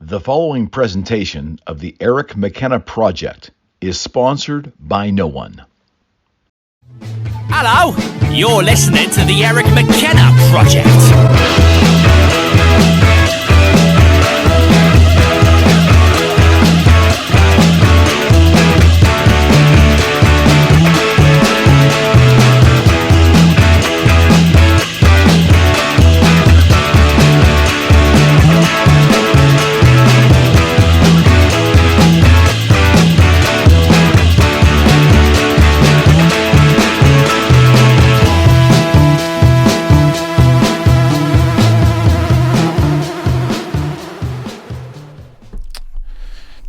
The following presentation of the Eric McKenna Project is sponsored by no one. Hello, you're listening to the Eric McKenna Project.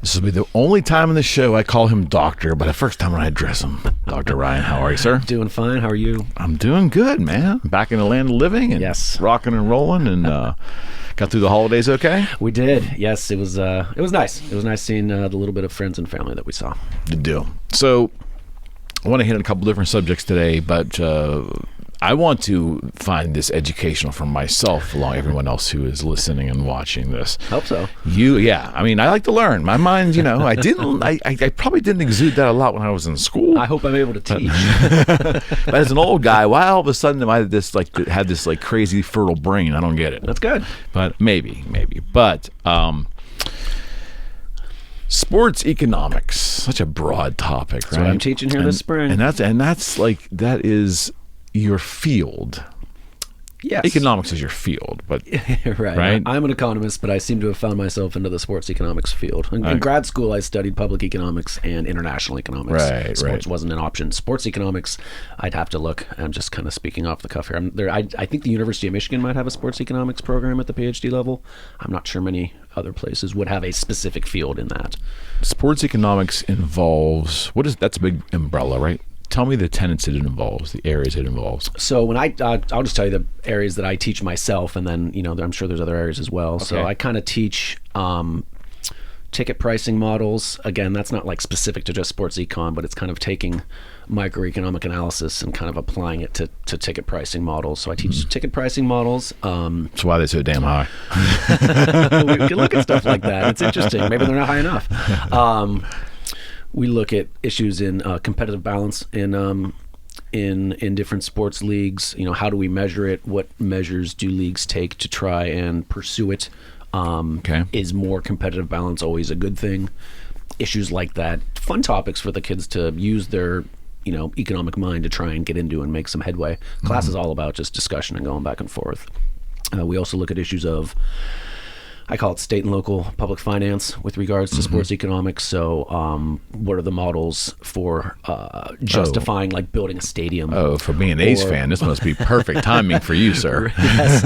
This will be the only time in the show I call him Doctor, but the first time when I address him. Dr. Ryan, how are you, sir? Doing fine. How are you? I'm doing good, man. Back in the land of living and Yes. rocking and rolling, and got through the holidays okay? We did. Yes, it was nice. It was nice seeing the little bit of friends and family that we saw. Good deal. So I want to hit on a couple different subjects today, but I want to find this educational for myself along everyone else who is listening and watching this. Hope so. I mean, I like to learn. My mind, I probably didn't exude that a lot when I was in school. I hope I'm able to teach. But as an old guy, why all of a sudden am I had this crazy fertile brain? I don't get it. That's good. But maybe. But sports economics, such a broad topic, right? That's what I'm teaching here this spring. And that is your field. Yes. Economics is your field, but right. I'm an economist, but I seem to have found myself into the sports economics field. In grad school, I studied public economics and international economics. Sports wasn't an option. Sports economics, I'd have to look. I'm just kind of speaking off the cuff here. I think the University of Michigan might have a sports economics program at the PhD level. I'm not sure many other places would have a specific field in that. Sports economics involves, that's a big umbrella, right? Tell me the tenets it involves, the areas it involves. So when I'll just tell you the areas that I teach myself, and then I'm sure there's other areas as well. Okay. So I kind of teach ticket pricing models. Again, that's not like specific to just sports econ, but it's kind of taking microeconomic analysis and kind of applying it to ticket pricing models. So I teach ticket pricing models. That's why they're so damn high. We can look at stuff like that. It's interesting. Maybe they're not high enough. We look at issues in competitive balance in different sports leagues. How do we measure it? What measures do leagues take to try and pursue it? Is more competitive balance always a good thing? Issues like that. Fun topics for the kids to use their economic mind to try and get into and make some headway. Class is all about just discussion and going back and forth. We also look at issues of, I call it state and local public finance with regards to sports economics. So what are the models for justifying like building a stadium? Oh, for being an A's fan, this must be perfect timing for you, sir. Yes.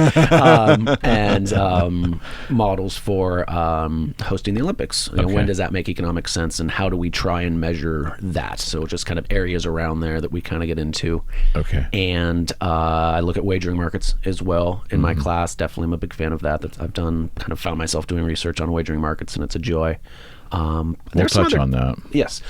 And models for hosting the Olympics. When does that make economic sense, and how do we try and measure that? So just kind of areas around there that we kind of get into. Okay. And I look at wagering markets as well in my class. Definitely I'm a big fan of that. I've done kind of found myself doing research on wagering markets, and it's a joy. We'll touch on that. Yes.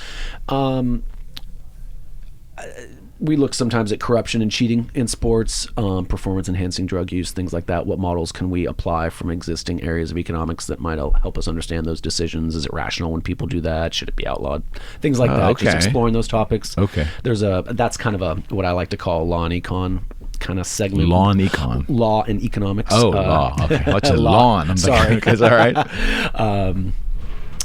We look sometimes at corruption and cheating in sports, performance-enhancing drug use, things like that. What models can we apply from existing areas of economics that might help us understand those decisions? Is it rational when people do that? Should it be outlawed? Things like that. Okay. Just exploring those topics. Okay. That's kind of what I like to call law and econ kind of segment. Law and econ. Law and economics. Oh, law. Okay. What's a lawn? I'm sorry. It's all right.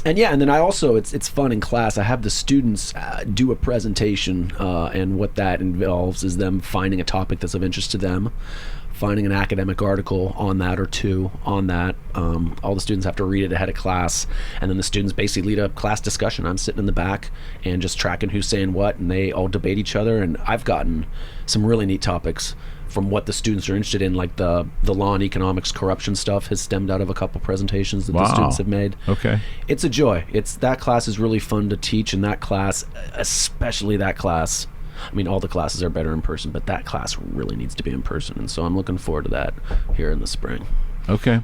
And then I also, it's fun in class. I have the students do a presentation, and what that involves is them finding a topic that's of interest to them, finding an academic article on that or two on that. All the students have to read it ahead of class, and then the students basically lead a class discussion. I'm sitting in the back and just tracking who's saying what, and they all debate each other. And I've gotten some really neat topics from what the students are interested in, like the law and economics corruption stuff has stemmed out of a couple presentations that the students have made. Okay. It's a joy. That class is really fun to teach, and that class, especially that class, I mean, all the classes are better in person, but that class really needs to be in person, and so I'm looking forward to that here in the spring. Okay.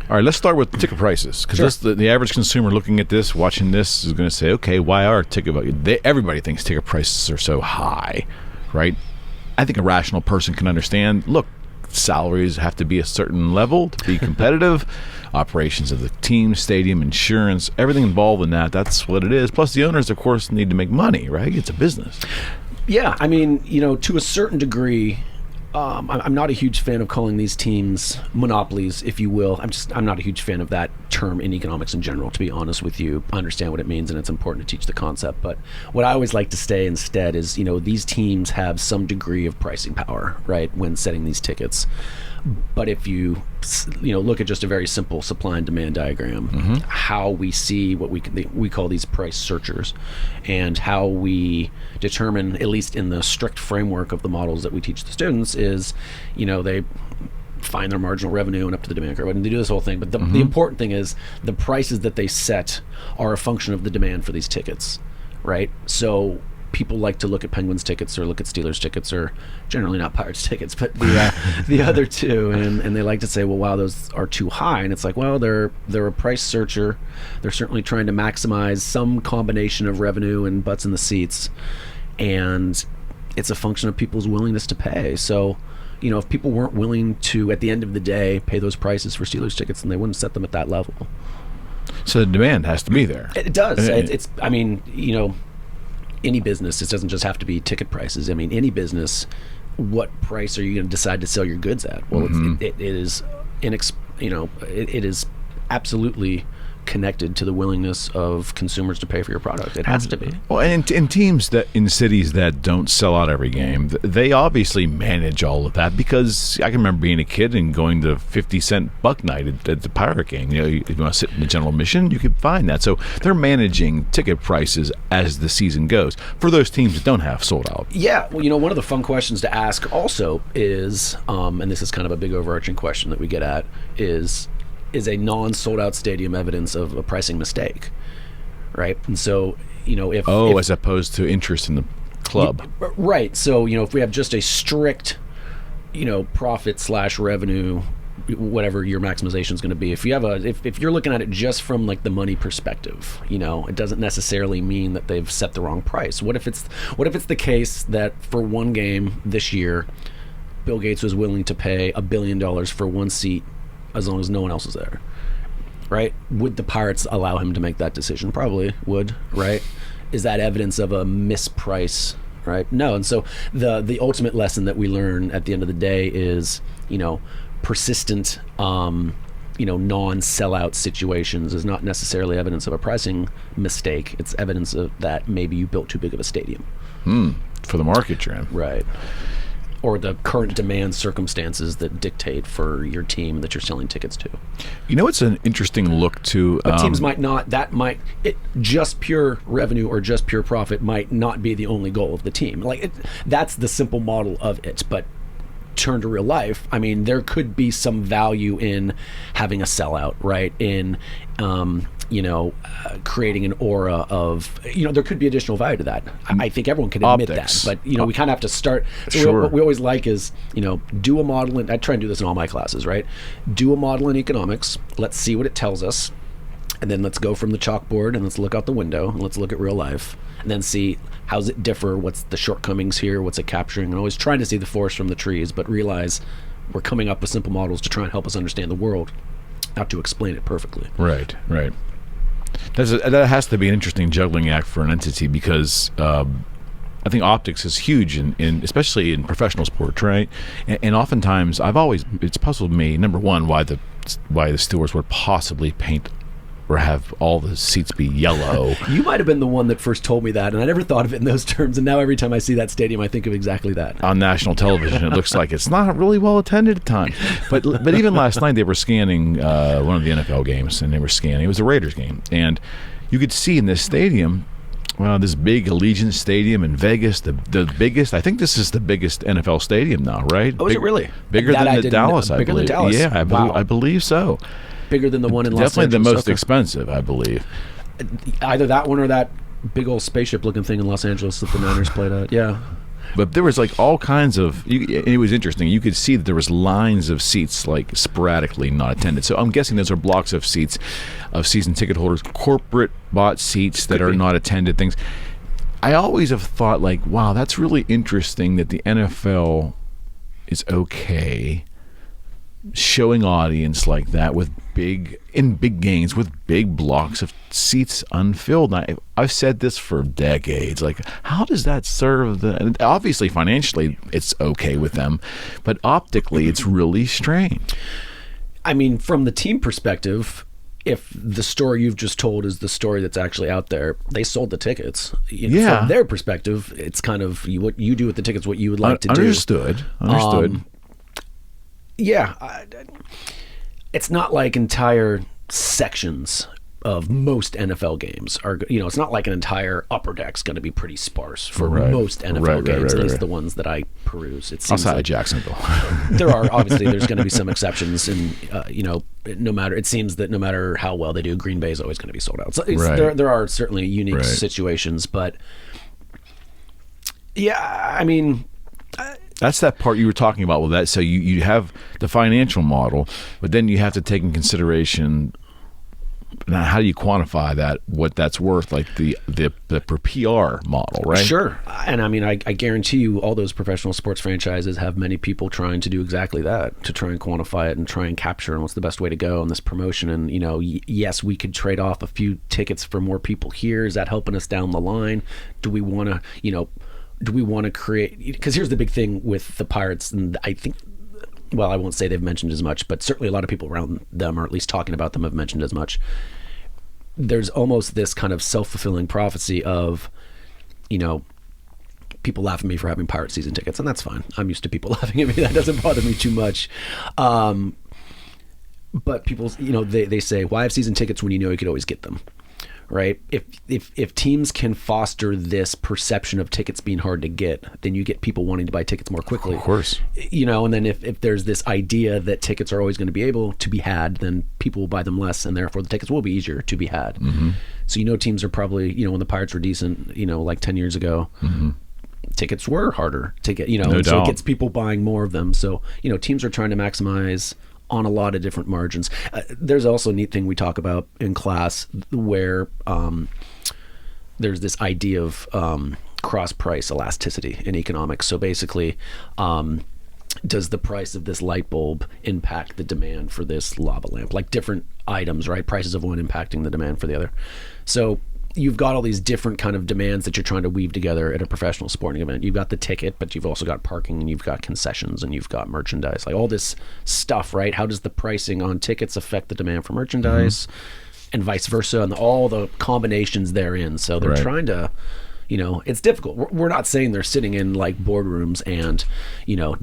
All right, let's start with ticket prices, because the average consumer looking at this, watching this, is going to say, okay, why are everybody thinks ticket prices are so high, right? I think a rational person can understand, look, salaries have to be a certain level to be competitive. Operations of the team, stadium, insurance, everything involved in that. That's what it is. Plus, the owners, of course, need to make money, right? It's a business. Yeah, I mean, to a certain degree, I'm not a huge fan of calling these teams monopolies, if you will. I'm not a huge fan of that term in economics in general, to be honest with you. I understand what it means, and it's important to teach the concept. But what I always like to say instead is, these teams have some degree of pricing power, right, when setting these tickets. But if you look at just a very simple supply and demand diagram, how we see what we call these price searchers, and how we determine, at least in the strict framework of the models that we teach the students, is they find their marginal revenue and up to the demand curve, and they do this whole thing. But the important thing is the prices that they set are a function of the demand for these tickets, right? So people like to look at Penguins tickets or look at Steelers tickets, or generally not Pirates tickets, but the other two, and they like to say, well, wow, those are too high. And it's like, well, they're a price searcher. They're certainly trying to maximize some combination of revenue and butts in the seats, and it's a function of people's willingness to pay. So, if people weren't willing to, at the end of the day, pay those prices for Steelers tickets, then they wouldn't set them at that level. So the demand has to be there. It does. It's I mean, any business, it doesn't just have to be ticket prices. I mean, any business, what price are you going to decide to sell your goods at? Well, it is it is absolutely connected to the willingness of consumers to pay for your product. It has to be. Well, and in teams in cities that don't sell out every game, they obviously manage all of that, because I can remember being a kid and going to 50-cent buck night at the Pirate game. If you want to sit in the general admission, you could find that. So they're managing ticket prices as the season goes for those teams that don't have sold out. Yeah, well, one of the fun questions to ask also is, and this is kind of a big overarching question that we get at, is a non-sold out stadium evidence of a pricing mistake, right? And so, if as opposed to interest in the club, right? So, if we have just a strict, profit/revenue, whatever your maximization is going to be, if you're looking at it just from like the money perspective, it doesn't necessarily mean that they've set the wrong price. What if it's the case that for one game this year, Bill Gates was willing to pay $1 billion for one seat, as long as no one else is there, right? Would the Pirates allow him to make that decision? Probably would, right? Is that evidence of a misprice, right? No. And so the ultimate lesson that we learn at the end of the day is, persistent, non-sellout situations is not necessarily evidence of a pricing mistake. It's evidence of that maybe you built too big of a stadium. For the market you're in. Right. Or the current demand circumstances that dictate for your team that you're selling tickets to. It's an interesting look to... But teams might not, just pure revenue or just pure profit might not be the only goal of the team. That's the simple model of it, but turn to real life, I mean, there could be some value in having a sellout, right? In, creating an aura of, there could be additional value to that. I think everyone can admit Optics. that, but, we kind of have to start. So Sure. what we always like is, do a model, and I try and do this in all my classes, right? Do a model in economics. Let's see what it tells us. And then let's go from the chalkboard and let's look out the window and let's look at real life and then see how's it differ, what's the shortcomings here, what's it capturing, and always trying to see the forest from the trees, but realize we're coming up with simple models to try and help us understand the world, not to explain it perfectly. Right. That has to be an interesting juggling act for an entity, because I think optics is huge, in especially in professional sports, right? And oftentimes, it's puzzled me, number one, why the Steelers would possibly paint or have all the seats be yellow. You might have been the one that first told me that, and I never thought of it in those terms, and now every time I see that stadium, I think of exactly that. On national television, it looks like it's not really well attended at times. But even last night, they were scanning one of the NFL games, and it was a Raiders game, and you could see in this stadium, this big Allegiant Stadium in Vegas, the biggest, I think this is the biggest NFL stadium now, right? Oh, is it really? Bigger than the Dallas, I bigger believe. Than Dallas? Yeah, I believe so. Bigger than the one in Los Angeles. Definitely the most expensive, I believe. Either that one or that big old spaceship-looking thing in Los Angeles that the Niners played at. Yeah. But there was all kinds of... it was interesting. You could see that there was lines of seats sporadically not attended. So I'm guessing those are blocks of seats of season ticket holders, corporate bought seats that are not attended, things. I always have thought wow, that's really interesting that the NFL is okay showing audience like that with big games with big blocks of seats unfilled. I've said this for decades. Like, how does that serve and obviously financially it's okay with them, but optically it's really strange. I mean, from the team perspective, if the story you've just told is the story that's actually out there, they sold the tickets. From their perspective, it's kind of what you do with the tickets, what you would like to do. Understood. It's not like entire sections of most NFL games are, it's not like an entire upper deck's going to be pretty sparse for most NFL games, at least the ones that I peruse. It seems outside like of Jacksonville. there's going to be some exceptions, and it seems that no matter how well they do, Green Bay is always going to be sold out. So there are certainly unique situations, but yeah, I mean, that's that part you were talking about with that. So you have the financial model, but then you have to take in consideration, now, how do you quantify that, what that's worth, like the per PR model, right? Sure. And I mean, I guarantee you all those professional sports franchises have many people trying to do exactly that, to try and quantify it and try and capture and what's the best way to go on this promotion. And, yes, we could trade off a few tickets for more people here. Is that helping us down the line? Do we want to create, because here's the big thing with the Pirates, and I think, well, I won't say they've mentioned as much, but certainly a lot of people around them, or at least talking about them, have mentioned as much. There's almost this kind of self-fulfilling prophecy of, people laugh at me for having Pirate season tickets, and that's fine. I'm used to people laughing at me. That doesn't bother me too much. But people, they say, why have season tickets when you could always get them? Right? If teams can foster this perception of tickets being hard to get, then you get people wanting to buy tickets more quickly. Of course. And then if there's this idea that tickets are always going to be able to be had, then people will buy them less, and therefore the tickets will be easier to be had. Mm-hmm. So teams are probably, when the Pirates were decent, like 10 years ago, tickets were harder to get, No so doubt. it gets people buying more of them. So, teams are trying to maximize on a lot of different margins. There's also a neat thing we talk about in class where there's this idea of cross-price elasticity in economics. So basically, does the price of this light bulb impact the demand for this lava lamp? Like different items, right? Prices of one impacting the demand for the other. So you've got all these different kind of demands that you're trying to weave together at a professional sporting event. You've got the ticket, but you've also got parking, and you've got concessions, and you've got merchandise, like all this stuff, right? How does the pricing on tickets affect the demand for merchandise, and vice versa, and all the combinations therein? So they're trying to, it's difficult. We're not saying they're sitting in like boardrooms and,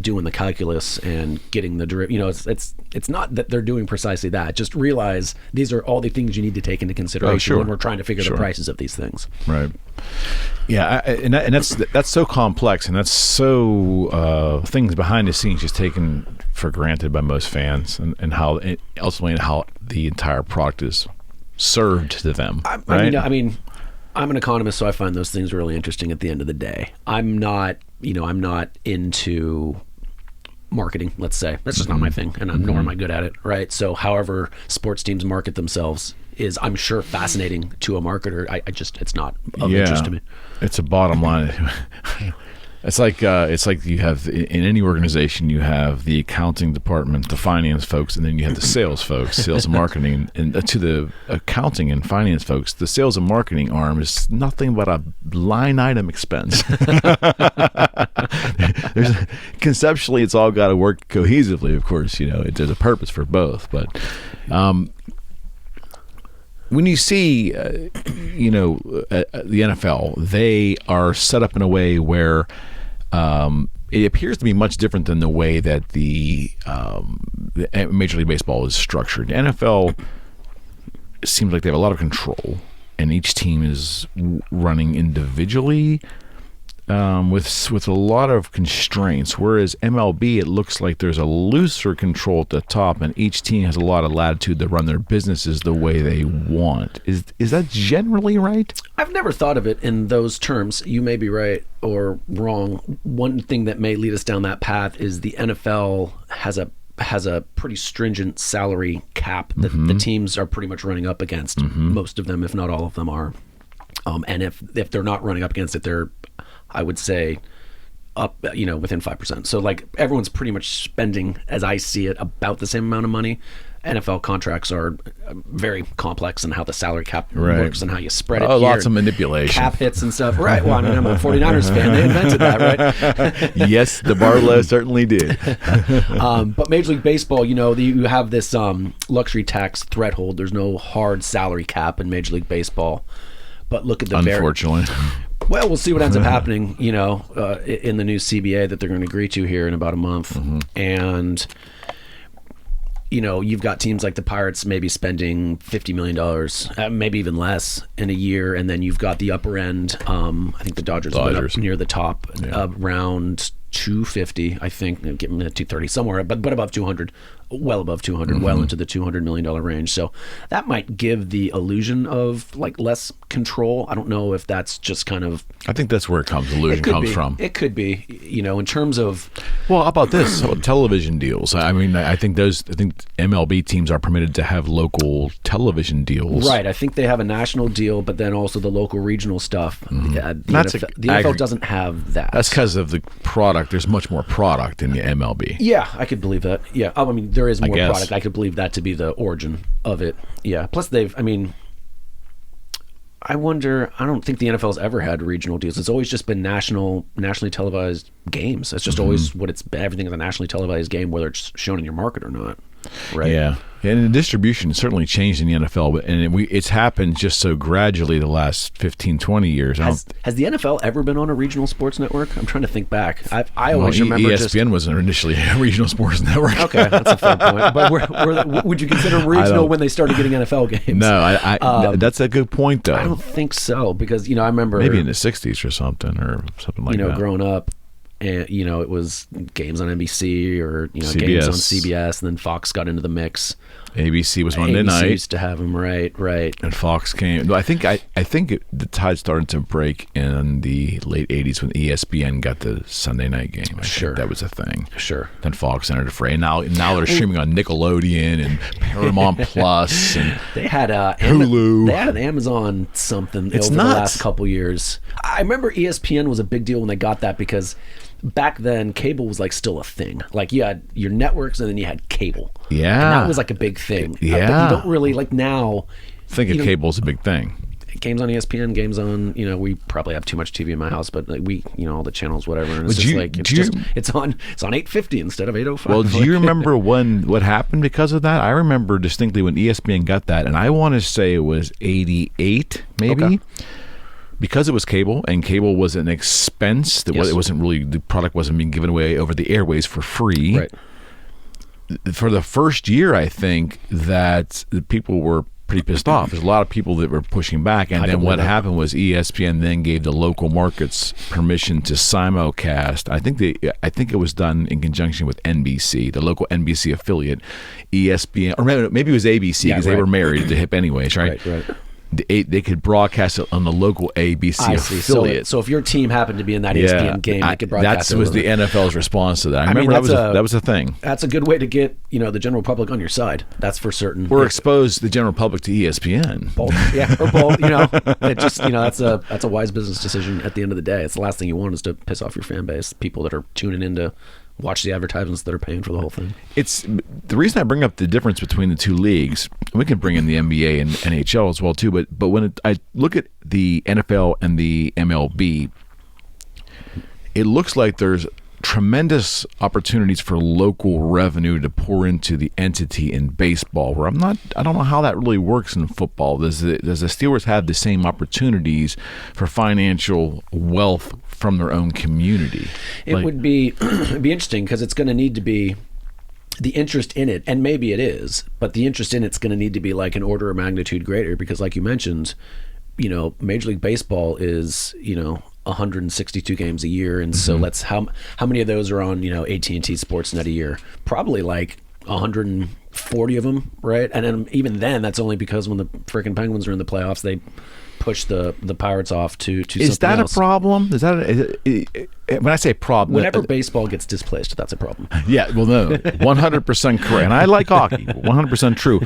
doing the calculus and getting the it's not that they're doing precisely that. Just realize these are all the things you need to take into consideration when we're trying to figure the prices of these things. Right. Yeah, and that's so complex, and that's so things behind the scenes just taken for granted by most fans, and how ultimately how the entire product is served to them. I mean, I'm an economist, so I find those things really interesting at the end of the day. I'm not into marketing, let's say. That's just not my thing, and nor am I good at it, right? So however sports teams market themselves is, I'm sure, fascinating to a marketer. It's not of interest to me. It's a bottom line. It's like you have in any organization, you have the accounting department, the finance folks, and then you have the sales folks, sales and marketing. And to the accounting and finance folks, the sales and marketing arm is nothing but a line item expense. Conceptually, it's all got to work cohesively. Of course, there's a purpose for both. But when you see, the NFL, they are set up in a way where it appears to be much different than the way that the Major League Baseball is structured. The NFL seems like they have a lot of control, and each team is running individually with a lot of constraints, whereas MLB, it looks like there's a looser control at the top, and each team has a lot of latitude to run their businesses the way they want. Is that generally right? I've never thought of it in those terms. You may be right or wrong. One thing that may lead us down that path is the NFL has a pretty stringent salary cap that the teams are pretty much running up against. Most of them, if not all of them, are. And if they're not running up against it, they're, I would say, up, within 5%. So like everyone's pretty much spending, as I see it, about the same amount of money. NFL contracts are very complex in how the salary cap works and how you spread it. Lots of manipulation. Cap hits and stuff. Right. Well, I mean, I'm a 49ers fan. They invented that, right? Yes, the Barlow certainly did. But Major League Baseball, you have this luxury tax threshold. There's no hard salary cap in Major League Baseball. But look at the unfortunately. Well, we'll see what ends up happening, in the new CBA that they're going to agree to here in about a month. Mm-hmm. And you've got teams like the Pirates maybe spending $50 million, maybe even less in a year. And then you've got the upper end. I think the Dodgers went up near the top, around 250, I think, get them at 230 somewhere, but above 200, well above 200, well into the $200 million range. So that might give the illusion of like less control. I don't know if that's just kind of. I think that's where illusion comes from. It could be, in terms of. Well, how about this? Television deals. I mean, I think MLB teams are permitted to have local television deals. Right. I think they have a national deal, but then also the local regional stuff. The NFL doesn't have that. That's because of the product. There's much more product in the MLB. Yeah, I could believe that. Yeah. I mean, there is more product. I could believe that to be the origin of it. Yeah. Plus, I wonder, I don't think the NFL's ever had regional deals. It's always just been nationally televised games. That's just always what it's been. Everything is a nationally televised game, whether it's shown in your market or not. Right. Yeah. And the distribution certainly changed in the NFL, but it's happened just so gradually the last 15, 20 years. Has the NFL ever been on a regional sports network? I'm trying to think back. I always remember ESPN wasn't initially a regional sports network. Okay, that's a fair point. But would you consider them regional when they started getting NFL games? No, that's a good point, though. I don't think so, because, I remember... Maybe in the 60s or something like that. Growing up, and it was games on NBC or games on CBS, and then Fox got into the mix. ABC was Monday night. ABC used to have them, right. And Fox came. I think the tide started to break in the late '80s when ESPN got the Sunday night game. Sure, that was a thing. Sure. Then Fox entered the fray. Now they're streaming on Nickelodeon and Paramount Plus, and they had Hulu. They had an Amazon something over the last couple years. I remember ESPN was a big deal when they got that, because back then cable was like still a thing. Like you had your networks and then you had cable. Yeah. And that was like a big thing. Yeah. But you don't really, like now. Think of cable as a big thing. Games on ESPN, games on, we probably have too much TV in my house, but like all the channels, whatever. And it's it's on 850 instead of 805. Well, do you remember what happened because of that? I remember distinctly when ESPN got that, and I want to say it was 88, maybe. Okay. Because it was cable, and cable was an expense. It wasn't really, the product wasn't being given away over the airways for free. Right. For the first year, I think that the people were pretty pissed off. There's a lot of people that were pushing back, and then what happened was ESPN then gave the local markets permission to simulcast. I think it was done in conjunction with NBC, the local NBC affiliate, ESPN, or maybe it was ABC because they were married to hip anyways, right? Right. They could broadcast it on the local ABC affiliate. So if your team happened to be in that ESPN game, they could broadcast it. That was the NFL's response to that. I remember that was a thing. That's a good way to get the general public on your side. That's for certain. Or expose the general public to ESPN. Both, or both. It just that's a wise business decision at the end of the day. It's the last thing you want is to piss off your fan base, people that are tuning in to watch the advertisements that are paying for the whole thing. It's the reason I bring up the difference between the two leagues. We can bring in the NBA and NHL as well too. But when I look at the NFL and the MLB, it looks like there's tremendous opportunities for local revenue to pour into the entity in baseball. Where I don't know how that really works in football. Does the Steelers have the same opportunities for financial wealth from their own community? It would be it'd be interesting, because it's going to need to be the interest in it, and maybe it is, but the interest in it's going to need to be like an order of magnitude greater, because like you mentioned, Major League Baseball is 162 games a year, and so how many of those are on AT&T Sportsnet a year? Probably like 140 of them, right? And then even then, that's only because when the freaking Penguins are in the playoffs, they push the Pirates off to Is that else. A problem? Is that when I say problem? Whenever baseball gets displaced, that's a problem. Yeah, well, no, 100% correct. And I like hockey, 100% true.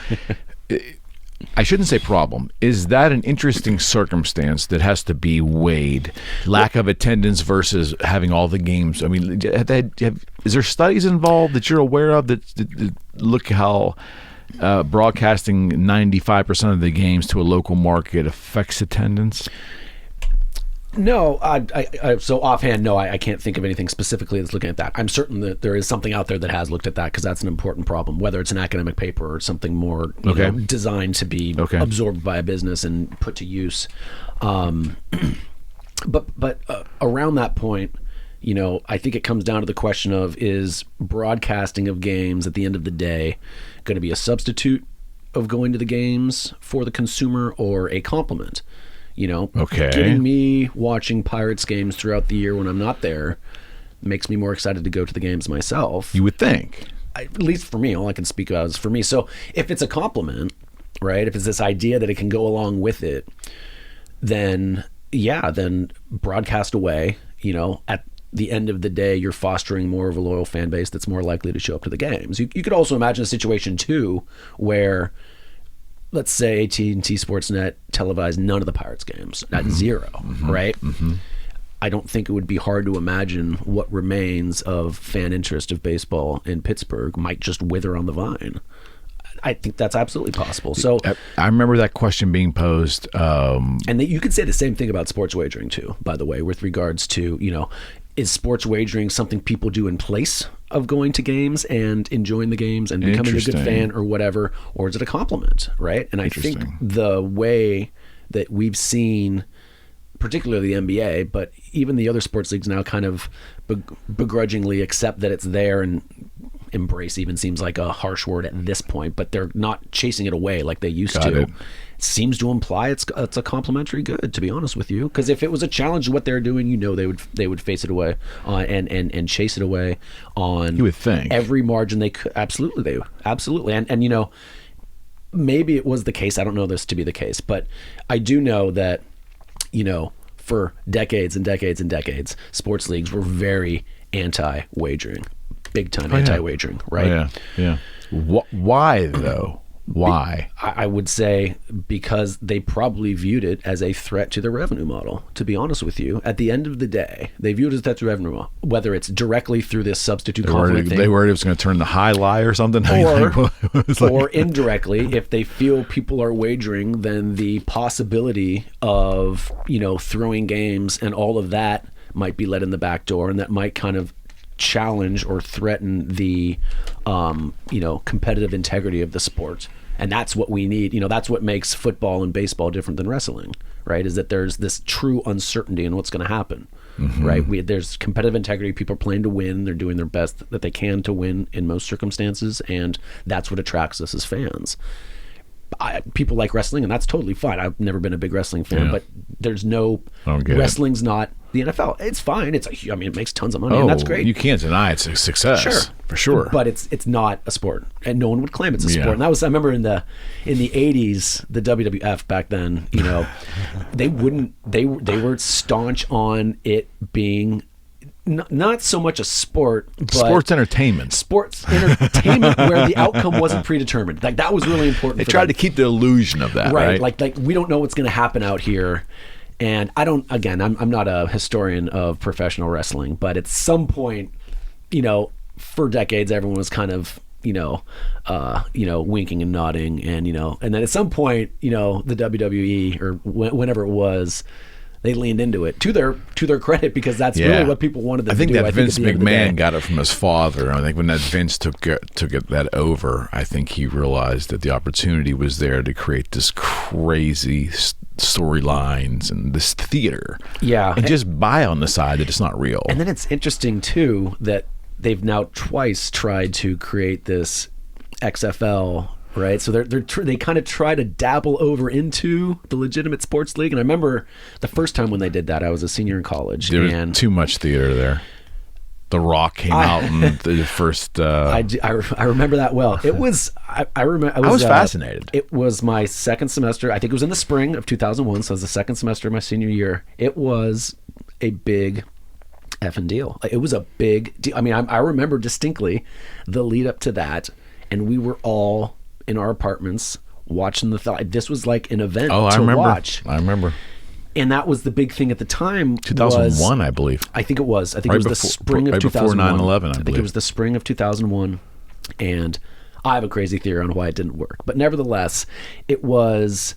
I shouldn't say problem. Is that an interesting circumstance that has to be weighed? Lack of attendance versus having all the games. I mean, is there studies involved that you're aware of that look how broadcasting 95% of the games to a local market affects attendance? No, so offhand, no, I can't think of anything specifically that's looking at that. I'm certain that there is something out there that has looked at that, because that's an important problem, whether it's an academic paper or something more designed to be absorbed by a business and put to use. But around that point, I think it comes down to the question of, is broadcasting of games at the end of the day going to be a substitute of going to the games for the consumer, or a complement? Getting me watching Pirates games throughout the year when I'm not there makes me more excited to go to the games myself. You would think. At least for me, all I can speak about is for me. So if it's a compliment, right, if it's this idea that it can go along with it, then broadcast away. At the end of the day, you're fostering more of a loyal fan base that's more likely to show up to the games. You could also imagine a situation too where, let's say AT&T Sportsnet televised none of the Pirates games, at zero, right? I don't think it would be hard to imagine what remains of fan interest of baseball in Pittsburgh might just wither on the vine. I think that's absolutely possible. So I remember that question being posed. And you could say the same thing about sports wagering too, by the way, with regards to, is sports wagering something people do in place of going to games and enjoying the games and becoming a good fan or whatever, or is it a compliment, right? And I think the way that we've seen, particularly the NBA, but even the other sports leagues now kind of begrudgingly accept that it's there, and embrace even seems like a harsh word at this point, but they're not chasing it away like they used to. It seems to imply it's a complimentary good, to be honest with you, because if it was a challenge to what they're doing, they would face it away and chase it away on, you would think, every margin they could. Absolutely, and maybe it was the case. I don't know this to be the case, but I do know that for decades and decades and decades, sports leagues were very anti-wagering, big time anti-wagering, right? Yeah. Why though? Why? I would say because they probably viewed it as a threat to the revenue model, to be honest with you. At the end of the day, they viewed it as a threat to revenue model, whether it's directly through this substitute complement thing. They worried it was going to turn the high lie or something? Or indirectly, if they feel people are wagering, then the possibility of, throwing games and all of that might be let in the back door, and that might kind of challenge or threaten the competitive integrity of the sport. And that's what we need. That's what makes football and baseball different than wrestling, right? Is that there's this true uncertainty in what's going to happen, right? There's competitive integrity. People are playing to win. They're doing their best that they can to win in most circumstances, and that's what attracts us as fans. People like wrestling, and that's totally fine. I've never been a big wrestling fan, but there's no wrestling's not the NFL. It's fine. It makes tons of money, and that's great. You can't deny it's a success, for sure. But it's not a sport, and no one would claim it's a sport. And that was, I remember in the 80s, the WWF back then, they were staunch on it being not so much a sport, but sports entertainment where the outcome wasn't predetermined. Like, that was really important. They tried to keep the illusion of that, right? Like we don't know what's going to happen out here. And I'm not a historian of professional wrestling, but at some point, for decades, everyone was kind of, winking and nodding, and then at some point, the WWE or whenever it was, they leaned into it to their credit, because that's really what people wanted them to do. I think Vince McMahon got it from his father. I think when that Vince took that over, I think he realized that the opportunity was there to create this crazy storylines and this theater. Yeah. And just buy on the side that it's not real. And then it's interesting too that they've now twice tried to create this XFL, right? So they kind of try to dabble over into the legitimate sports league. And I remember the first time when they did that, I was a senior in college. There was too much theater there. The Rock came out in the first. I remember that well. It was. I remember. I was fascinated. It was my second semester. I think it was in the spring of 2001. So it was the second semester of my senior year. It was a big effing deal. It was a big deal. I mean, I remember distinctly the lead up to that, and we were all in our apartments watching this was like an event Oh, I to remember. watch. I remember. And that was the big thing at the time. 2001, I believe. I think it was. I think Right it was the before- spring of right before 2001. 9/11, I I think believe. it was the spring of 2001. And I have a crazy theory on why it didn't work. But nevertheless, that was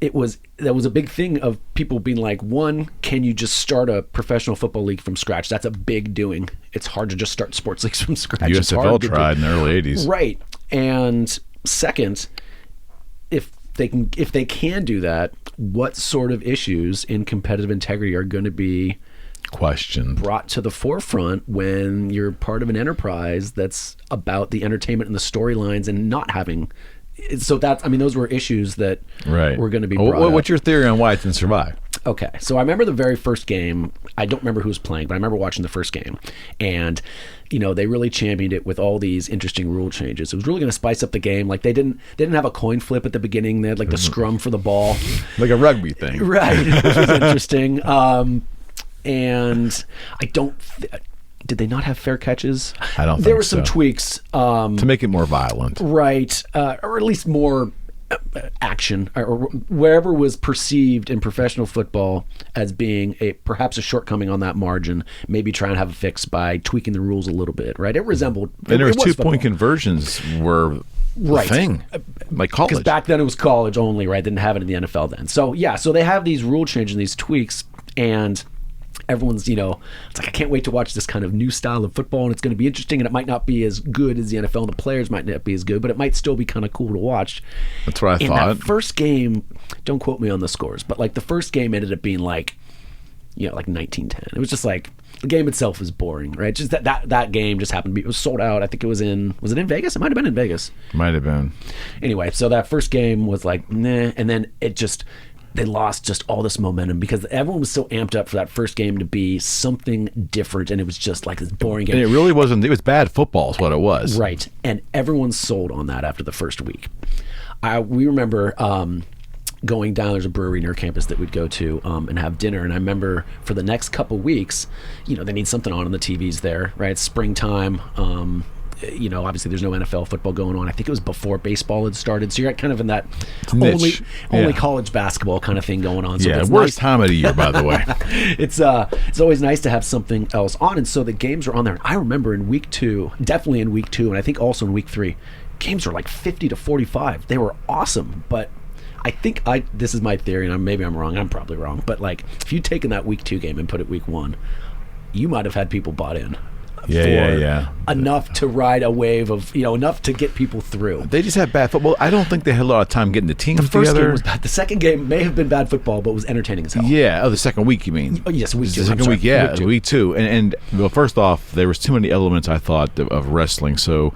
a big thing of people being like, one, can you just start a professional football league from scratch? That's a big doing. It's hard to just start sports leagues from scratch. It's USFL hard to do. tried in the early 80s. Right. And second, if they can do that, what sort of issues in competitive integrity are going to be Question. brought to the forefront when you're part of an enterprise that's about the entertainment and the storylines and not having. So those were issues that Right. were going to be brought up. What's your theory on why it didn't survive? Okay, so I remember the very first game. I don't remember who was playing, but I remember watching the first game. And, they really championed it with all these interesting rule changes. It was really going to spice up the game. Like, they didn't have a coin flip at the beginning. They had, like, the scrum for the ball. Like a rugby thing. Right, which was interesting. And I don't... did they not have fair catches? I don't think so. There were some tweaks. To make it more violent. Right, or at least more action, or wherever was perceived in professional football as being perhaps a shortcoming on that margin, maybe try and have a fix by tweaking the rules a little bit, right? It resembled... And there was it 2-point football. conversions were Right. a thing. Like college. Because back then it was college only, right? Didn't have it in the NFL then. So, yeah, so they have these rule changes and these tweaks, and everyone's, it's like, I can't wait to watch this kind of new style of football, and it's going to be interesting, and it might not be as good as the NFL, and the players might not be as good, but it might still be kind of cool to watch. That's what I In thought. that first game, don't quote me on the scores, but like the first game ended up being like 19-10. It was just like, the game itself was boring, right? Just that game just happened to be, it was sold out. I think it was in Vegas? It might have been in Vegas. Might have been. Anyway, so that first game was like, nah, and then they lost just all this momentum because everyone was so amped up for that first game to be something different, and it was just like this boring game. And it really wasn't. It was bad football is what it was. Right, and everyone sold on that after the first week. We remember going down, there's a brewery near campus that we'd go to and have dinner, and I remember for the next couple weeks, they need something on the TVs there, right? It's springtime. Obviously there's no NFL football going on. I think it was before baseball had started, so you're kind of in that Niche. only Yeah. college basketball kind of thing going on. So Yeah, it's worst nice. time of the year, by the way. It's always nice to have something else on, and so the games are on there. I remember in week 2, definitely in week 2, and I think also in week 3, games were like 50-45. They were awesome, but I think this is my theory, and maybe I'm wrong. I'm probably wrong, but like if you'd taken that week 2 game and put it week 1, you might have had people bought in. Yeah. Enough to ride a wave of, enough to get people through. They just had bad football. I don't think they had a lot of time getting the teams The first together. game was bad. The second game may have been bad football, but was entertaining as hell. Yeah. Oh, the second week, you mean? Oh, yes, week 2. The I'm second sorry. week, yeah, Week 2. week 2. And well, first off, there was too many elements I thought of wrestling. So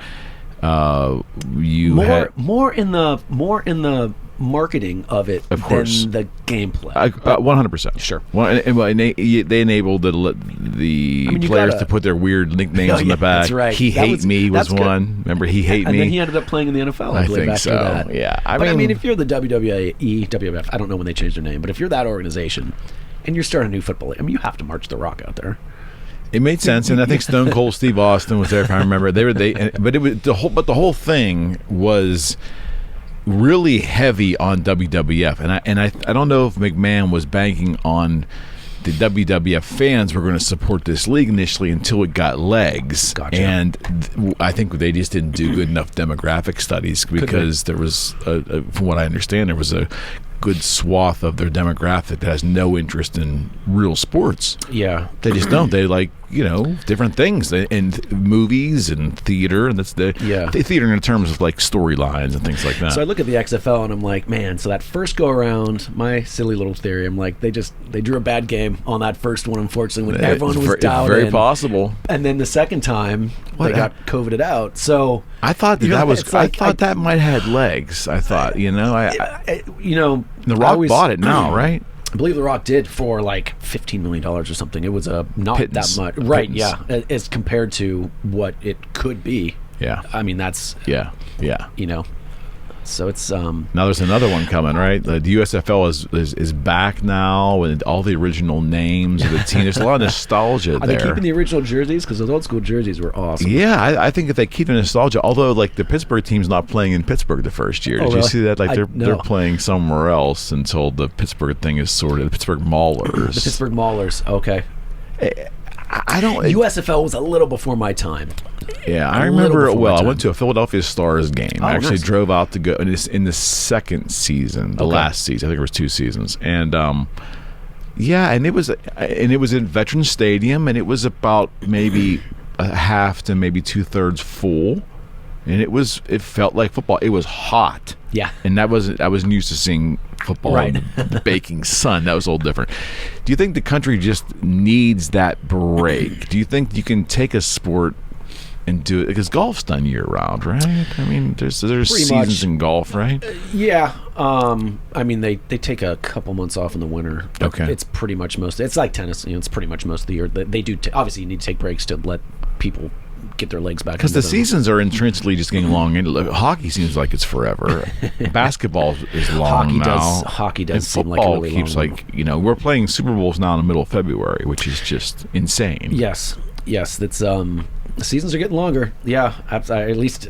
you had more in the marketing of it Of course. than the gameplay. 100%. Sure. And they enabled the you players gotta- to put their weird nicknames Oh, on yeah, the back. that's right. He That hate was- me was that's good. one. Remember, he hate and me. then he ended up playing in the NFL, I I believe, think after so. that. Yeah. I But mean, if you're the WWE, WWF, I don't know when they changed their name, but if you're that organization and you're starting a new football league, you have to march the Rock out there. it made sense, and I think Stone Cold Steve Austin was there. If I remember, but it was the whole thing was really heavy on WWF, and I don't know if McMahon was banking on the WWF fans were going to support this league initially until it got legs. Gotcha. And I think they just didn't do good enough demographic studies because there was, from what I understand, there was a good swath of their demographic that has no interest in real sports. Yeah. They just don't. They like, different things and movies and theater, and that's the theater in terms of like storylines and things like that. So I look at the XFL and I'm like, man, so that first go around, my silly little theory, I'm like, they drew a bad game on that first one, unfortunately, when everyone was dialed very in. possible. And then the second time, they got COVIDed out. So I thought that might have had legs. I thought, The Rock always bought it now, right? I believe The Rock did for like $15 million or something. It was not Pittance. that much, right? Pittance. Yeah, as compared to what it could be. Yeah. I mean, that's Yeah. So So it's Now there's another one coming, right? The USFL is back now with all the original names of the team. There's a lot of nostalgia Are there. they keeping the original jerseys? Because those old school jerseys were awesome. Yeah, I think if they keep the nostalgia, although like the Pittsburgh team's not playing in Pittsburgh the first year. Did you really? see that? Like No. they're playing somewhere else until the Pittsburgh thing is sorted. The Pittsburgh Maulers. The Pittsburgh Maulers. Okay. I don't. USFL was a little before my time. Yeah, I A remember little it before well. my I time. went to a Philadelphia Stars game. I actually nice. drove out to go in the second season, the last season. I think it was 2 seasons, and yeah, and it was in Veterans Stadium, and it was about maybe a half to maybe 2/3 full, and it felt like football. It was hot. Yeah. And I wasn't used to seeing football in the baking sun. That was a little different. Do you think the country just needs that break? Do you think you can take a sport and do it? Because golf's done year round, right? I mean, there's seasons much. in golf, right? Yeah. I mean, they take a couple months off in the winter. Okay. It's pretty much it's like tennis. It's pretty much most of the year. They do. Obviously, you need to take breaks to let people get their legs back. Because the into them. seasons are intrinsically just getting long. And hockey seems like it's forever. Basketball is long now. Hockey does And seem like football a really keeps long. we're playing Super Bowls now in the middle of February, which is just insane. Yes. That's the seasons are getting longer. Yeah, I at least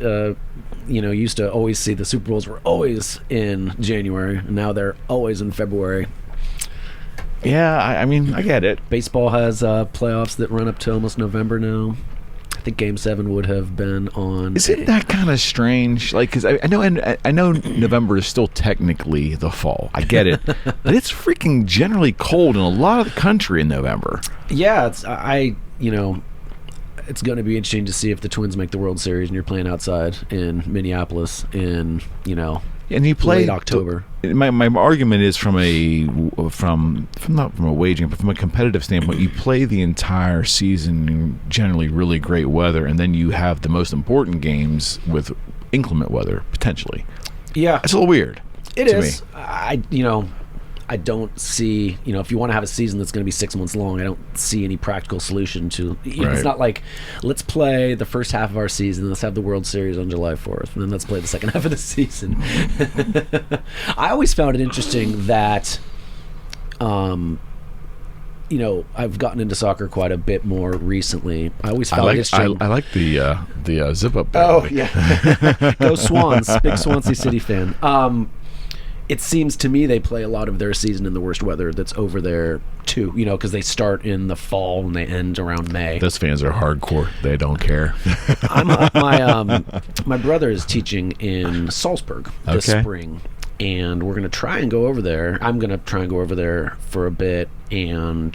used to always see the Super Bowls were always in January, and now they're always in February. Yeah, I mean, I get it. Baseball has playoffs that run up to almost November now. I think Game 7 would have been on. Isn't that kind of strange? Like, because I know November is still technically the fall. I get it, but it's freaking generally cold in a lot of the country in November. Yeah, it's it's going to be interesting to see if the Twins make the World Series and you're playing outside in Minneapolis in And you play late October. My argument is from not from a wagering, but from a competitive standpoint. You play the entire season in generally really great weather, and then you have the most important games with inclement weather potentially. Yeah, It's a little weird. it to is. me. I don't see, if you want to have a season that's going to be 6 months long, I don't see any practical solution to. Right. It's not like let's play the first half of our season, let's have the World Series on July 4th, and then let's play the second half of the season. I always found it interesting that, I've gotten into soccer quite a bit more recently. I always found it interesting. I like the zip up. Oh yeah, go Swans! Big Swansea City fan. It seems to me they play a lot of their season in the worst weather that's over there too. Because they start in the fall and they end around May. Those fans are hardcore. They don't care. My brother is teaching in Salzburg this spring, and we're gonna try and go over there. I'm gonna try and go over there for a bit and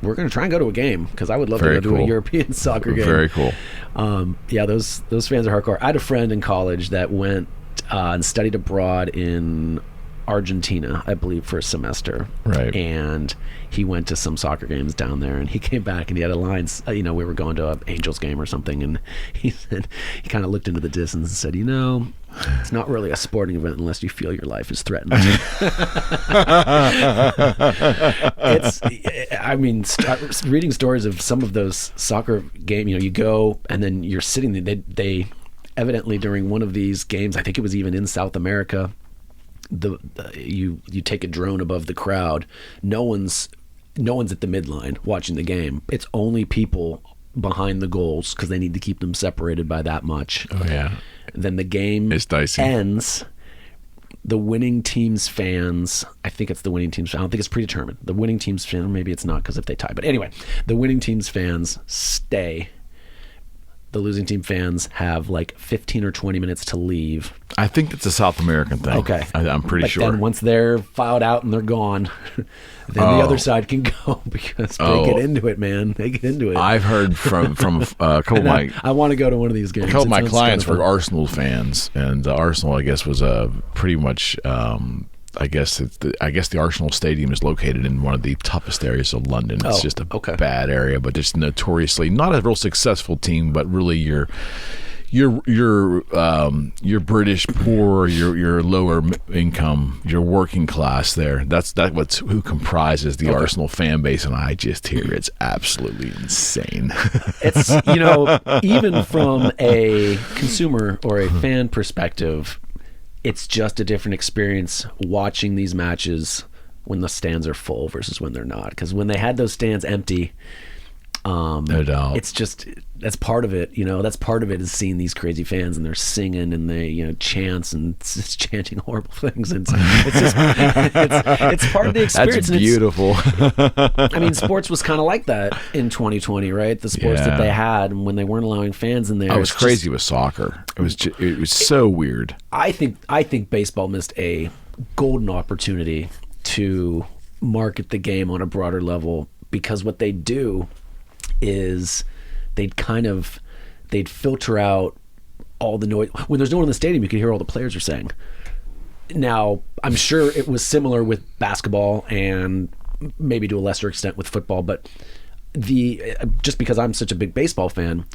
we're gonna try and go to a game because I would love Very to go to cool. a European soccer game. Very cool. Yeah, those fans are hardcore. I had a friend in college that went and studied abroad in Argentina, I believe, for a semester. Right. And he went to some soccer games down there, and he came back and he had a line. We were going to an Angels game or something, and he said he kind of looked into the distance and said, it's not really a sporting event unless you feel your life is threatened. Reading stories of some of those soccer games, you go and then you're sitting there. They evidently during one of these games, I think it was even in South America, you take a drone above the crowd. No one's at the midline watching the game. It's only people behind the goals because they need to keep them separated by that much. Oh yeah. Then the game It's dicey. ends. The winning team's fans, I think it's the winning team's. I don't think it's predetermined. The winning team's fans, maybe it's not because if they tie. But anyway, the winning team's fans stay. The losing team fans have like 15 or 20 minutes to leave. I think it's a South American thing. Okay. I'm pretty sure. Then once they're filed out and they're gone, then the other side can go because they get into it, man. They get into it. I've heard from a couple of my I want to go to one of these games. a couple of my It sounds clients kind of were fun. Arsenal fans, and Arsenal, I guess, was pretty much. I guess the Arsenal Stadium is located in one of the toughest areas of London. It's just a bad area, but just notoriously not a real successful team. But really, your British poor, your lower income, your working class. That's who comprises the Arsenal fan base, and I just hear it's absolutely insane. It's even from a consumer or a fan perspective, it's just a different experience watching these matches when the stands are full versus when they're not. Because when they had those stands empty, no doubt. it's just, that's part of it. That's part of it, is seeing these crazy fans and they're singing and they chants and just chanting horrible things. And it's just it's part of the experience. That's beautiful. I mean, sports was kind of like that in 2020, right? The sports that they had, and when they weren't allowing fans in there. I was crazy with soccer. It was so weird. I think baseball missed a golden opportunity to market the game on a broader level, because what they do is they'd filter out all the noise. When there's no one in the stadium, you can hear all the players are saying. Now, I'm sure it was similar with basketball and maybe to a lesser extent with football, but just because I'm such a big baseball fan,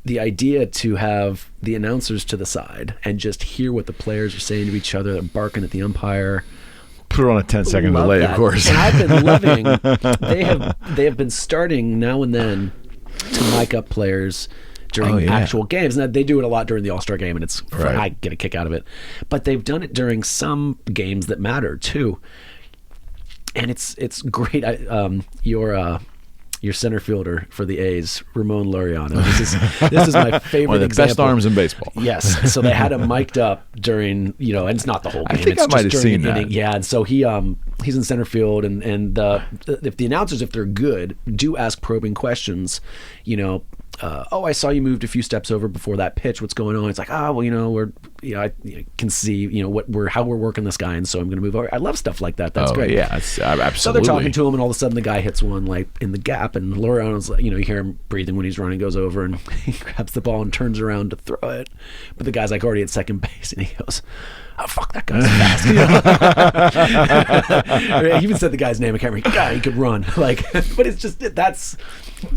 the idea to have the announcers to the side and just hear what the players are saying to each other, they're barking at the umpire. Put it on a 10-second delay, of course. And I've been loving. They have been starting now and then to mic up players during actual games. Now, they do it a lot during the All-Star game, and it's fun. I get a kick out of it. But they've done it during some games that matter too, and it's great. Your center fielder for the A's, Ramon Laureano. This is my favorite One of the example. best arms in baseball. Yes. So they had him mic'd up during, and it's not the whole game. I think it's I might have just during seen the that. inning. Yeah, and so he's in center field, and if the announcers, if they're good, do ask probing questions. I saw you moved a few steps over before that pitch. What's going on? It's like, I can see, how we're working this guy, and so I'm going to move over. I love stuff like that. That's great. Yeah, absolutely. So they're talking to him, and all of a sudden the guy hits one like in the gap, and Laureano's like, you hear him breathing when he's running, goes over and he grabs the ball and turns around to throw it, but the guy's like already at second base, and he goes, "Oh fuck, that guy's fast." He even said the guy's name. I can't remember. God, he could run. But it's just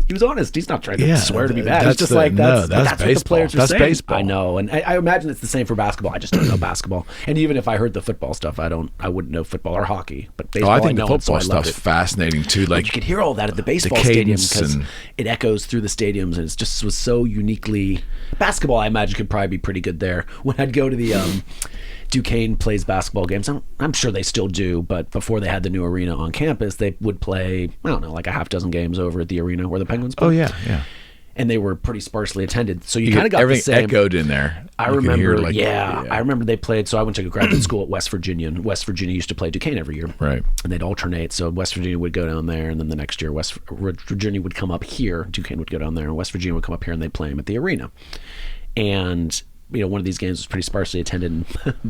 he was honest. He's not trying to swear to be bad. It's just that's what the players are saying. Baseball. I know, and I imagine it's the same for basketball. I just don't know basketball, and even if I heard the football stuff, I wouldn't know football or hockey. But baseball, I think the know, football so I loved stuff's it. fascinating too. Like, you could hear all that at the baseball stadium because it echoes through the stadiums, and it was so uniquely. Basketball, I imagine, could probably be pretty good there. When I'd go to the Duquesne plays basketball games. I'm sure they still do, but before they had the new arena on campus, they would play, I don't know, like a half dozen games over at the arena where the Penguins play. Oh yeah. And they were pretty sparsely attended, so you kind of got everything the same. echoed in there. I remember, I remember they played. So I went to graduate school at West Virginia, and West Virginia used to play Duquesne every year, right? And they'd alternate. So West Virginia would go down there, and then the next year West Virginia would come up here. Duquesne would go down there, and West Virginia would come up here, and they'd play them at the arena. And one of these games was pretty sparsely attended, and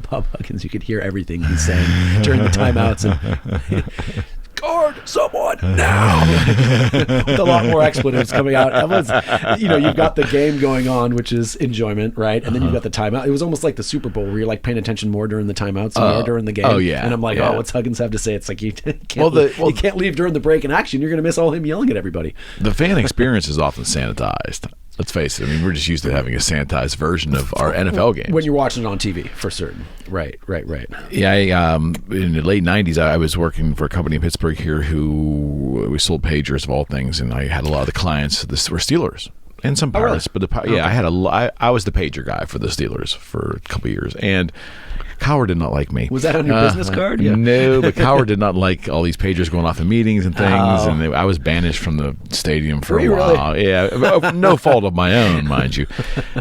Bob Huggins, you could hear everything he's saying during the timeouts. And, guard someone now, with a lot more expletives coming out. You've got the game going on, which is enjoyment, right? And then you've got the timeout. It was almost like the Super Bowl, where you're like paying attention more during the timeouts and more during the game. Oh yeah. And I'm like, what's Huggins have to say? It's like you can't leave during the break in action. You're going to miss all him yelling at everybody. The fan experience is often sanitized. Let's face it. I mean, we're just used to having a sanitized version of our NFL games. When you're watching it on TV, for certain. Right. Yeah, in the late 90s, I was working for a company in Pittsburgh here we sold pagers of all things, and I had a lot of the clients were Steelers and some Pirates. Really? But I was the pager guy for the Steelers for a couple of years, and Coward did not like me. Was that on your business card? Yeah. No, but Coward did not like all these pagers going off in meetings and things, and I was banished from the stadium for a while. Really? Yeah, no fault of my own, mind you.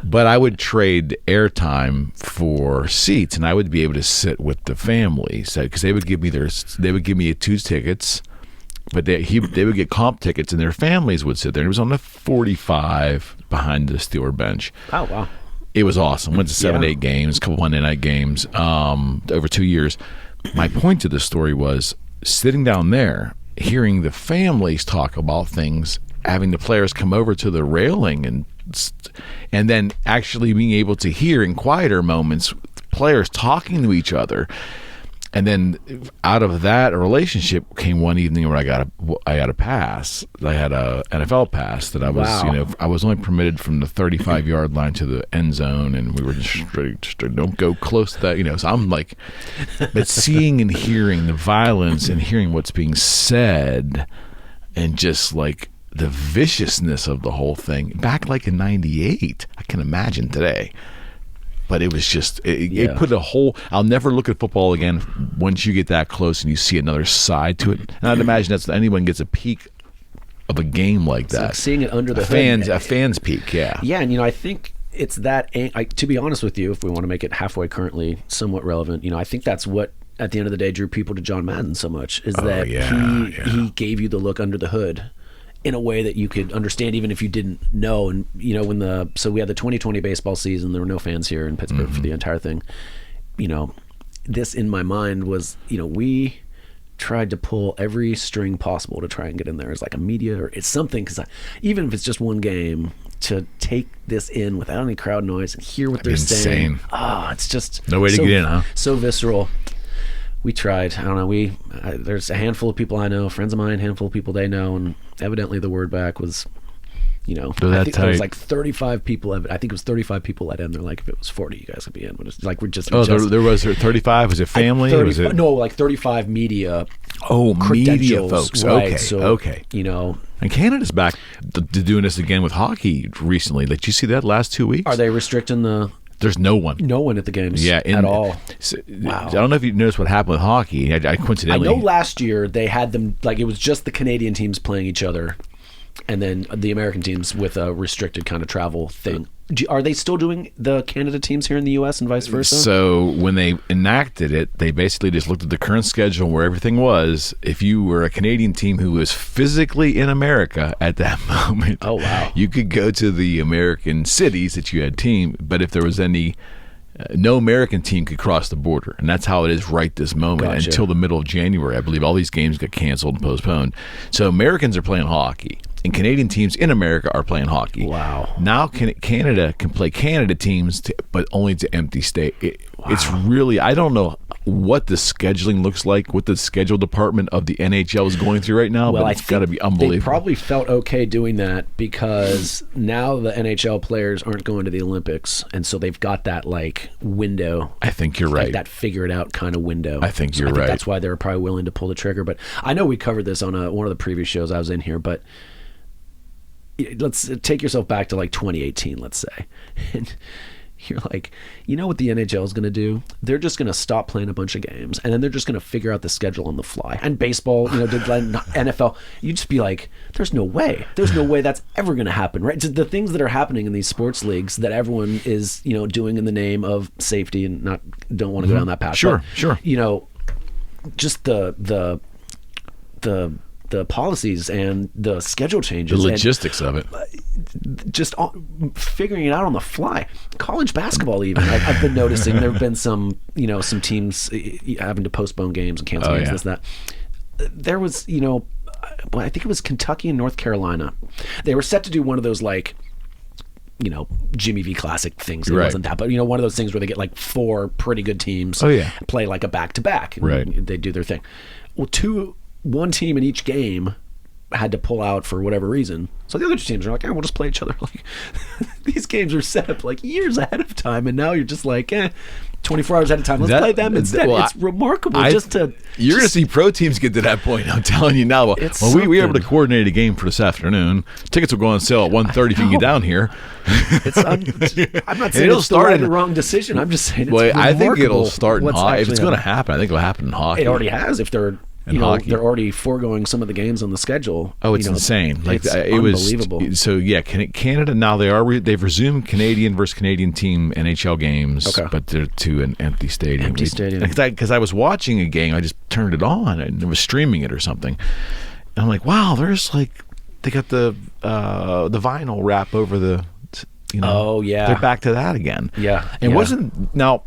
But I would trade airtime for seats, and I would be able to sit with the family, because they would give me 2 tickets. But they would get comp tickets, and their families would sit there. And it was on the 45 behind the Steeler bench. Oh, wow. It was awesome. Went to 7, 8 games, a couple Monday night games over 2 years. My point to this story was sitting down there, hearing the families talk about things, having the players come over to the railing, and then actually being able to hear in quieter moments players talking to each other. And then out of that relationship came one evening where I got a pass. I had a NFL pass that I was, I was only permitted from the 35-yard line to the end zone, and we were just straight, don't go close to that, So I'm like, but seeing and hearing the violence and hearing what's being said, and just like the viciousness of the whole thing back like in '98, I can imagine today. but it was just it put a whole. I'll never look at football again once you get that close and you see another side to it. And I'd imagine that's anyone gets a peek of a game like that. Like seeing it under the hood. A fan's peek, yeah. Yeah, and I think it's that. To be honest with you, if we want to make it halfway currently somewhat relevant, I think that's what at the end of the day drew people to John Madden so much is that he gave you the look under the hood in a way that you could understand even if you didn't know. And so we had the 2020 baseball season, there were no fans here in Pittsburgh for the entire thing. This in my mind was, we tried to pull every string possible to try and get in there as like a media or it's something, because even if it's just one game, to take this in without any crowd noise and hear what they're saying. It's just no way to get in, huh? So visceral. We tried. I don't know. There's a handful of people I know, friends of mine, handful of people they know, and evidently the word back was, I think there was like 35 people. I think it was 35 people let in. They're like, if it was 40, you guys could be in. But it's like there was 35. Was it family? Or was it? No, like 35 media. Oh, media folks. Right. Okay. And Canada's back to doing this again with hockey recently. Did you see that last 2 weeks? Are they restricting There's no one. No one at the games at all. Wow. I don't know if you noticed what happened with hockey. I coincidentally. I know last year they had them, like it was just the Canadian teams playing each other and then the American teams with a restricted kind of travel thing. Are they still doing the Canada teams here in the U.S. and vice versa? So when they enacted it, they basically just looked at the current schedule where everything was. If you were a Canadian team who was physically in America at that moment, oh wow, you could go to the American cities that you had team. But if there was any, no American team could cross the border, and that's how it is right this moment until the middle of January. I believe all these games got canceled and postponed. So Americans are playing hockey. And Canadian teams in America are playing hockey. Wow. Now Canada can play Canada teams, but only to empty state. It's really, I don't know what the scheduling looks like, what the schedule department of the NHL is going through right now, but it's got to be unbelievable. They probably felt okay doing that because now the NHL players aren't going to the Olympics, and so they've got that like window. I think you're right. That figure it out kind of window. I think you're right. That's why they're probably willing to pull the trigger. But I know we covered this on one of the previous shows I was in here, but let's take yourself back to like 2018, let's say, and you're like, what the NHL is going to do? They're just going to stop playing a bunch of games, and then they're just going to figure out the schedule on the fly. And baseball, NFL, you just be like, there's no way that's ever going to happen, right? The things that are happening in these sports leagues that everyone is, doing in the name of safety and don't want to go down that path. Sure. Just the policies and the schedule changes, the logistics of it, just figuring it out on the fly. College basketball, even I've been noticing there have been some teams having to postpone games and cancel games. This, that. There was, I think it was Kentucky and North Carolina. They were set to do one of those like, Jimmy V Classic things. It wasn't that, but one of those things where they get like 4 pretty good teams. Play like a back-to-back. And they do their thing. Well, one team in each game had to pull out for whatever reason. So the other 2 teams are like, we'll just play each other. Like, these games are set up like years ahead of time, and now you're just like, 24 hours ahead of time. Let's play them instead. It's remarkable you're going to see pro teams get to that point. I'm telling you now. We were able to coordinate a game for this afternoon. Tickets will go on sale at 1:30 if you can get down here. I'm not saying it's the right or wrong decision. I'm just saying it's remarkable. I think it'll start in hockey. If it's going to happen, I think it'll happen in hockey. It already has. If they're they're already foregoing some of the games on the schedule. Oh, it's insane! Like it's unbelievable. So yeah, Canada now they've resumed Canadian versus Canadian team NHL games, but they're to an empty stadium. Because I was watching a game, I just turned it on and it was streaming it or something, and I'm like, wow, there's like they got the vinyl wrap over the. They're back to that again. Yeah, it wasn't now.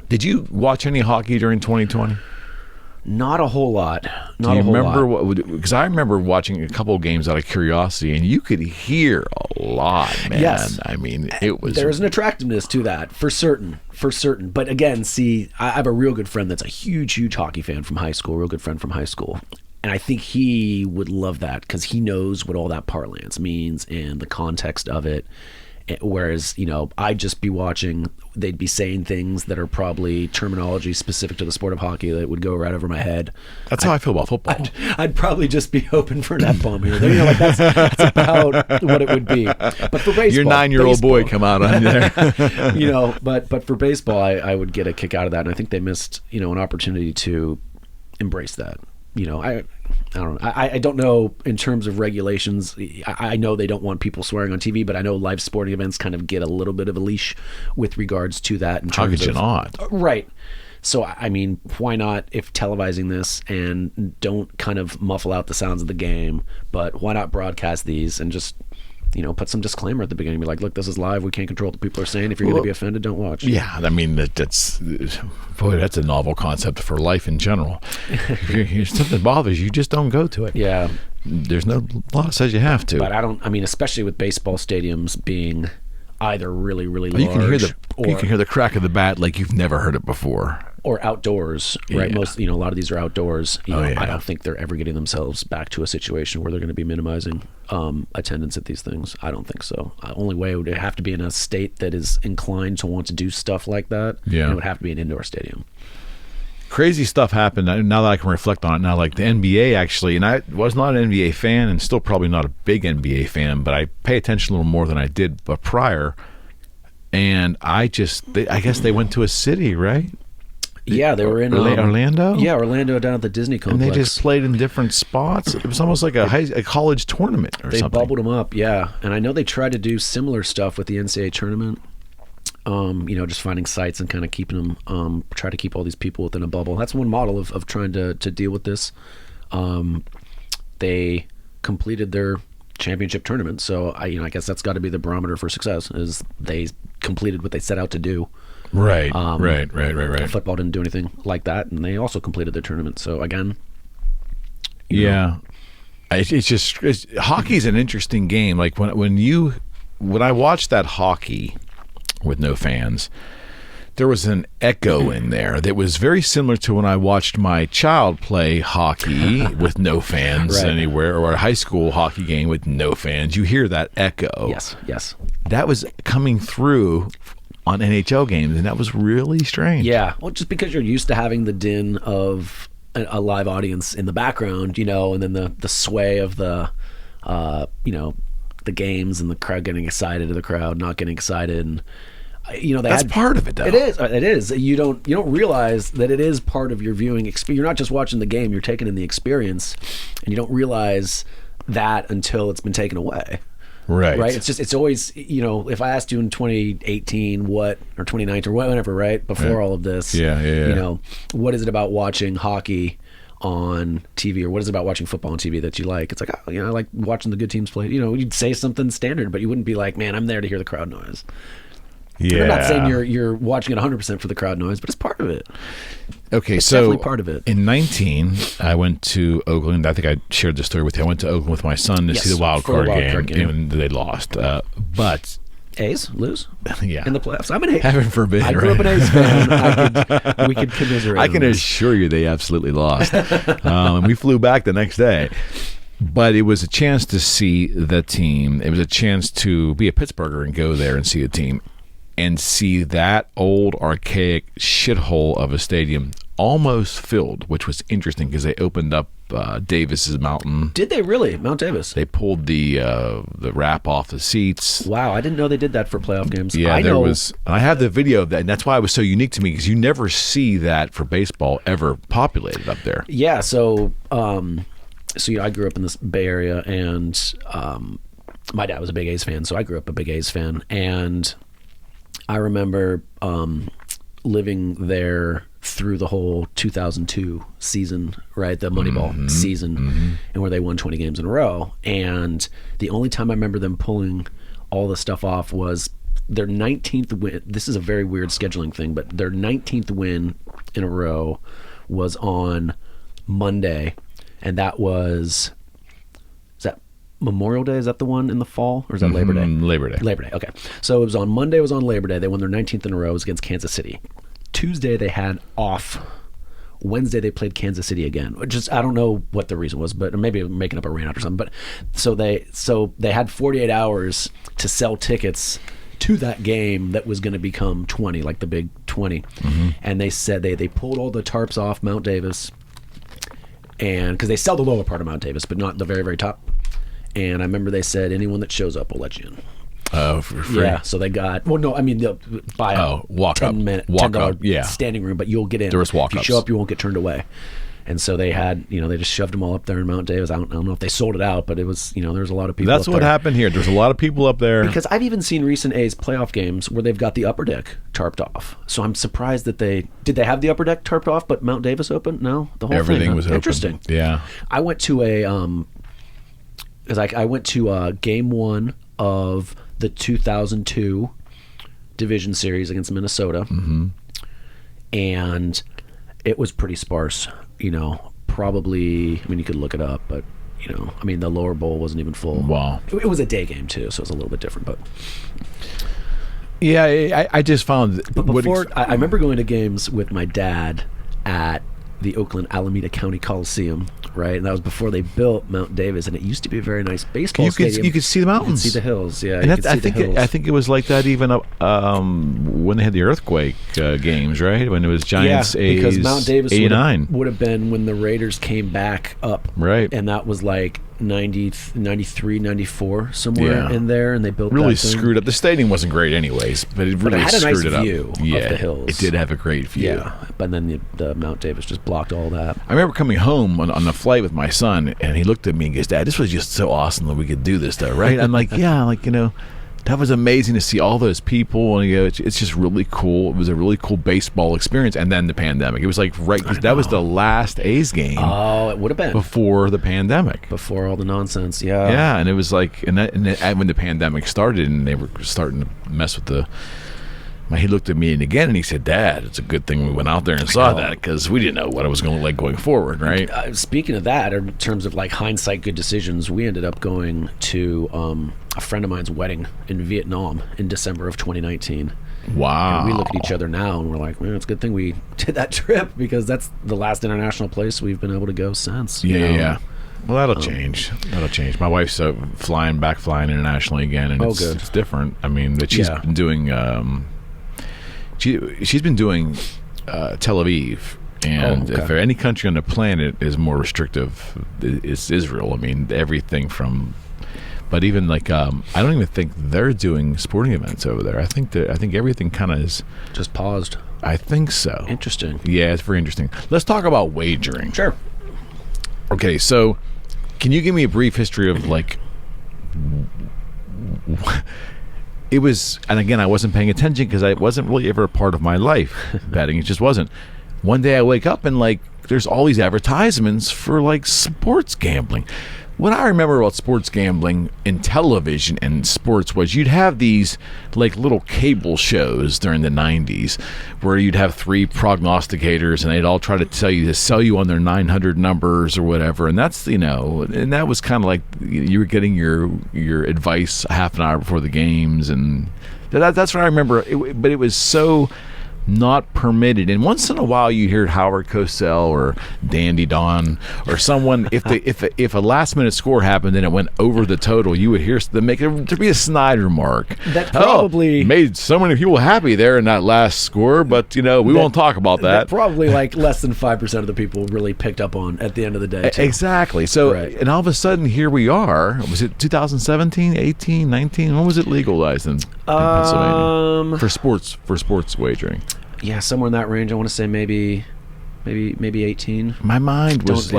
Did you watch any hockey during 2020? Not a whole lot. Do you remember what? Because I remember watching a couple of games out of curiosity, and you could hear a lot, man. Yes. I mean, it was. There's an attractiveness to that, for certain. But again, see, I have a real good friend that's a huge, huge hockey fan from high school. Real good friend from high school, and I think he would love that because he knows what all that parlance means and the context of it. Whereas, I'd just be watching, they'd be saying things that are probably terminology specific to the sport of hockey that would go right over my head. That's how I feel about football. I'd probably just be hoping for an F-bomb here. That's about what it would be. But for baseball, your 9-year-old boy come out on there. But for baseball, I would get a kick out of that, and I think they missed, an opportunity to embrace that. I don't know. I don't know in terms of regulations. I know they don't want people swearing on TV, but I know live sporting events kind of get a little bit of a leash with regards to that. How could you not? Right. So, why not, if televising this and don't kind of muffle out the sounds of the game, but why not broadcast these and just, put some disclaimer at the beginning. Be like, look, this is live. We can't control what the people are saying. If you're going to be offended, don't watch. Yeah, that's a novel concept for life in general. If something bothers you, just don't go to it. Yeah. There's no law that says you have to. But especially with baseball stadiums being either really, really large. You can hear the crack of the bat like you've never heard it before. Or outdoors, right? Yeah. A lot of these are outdoors. Yeah. I don't think they're ever getting themselves back to a situation where they're going to be minimizing attendance at these things. I don't think so. Only way would have to be in a state that is inclined to want to do stuff like that. Yeah. And it would have to be an indoor stadium. Crazy stuff happened. Now that I can reflect on it now, like the NBA actually, and I was not an NBA fan and still probably not a big NBA fan, but I pay attention a little more than I did prior. And I guess they went to a city, right? Yeah, they were in Orlando. Yeah, Orlando down at the Disney complex. And they just played in different spots. It was almost like a college tournament or something. They bubbled them up, yeah. And I know they tried to do similar stuff with the NCAA tournament. Just finding sites and kind of keeping them, try to keep all these people within a bubble. That's one model of trying to deal with this. They completed their championship tournament, so I guess that's got to be the barometer for success. Is they completed what they set out to do. Right. Football didn't do anything like that, and they also completed their tournament. So again, hockey's an interesting game. Like when I watched that hockey with no fans, there was an echo in there that was very similar to when I watched my child play hockey with no fans anywhere, or a high school hockey game with no fans. You hear that echo. Yes. That was coming through on NHL games, and that was really strange. Yeah, well, just because you're used to having the din of a live audience in the background, and then the sway of the games and the crowd getting excited, or the crowd not getting excited, and that's part of it, though. It is. You don't realize that it is part of your viewing experience. You're not just watching the game; you're taking in the experience, and you don't realize that until it's been taken away. Right. It's always, if I asked you in 2018 or 2019 or whatever, right, before all of this, what is it about watching hockey on TV, or what is it about watching football on TV that you like? It's like, I like watching the good teams play. You'd say something standard, but you wouldn't be like, man, I'm there to hear the crowd noise. Yeah. I'm not saying you're watching it 100% for the crowd noise, but it's part of it. Okay, it's so definitely part of it. In 19, I went to Oakland. I think I shared this story with you. I went to Oakland with my son to see the wild card game, and they lost. But A's lose? Yeah. In the playoffs. I'm an A's. Heaven forbid. I grew up an A's fan. We could commiserate. I can assure you they absolutely lost. And we flew back the next day. But it was a chance to see the team. It was a chance to be a Pittsburgher and go there and see the team. And see that old, archaic shithole of a stadium almost filled, which was interesting because they opened up Davis's Mountain. Did they really? Mount Davis? They pulled the wrap off the seats. Wow, I didn't know they did that for playoff games. Yeah, I have the video of that, and that's why it was so unique to me, because you never see that for baseball ever populated up there. Yeah, so I grew up in this Bay Area, and my dad was a big A's fan, so I grew up a big A's fan, and I remember living there through the whole 2002 season, right? The Moneyball season, and where they won 20 games in a row. And the only time I remember them pulling all the stuff off was their 19th win. This is a very weird scheduling thing, but their 19th win in a row was on Monday, and that was... Memorial Day, is that the one in the fall, or is that Labor Day? Labor Day. Okay. So it was on Monday, it was on Labor Day. They won their 19th in a row. It was against Kansas City. Tuesday, they had off Wednesday they played Kansas City again. Just I don't know what the reason was, but maybe I'm making up a rain out or something. But so they had 48 hours to sell tickets to that game that was going to become 20, like the big 20. And they said they pulled all the tarps off Mount Davis, and because they sell the lower part of Mount Davis, but not the very, very top. And I remember they said anyone that shows up will let you in. Oh, for free. Yeah, so they got they'll buy a walk up $10 standing room, but you'll get in. There was walk-ups. If you show up, you won't get turned away. And so they had, they just shoved them all up there in Mount Davis. I don't know if they sold it out, but it was, there was a lot of people. That's up what there. happened here. There's a lot of people up there. Because I've even seen recent A's playoff games where they've got the upper deck tarped off. So I'm surprised that did they have the upper deck tarped off, but Mount Davis open? No, the whole Everything thing. was open. Interesting. Yeah. I went to I went to game 1 of the 2002 division series against Minnesota, and it was pretty sparse. Probably, you could look it up, but the lower bowl wasn't even full. Wow. It was a day game too, so it was a little bit different. But yeah, I just found. But before, I remember going to games with my dad at the Oakland Alameda County Coliseum, right? And that was before they built Mount Davis, and it used to be a very nice baseball stadium. You could see the mountains. You could see the hills, yeah. And I think it was like that even when they had the earthquake games, right? When it was Giants, A's, because Mount Davis 89 would have been when the Raiders came back up, right? And that was like 93, 94, somewhere in there, and they built really that thing. screwed up. The stadium wasn't great anyways, but it really had a screwed nice it up. view Yeah, of the hills. it did have a great view. Yeah, but then the Mount Davis just blocked all that. I remember coming home on the flight with my son, and he looked at me and goes, "Dad, this was just so awesome that we could do this, though, right?" I'm like, "Yeah, that was amazing to see all those people." And it's just really cool. It was a really cool baseball experience. And then the pandemic. It was like that was the last A's game. Oh, it would have been before the pandemic. Before all the nonsense, yeah. Yeah, and it was like, and when the pandemic started, and they were starting to mess with he looked at me again and he said, "Dad, it's a good thing we went out there and saw that, because we didn't know what it was going to look like going forward," right? Speaking of that, in terms of like hindsight, good decisions, we ended up going to a friend of mine's wedding in Vietnam in December of 2019. Wow. And we look at each other now and we're like, man, it's a good thing we did that trip, because that's the last international place we've been able to go since. Yeah. Well, that'll change. That'll change. My wife's flying internationally again, and it's different. I mean, that she's been doing. She's been doing Tel Aviv, and if any country on the planet is more restrictive, it's Israel. I mean, everything from, but even like I don't even think they're doing sporting events over there. I think everything kind of is just paused. I think so. Interesting. Yeah, it's very interesting. Let's talk about wagering. Sure. Okay, so can you give me a brief history of like? It was, and again, I wasn't paying attention because it wasn't really ever a part of my life, betting. It just wasn't. One day I wake up and like there's all these advertisements for like sports gambling. What I remember about sports gambling in television and sports was you'd have these like little cable shows during the 90s where you'd have 3 prognosticators and they'd all try to sell you on their 900 numbers or whatever. And that's, and that was kind of like you were getting your advice a half an hour before the games. And that's what I remember. But it was so not permitted, and once in a while you hear Howard Cosell or Dandy Don or someone if a last minute score happened and it went over the total, you would hear them make there be a snide remark that probably made so many people happy there in that last score, but we won't talk about that. Probably like less than 5% of the people really picked up on at the end of the day too. Exactly. So and all of a sudden here we are. Was it 2017, 18, 19? When was it legalized in Pennsylvania for sports wagering? Yeah, somewhere in that range. I want to say maybe 18. My mind was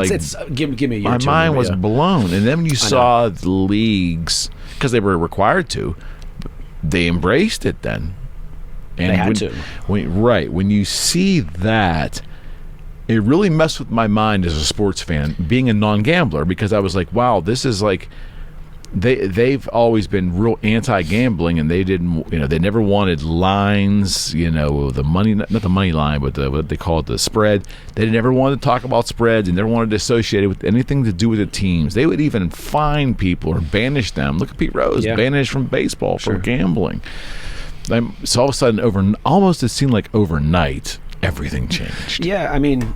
give me a year. My mind was blown, and then when you saw the leagues, because they were required to, they embraced it then. And they had to. When you see that, it really messed with my mind as a sports fan, being a non-gambler, because I was like, wow, this is like. They've always been real anti-gambling, and they didn't, they never wanted lines, the money, not the money line, but what they call it, the spread. They never wanted to talk about spreads, and never wanted to associate it with anything to do with the teams. They would even fine people or banish them. Look at Pete Rose, banished from baseball for gambling. So all of a sudden, almost it seemed like overnight, everything changed. Yeah, I mean,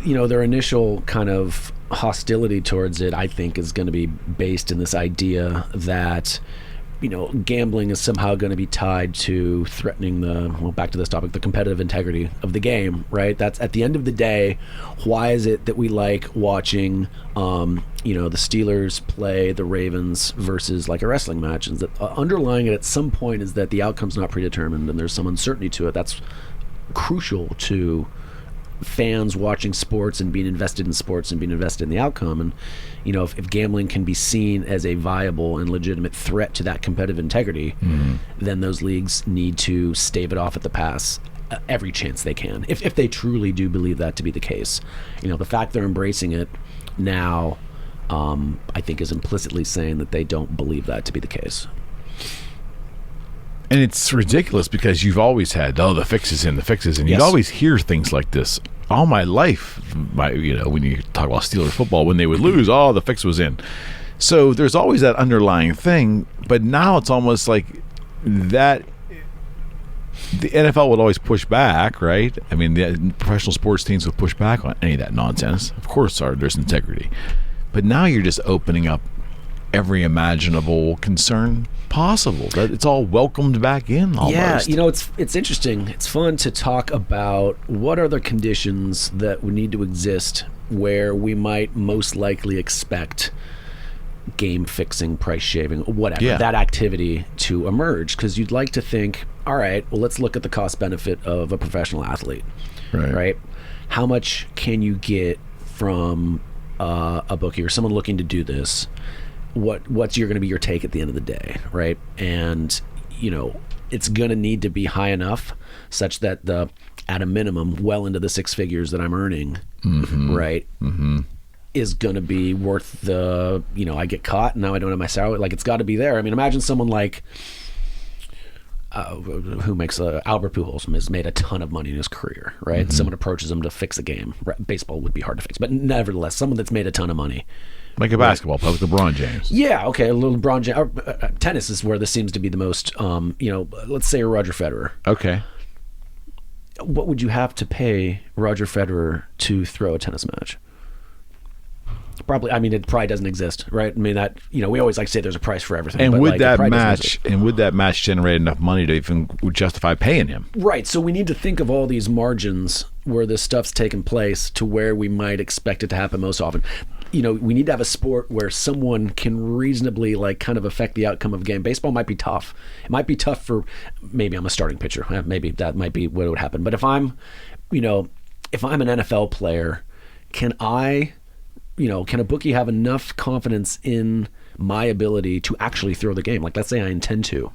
their initial kind of hostility towards it, I think, is going to be based in this idea that, gambling is somehow going to be tied to threatening back to this topic, the competitive integrity of the game, right? That's at the end of the day, why is it that we like watching, the Steelers play the Ravens versus like a wrestling match? And that underlying it at some point is that the outcome's not predetermined and there's some uncertainty to it. That's crucial to fans watching sports and being invested in sports and being invested in the outcome. And if gambling can be seen as a viable and legitimate threat to that competitive integrity, then those leagues need to stave it off at the pass every chance they can, if they truly do believe that to be the case. The fact they're embracing it now, I think, is implicitly saying that they don't believe that to be the case. And it's ridiculous because you've always had, the fix is in. You'd Yes. always hear things like this all my life. When you talk about Steelers football, when they would lose, the fix was in. So there's always that underlying thing, but now it's almost like that. The NFL would always push back, right? I mean, the professional sports teams would push back on any of that nonsense. Of course, there's integrity. But now you're just opening up every imaginable concern possible. It's all welcomed back in almost. Yeah, it's interesting. It's fun to talk about what are the conditions that would need to exist where we might most likely expect game fixing, price shaving, whatever, that activity to emerge. Because you'd like to think, all right, well, let's look at the cost benefit of a professional athlete, right? How much can you get from a bookie or someone looking to do this? What's going to be your take at the end of the day, right? And it's going to need to be high enough such that at a minimum, well into the six figures that I'm earning, right, is going to be worth the I get caught and now I don't have my salary. Like, it's got to be there. I mean, imagine someone like who makes Albert Pujols has made a ton of money in his career, right? Someone approaches him to fix a game. Baseball would be hard to fix, but nevertheless, someone that's made a ton of money. Like a basketball player, like LeBron James. Yeah, okay, a little LeBron James. Tennis is where this seems to be the most, let's say a Roger Federer. Okay. What would you have to pay Roger Federer to throw a tennis match? Probably, it probably doesn't exist, right? I mean, that, we always like to say there's a price for everything. And but would that match generate enough money to even justify paying him? Right. So we need to think of all these margins where this stuff's taken place to where we might expect it to happen most often. We need to have a sport where someone can reasonably kind of affect the outcome of a game. Baseball might be tough. It might be tough for, maybe I'm a starting pitcher. Maybe that might be what would happen. But if I'm an NFL player, can a bookie have enough confidence in my ability to actually throw the game? Like, let's say I intend to.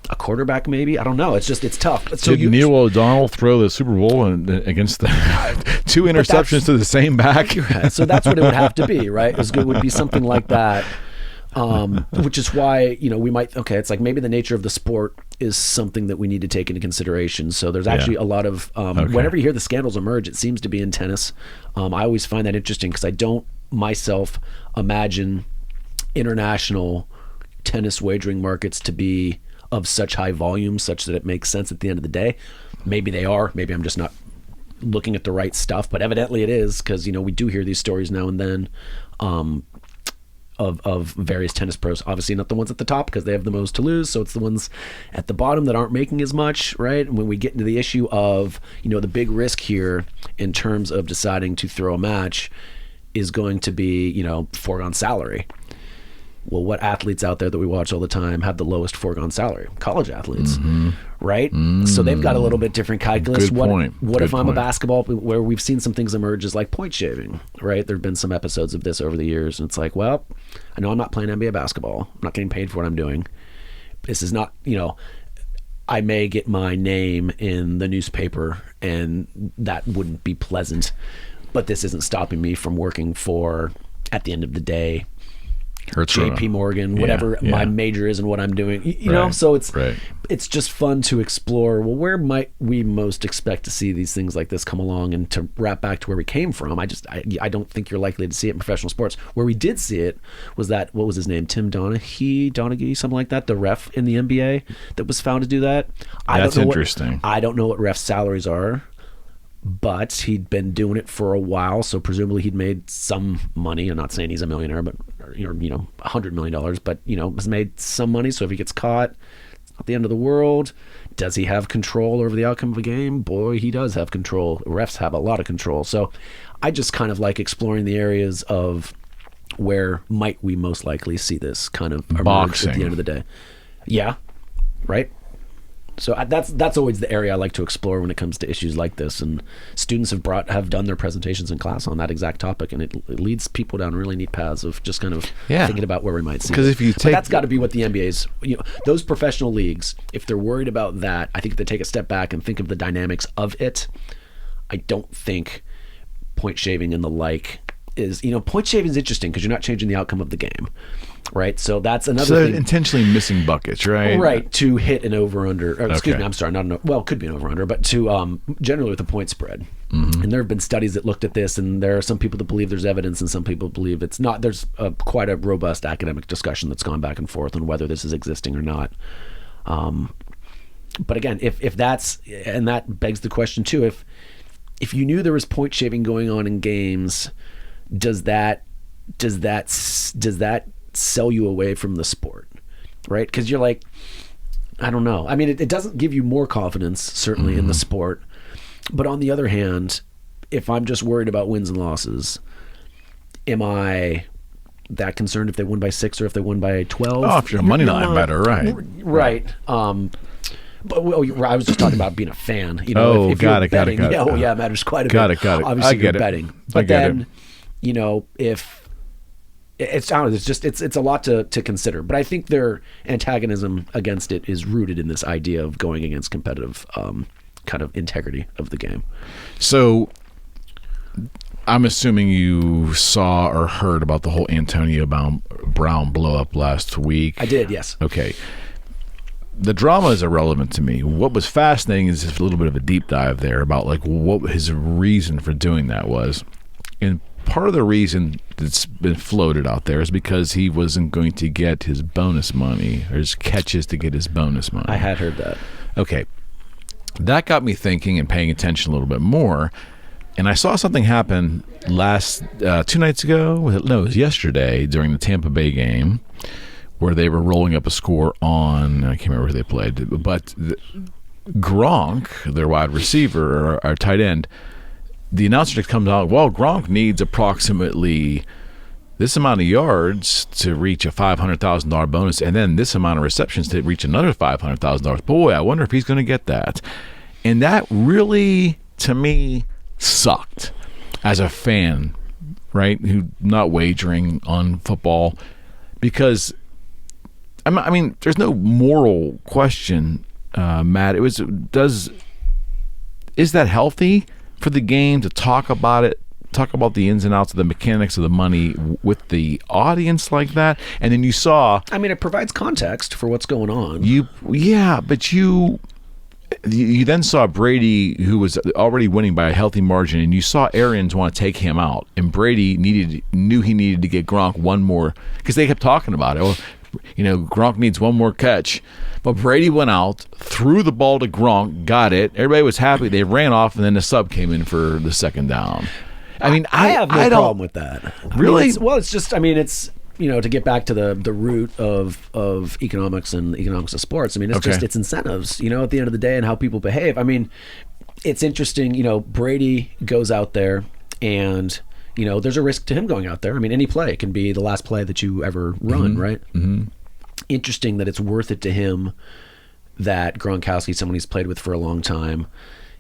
A quarterback, maybe? I don't know. It's tough. So Did Neil O'Donnell throw the Super Bowl against the two interceptions to the same back? So that's what it would have to be, right? It would be something like that. Which is why, we might, it's like maybe the nature of the sport is something that we need to take into consideration. So there's actually a lot of, whenever you hear the scandals emerge, it seems to be in tennis. I always find that interesting because I don't myself imagine international tennis wagering markets to be of such high volume such that it makes sense at the end of the day. Maybe they are. Maybe I'm just not looking at the right stuff, but evidently it is because, we do hear these stories now and then. Of various tennis pros, obviously not the ones at the top because they have the most to lose, so it's the ones at the bottom that aren't making as much, right? And when we get into the issue of the big risk here in terms of deciding to throw a match is going to be foregone salary. Well, what athletes out there that we watch all the time have the lowest foregone salary? College athletes, right? So they've got a little bit different calculus. Good point. What if I'm a basketball where we've seen some things emerge as like point shaving, right? There have been some episodes of this over the years, and it's like, well, I know I'm not playing NBA basketball. I'm not getting paid for what I'm doing. This is not, I may get my name in the newspaper, and that wouldn't be pleasant, but this isn't stopping me from working for, at the end of the day, JP Morgan, whatever my major is and what I'm doing, know, so it's just fun to explore. Well, where might we most expect to see these things like this come along? And to wrap back to where we came from, I don't think you're likely to see it in professional sports. Where we did see it was that, what was his name? Tim Donaghy, something like that, the ref in the NBA that was found to do that. That's interesting. I don't know what refs' salaries are. but he'd been doing it for a while, so presumably he'd made some money. I'm not saying he's a millionaire, but $100 million, but has made some money. So if he gets caught, it's not the end of the world. Does he have control over the outcome of a game? Boy, he does have control. Refs have a lot of control. So I just kind of like exploring the areas of where might we most likely see this kind of emerge Boxing. at the end of the day. Yeah, right. So that's always the area I like to explore when it comes to issues like this. And students have done their presentations in class on that exact topic, and it leads people down really neat paths of just kind of thinking about where we might see. Because if you take, that's got to be what the NBA's, those professional leagues, if they're worried about that, I think if they take a step back and think of the dynamics of it, I don't think point shaving and the like is, point shaving is interesting because you're not changing the outcome of the game. Right, so that's another thing. Intentionally missing buckets, right? Right, to hit an over/under. Excuse Okay. me, I'm sorry, not an. Well, it could be an over/under, but to generally with a point spread. Mm-hmm. And there have been studies that looked at this, and there are some people that believe there's evidence, and some people believe it's not. There's quite a robust academic discussion that's gone back and forth on whether this is existing or not. But again, if that's, and that begs the question too, if you knew there was point shaving going on in games, does that sell you away from the sport, right? Because you're like, I don't know. I mean, it doesn't give you more confidence, certainly, in the sport. But on the other hand, if I'm just worried about wins and losses, am I that concerned if they win by 6 or if they win by 12? Oh, if you're a money line better, right? Right. But I was just talking about being a fan. If got you're it. betting, yeah, it matters quite a Got bit. it. Obviously, I get you're it. betting. I But get then, if it's, I don't know, it's a lot to consider. But I think their antagonism against it is rooted in this idea of going against competitive kind of integrity of the game. So I'm assuming you saw or heard about the whole Antonio Brown blow up last week. I did, yes. Okay. The drama is irrelevant to me. What was fascinating is just a little bit of a deep dive there about like what his reason for doing that was. And part of the reason that's been floated out there is because he wasn't going to get his bonus money or his catches to get his bonus money. I had heard that. Okay. That got me thinking and paying attention a little bit more. And I saw something happen 2 nights ago. It was yesterday during the Tampa Bay game where they were rolling up a score on, I can't remember who they played, but Gronk, their wide receiver, or our tight end, the announcer just comes out, well, Gronk needs approximately this amount of yards to reach a $500,000 bonus, and then this amount of receptions to reach another $500,000. Boy, I wonder if he's going to get that. And that really, to me, sucked as a fan, right, who not wagering on football, because, I mean, there's no moral question, Matt. Is that healthy for the game to talk about it, talk about the ins and outs of the mechanics of the money with the audience like that? And then you saw, I mean, it provides context for what's going on. But you then saw Brady, who was already winning by a healthy margin, and you saw Arians want to take him out, and Brady knew he needed to get Gronk one more, because they kept talking about it. Well, Gronk needs one more catch. But Brady went out, threw the ball to Gronk, got it. Everybody was happy. They ran off, and then the sub came in for the second down. I mean, I have no problem with that. Really? It's just, it's to get back to the root of economics and the economics of sports. I mean, it's incentives, at the end of the day, and how people behave. I mean, it's interesting, Brady goes out there and, there's a risk to him going out there. I mean, any play can be the last play that you ever run, right? Mm-hmm. Interesting that it's worth it to him that Gronkowski, someone he's played with for a long time,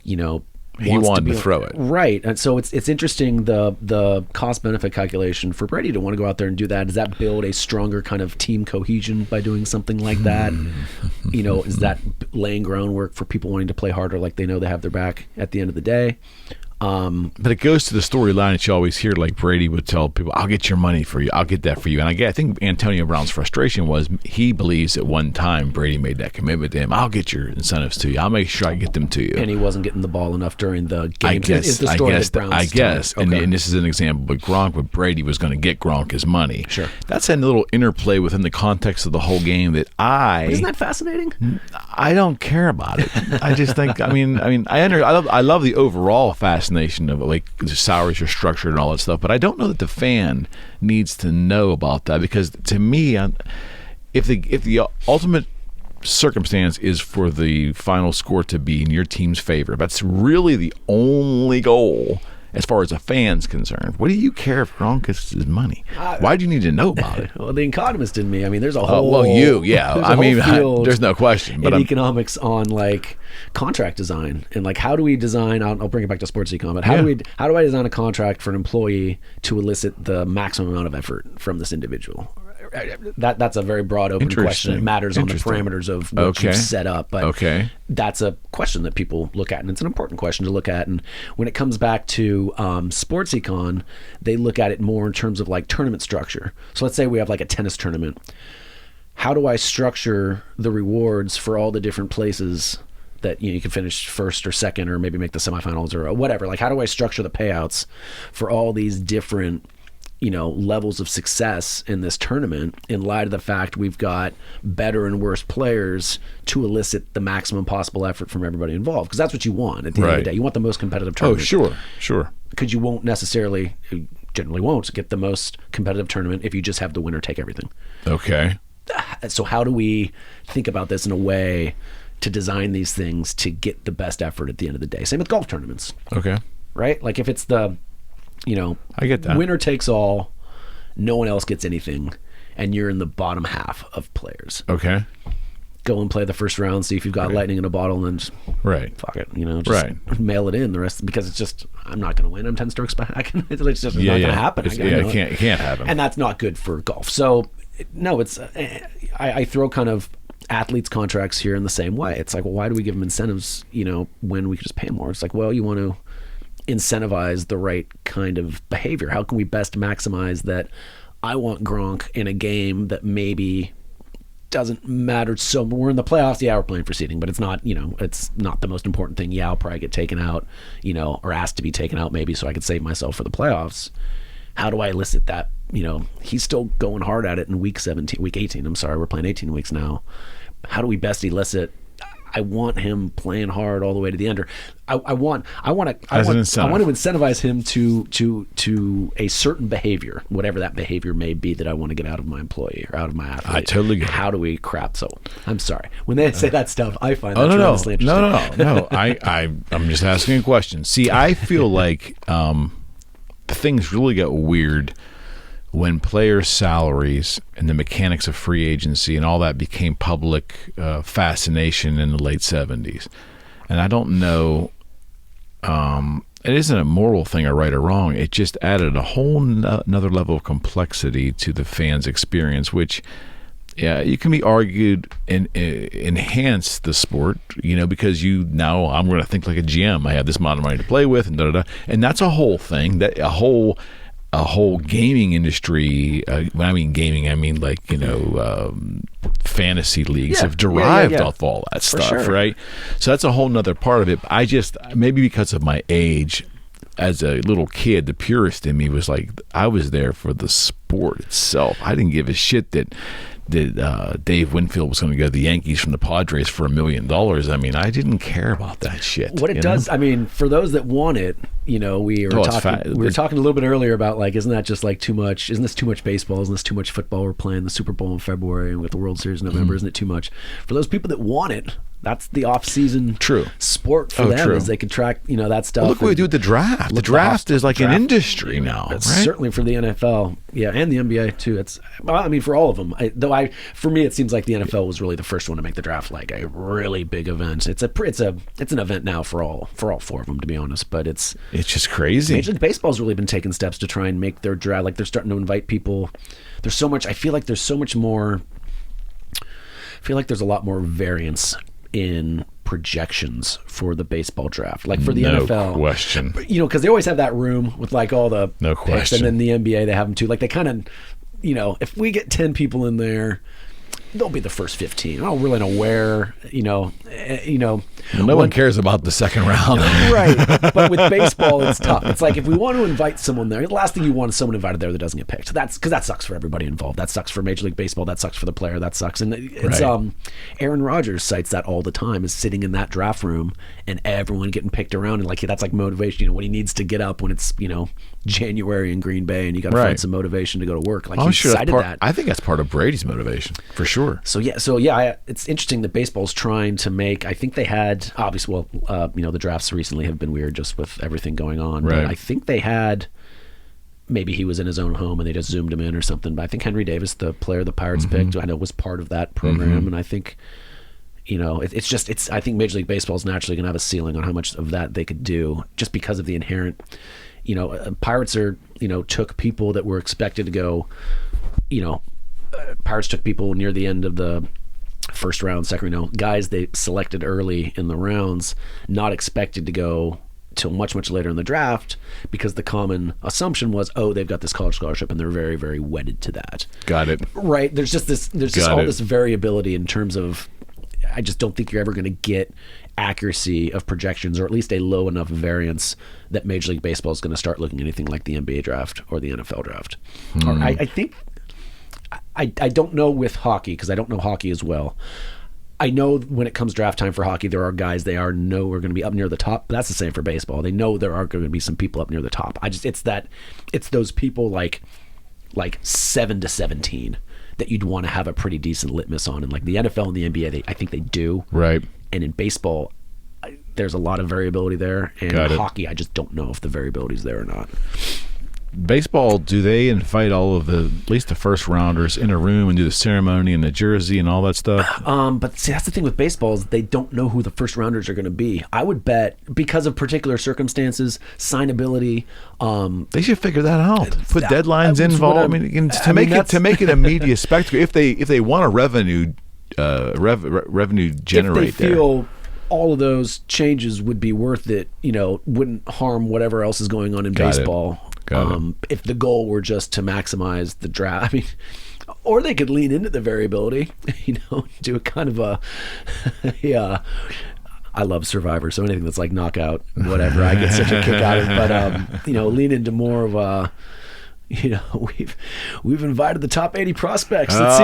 he wanted to throw it. Right. And so it's interesting, the cost benefit calculation for Brady to want to go out there and do that. Does that build a stronger kind of team cohesion by doing something like that? Is that laying groundwork for people wanting to play harder, like they know they have their back at the end of the day? But it goes to the storyline that you always hear, like Brady would tell people, I'll get your money for you. I'll get that for you. And I think Antonio Brown's frustration was he believes at one time Brady made that commitment to him. I'll get your incentives to you. I'll make sure I get them to you. And he wasn't getting the ball enough during the game. I guess. Okay. And this is an example. But Gronk, with Brady, was going to get Gronk his money. Sure. That's a little interplay within the context of the whole game that Isn't that fascinating? I don't care about it. I just think, I love the overall fascination of like the salaries are structured and all that stuff, but I don't know that the fan needs to know about that, because to me, if the ultimate circumstance is for the final score to be in your team's favor, that's really the only goal. As far as a fan's concerned, what do you care if Gronk gets his money? Why do you need to know about it? Well, the economist in me. There's a whole. There's no question. But economics on like contract design and like how do we design? I'll bring it back to sports econ. But how do I design a contract for an employee to elicit the maximum amount of effort from this individual? That's a very broad open question. It matters on the parameters of what you've set up, but that's a question that people look at, and it's an important question to look at. And when it comes back to sports econ, they look at it more in terms of like tournament structure. So let's say we have like a tennis tournament. How do I structure the rewards for all the different places that you can finish first or second, or maybe make the semifinals or whatever? Like, how do I structure the payouts for all these different levels of success in this tournament in light of the fact we've got better and worse players to elicit the maximum possible effort from everybody involved? Because that's what you want at the end of the day. You want the most competitive tournament. Oh, sure. Because you generally won't get the most competitive tournament if you just have the winner take everything. Okay. So how do we think about this in a way to design these things to get the best effort at the end of the day? Same with golf tournaments. Okay. Right? Like if it's the I get that. Winner takes all, no one else gets anything, and you're in the bottom half of players. Okay. Go and play the first round, see if you've got lightning in a bottle, and just fuck it, just mail it in. The rest, because it's just, I'm not going to win. I'm 10 strokes back. It's just not going to happen. It can't happen. And that's not good for golf. So, no, it's I throw kind of athletes' contracts here in the same way. It's like, well, why do we give them incentives, when we could just pay more? It's like, well, you want to incentivize the right kind of behavior. How can we best maximize that? I want Gronk in a game that maybe doesn't matter so much. We're in the playoffs, we're playing for seeding, but it's not, it's not the most important thing. I'll probably get taken out, or asked to be taken out maybe so I could save myself for the playoffs. How do I elicit that? He's still going hard at it in week 18. I'm sorry, we're playing 18 weeks now. How do we best elicit? I want him playing hard all the way to the end. I want to incentivize him to a certain behavior, whatever that behavior may be that I want to get out of my employee or out of my athlete. I totally get it. How do we crap? So I'm sorry when they say that stuff. I find that tremendously interesting. No. I'm just asking a question. See, I feel like things really got weird when players' salaries and the mechanics of free agency and all that became public fascination in the late 70s. And I don't know, it isn't a moral thing or right or wrong. It just added a whole another level of complexity to the fans' experience, which you can be argued and enhance the sport, because I'm going to think like a GM. I have this amount of money to play with, and da-da-da. And that's a whole thing, a whole gaming industry. When I mean gaming, I mean like fantasy leagues have derived off all that stuff, right? So that's a whole nother part of it. I just, maybe because of my age, as a little kid, the purist in me was like, I was there for the sport itself. I didn't give a shit that Dave Winfield was going to go to the Yankees from the Padres for $1 million. I didn't care about that shit. What it does, for those that want it, we were talking a little bit earlier about like, isn't that just like too much? Isn't this too much baseball? Isn't this too much football? We're playing the Super Bowl in February and with the World Series in November. Isn't it too much? For those people that want it, that's the off-season sport for them, is they can track that stuff. Well, look what we do with the draft. The draft is like an industry now, right? Certainly for the NFL, and the NBA too. It's for all of them. For me, it seems like the NFL was really the first one to make the draft like a really big event. It's an event now for all four of them, to be honest. But it's just crazy. Major League Baseball's really been taking steps to try and make their draft, like they're starting to invite people. There's so much. I feel like there's so much more. I feel like there's a lot more variance in projections for the baseball draft, like for the No NFL. question. Because they always have that room with like all the No picks, question. and then the NBA they have them too. Like they kind of, if we get 10 people in there, they'll be the first 15. I don't really know where, Well, no one cares about the second round. right. But with baseball, it's tough. It's like if we want to invite someone there, the last thing you want is someone invited there that doesn't get picked. That's because that sucks for everybody involved. That sucks for Major League Baseball. That sucks for the player. That sucks. And it's Right. Aaron Rodgers cites that all the time, is sitting in that draft room and everyone getting picked around, and like that's like motivation. When he needs to get up when it's January in Green Bay and you got to Right. find some motivation to go to work. Like I'm he sure cited that's that. I think that's part of Brady's motivation for sure. So yeah, it's interesting that baseball's trying to make. I think they had obviously, the drafts recently have been weird just with everything going on. Right. But I think they had. Maybe he was in his own home and they just zoomed him in or something. But I think Henry Davis, the player the Pirates picked, I know was part of that program, and I think. I think Major League Baseball is naturally going to have a ceiling on how much of that they could do, just because of the inherent. Pirates took people that were expected to go. Pirates took people near the end of the first round, second round, guys they selected early in the rounds, not expected to go till much, much later in the draft, because the common assumption was, they've got this college scholarship and they're very, very wedded to that. Got it. Right. There's just this variability in terms of, I just don't think you're ever going to get accuracy of projections, or at least a low enough variance that Major League Baseball is going to start looking anything like the NBA draft or the NFL draft. Or I think, I don't know with hockey, because I don't know hockey as well. I know when it comes draft time for hockey, there are guys they know are going to be up near the top. But that's the same for baseball. They know there are going to be some people up near the top. It's those people like 7 to 17 that you'd want to have a pretty decent litmus on. And like the NFL and the NBA, I think they do. Right. And in baseball, there's a lot of variability there. And Got it. hockey, I just don't know if the variability is there or not. Baseball, do they invite all of at least the first rounders in a room and do the ceremony and the jersey and all that stuff? But see, that's the thing with baseball, is they don't know who the first rounders are going to be. I would bet, because of particular circumstances, signability. They should figure that out. Put deadlines that's involved. what To make it a media spectacle. If they want a revenue generate, if they feel all of those changes would be worth it, wouldn't harm whatever else is going on in Got it. baseball. Got it. If the goal were just to maximize the draft, or they could lean into the variability, do a kind of a, yeah. I love Survivor, so anything that's like knockout, whatever, I get such a kick out of. But lean into more of a. We've invited the top 80 prospects. Let's see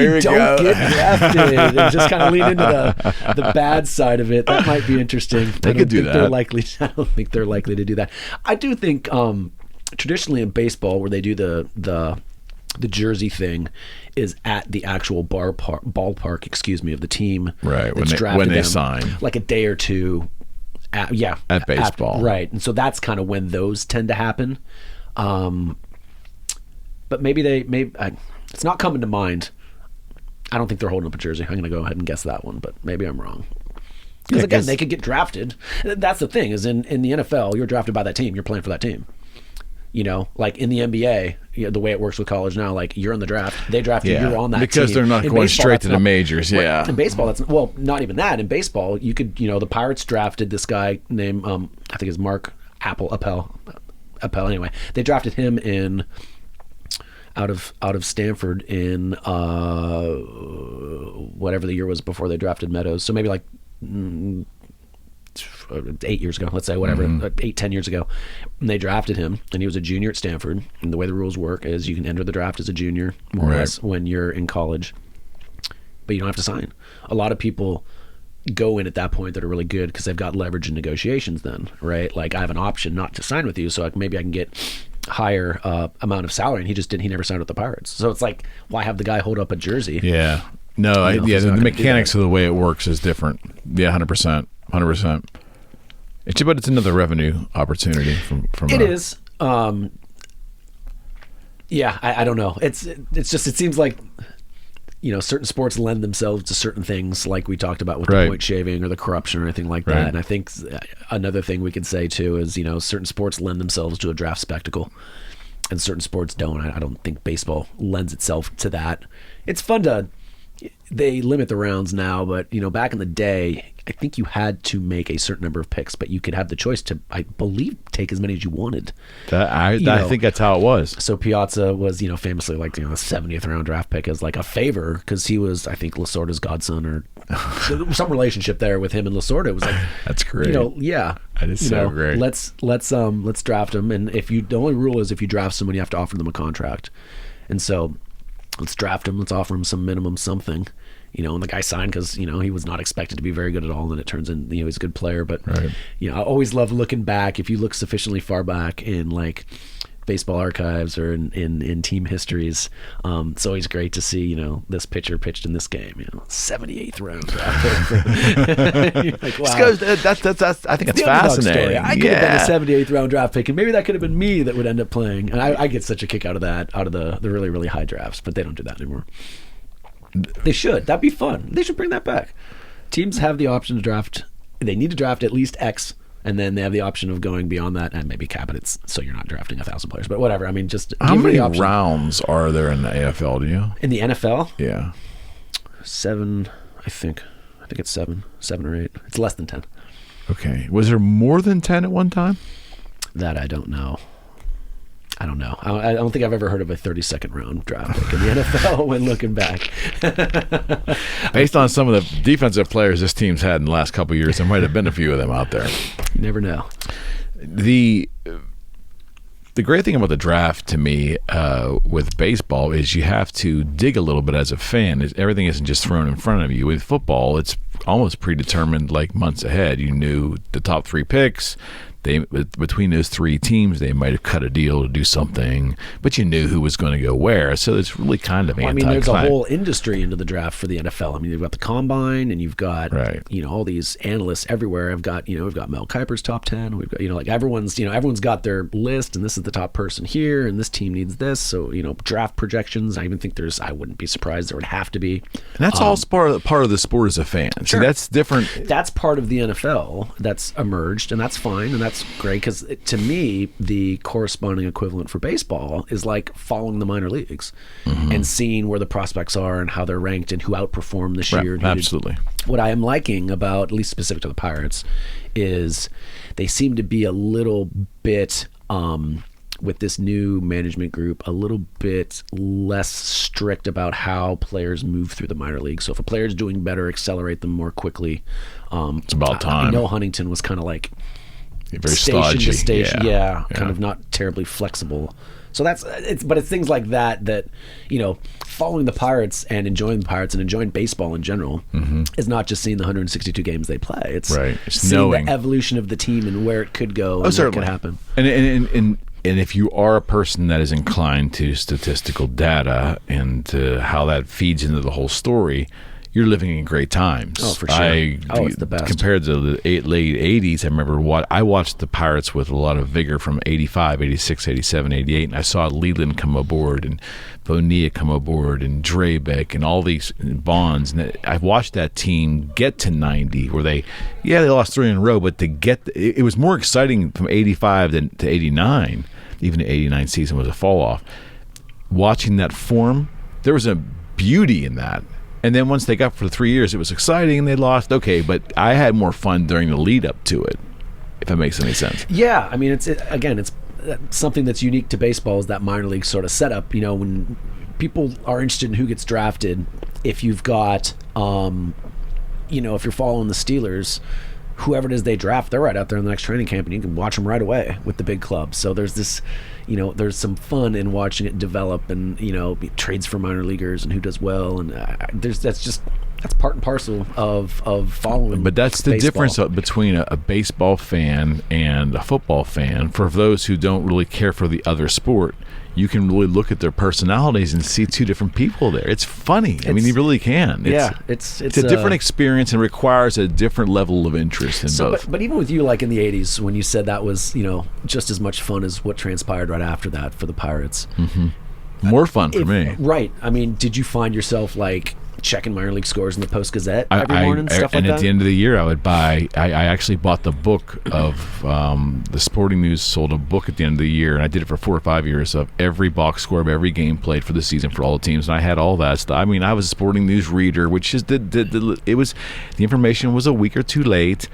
which 50 don't get drafted, and just kind of lean into the bad side of it. That might be interesting. They could do that. I don't think they're likely to do that. I do think traditionally in baseball, where they do the jersey thing, is at the actual ballpark, of the team. Right, that's when they them, sign, like a day or two. At baseball, right, and so that's kind of when those tend to happen. But maybe it's not coming to mind. I don't think they're holding up a jersey. I'm going to go ahead and guess that one, but maybe I'm wrong. Because again, they could get drafted. That's the thing, is in the NFL, you're drafted by that team. You're playing for that team. Like in the NBA, the way it works with college now, like you're in the draft, they draft you, you're on that team. Because they're not In going baseball, straight to that's the majors. Yeah. In baseball, not even that. In baseball, you could, the Pirates drafted this guy named, I think it's Mark Appel. Anyway, they drafted him in out of Stanford in whatever the year was before they drafted Meadows. So maybe like 8 years ago, let's say, whatever, 8-10 years ago. And they drafted him, and he was a junior at Stanford. And the way the rules work is you can enter the draft as a junior, more or less, when you're in college, but you don't have to sign. A lot of people go in at that point that are really good because they've got leverage in negotiations then, right? Like, I have an option not to sign with you, so maybe I can get higher amount of salary, and he never signed with the Pirates. So it's like, why have the guy hold up a jersey? Yeah. No, the mechanics of the way it works is different. Yeah, 100%. But it's another revenue opportunity from it is. Yeah, I don't know. It's just, it seems like, certain sports lend themselves to certain things, like we talked about with the point shaving or the corruption or anything like that. And I think another thing we could say too is, certain sports lend themselves to a draft spectacle, and certain sports don't. I don't think baseball lends itself to that. It's fun to they limit the rounds now, but back in the day, I think you had to make a certain number of picks, but you could have the choice to, I believe, take as many as you wanted. I think that's how it was. So Piazza was, famously like the 70th round draft pick as like a favor because he was, I think, Lasorda's godson or some relationship there with him and Lasorda. It was like that's great. Yeah, that is so great. Let's draft him, and the only rule is if you draft someone, you have to offer them a contract, and so let's draft him. Let's offer him some minimum something. And the guy signed because, he was not expected to be very good at all. And it turns in, he's a good player. But, right. I always love looking back. If you look sufficiently far back in like baseball archives or in team histories, it's always great to see, this pitcher pitched in this game, 78th round draft pick. You're like, wow. That's I think it's fascinating. I could have been a 78th round draft pick, and maybe that could have been me that would end up playing. And I get such a kick out of that, out of the really, really high drafts, but they don't do that anymore. They should. That'd be fun. They should bring that back. Teams have the option to draft. They need to draft at least X, and then they have the option of going beyond that and maybe cap it so you're not drafting 1,000 players. But whatever. I mean, just how many rounds are there in the AFL? Do you? In the NFL? Yeah, 7. I think it's 7 or 8. It's less than 10. Okay. Was there more than 10 at one time? That I don't know. I don't know. I don't think I've ever heard of a 32nd round draft pick in the NFL when looking back. Based on some of the defensive players this team's had in the last couple of years, there might have been a few of them out there. You never know. The great thing about the draft to me with baseball is you have to dig a little bit as a fan. Everything isn't just thrown in front of you. With football, it's almost predetermined like months ahead. You knew the top 3 picks. Between those 3 teams, they might have cut a deal to do something, but you knew who was going to go where. So it's really kind of there's a whole industry into the draft for the NFL. I mean, you've got the combine, and you've got all these analysts everywhere. We've got Mel Kiper's top 10. We've got everyone's got their list, and this is the top person here, and this team needs this. So draft projections. I even think I wouldn't be surprised there would have to be. And that's all part of the sport as a fan. Sure. See, that's different. That's part of the NFL that's emerged, and that's fine, and that's great because to me the corresponding equivalent for baseball is like following the minor leagues and seeing where the prospects are and how they're ranked and who outperformed this year. And absolutely. What I am liking about, at least specific to the Pirates, is they seem to be a little bit with this new management group a little bit less strict about how players move through the minor leagues. So if a player's doing better, accelerate them more quickly. It's about time. I know Huntington was kind of like very station stodgy. to station, kind of not terribly flexible. So it's things like that following the Pirates and enjoying the Pirates and enjoying baseball in general is not just seeing the 162 games they play. It's seeing knowing the evolution of the team and where it could go and what could happen. And if you are a person that is inclined to statistical data and to how that feeds into the whole story, you're living in great times. Oh, for sure. It's the best. Compared to the late 80s, I remember I watched the Pirates with a lot of vigor from 85, 86, 87, 88, and I saw Leland come aboard and Bonilla come aboard and Drabek and all these Bonds. And I watched that team get to 90 where they lost 3 in a row, but it was more exciting from 85 to 89. Even the 89 season was a fall off. Watching that form, there was a beauty in that. And then once they got for 3 years, it was exciting and they lost. Okay, but I had more fun during the lead up to it, if that makes any sense. Yeah, I mean, it's something that's unique to baseball is that minor league sort of setup. When people are interested in who gets drafted, if you've got, if you're following the Steelers, whoever it is they draft, they're right out there in the next training camp, and you can watch them right away with the big clubs. So there's this, there's some fun in watching it develop, and trades for minor leaguers and who does well, and that's part and parcel of following. But that's the baseball. difference between a baseball fan and a football fan. For those who don't really care for the other sport, you can really look at their personalities and see 2 different people there. It's funny. You really can. It's a different experience and requires a different level of interest in both. But even with you, like in the 80s, when you said that was, just as much fun as what transpired right after that for the Pirates. More fun for me. Right. I mean, did you find yourself like checking minor league scores in the Post-Gazette every morning, stuff like and that. at the end of the year, I would buy. I actually bought the book of the Sporting News sold a book at the end of the year, and I did it for 4 or 5 years of every box score of every game played for the season for all the teams, and I had all that stuff. I mean, I was a Sporting News reader, which is the information was a week or two late.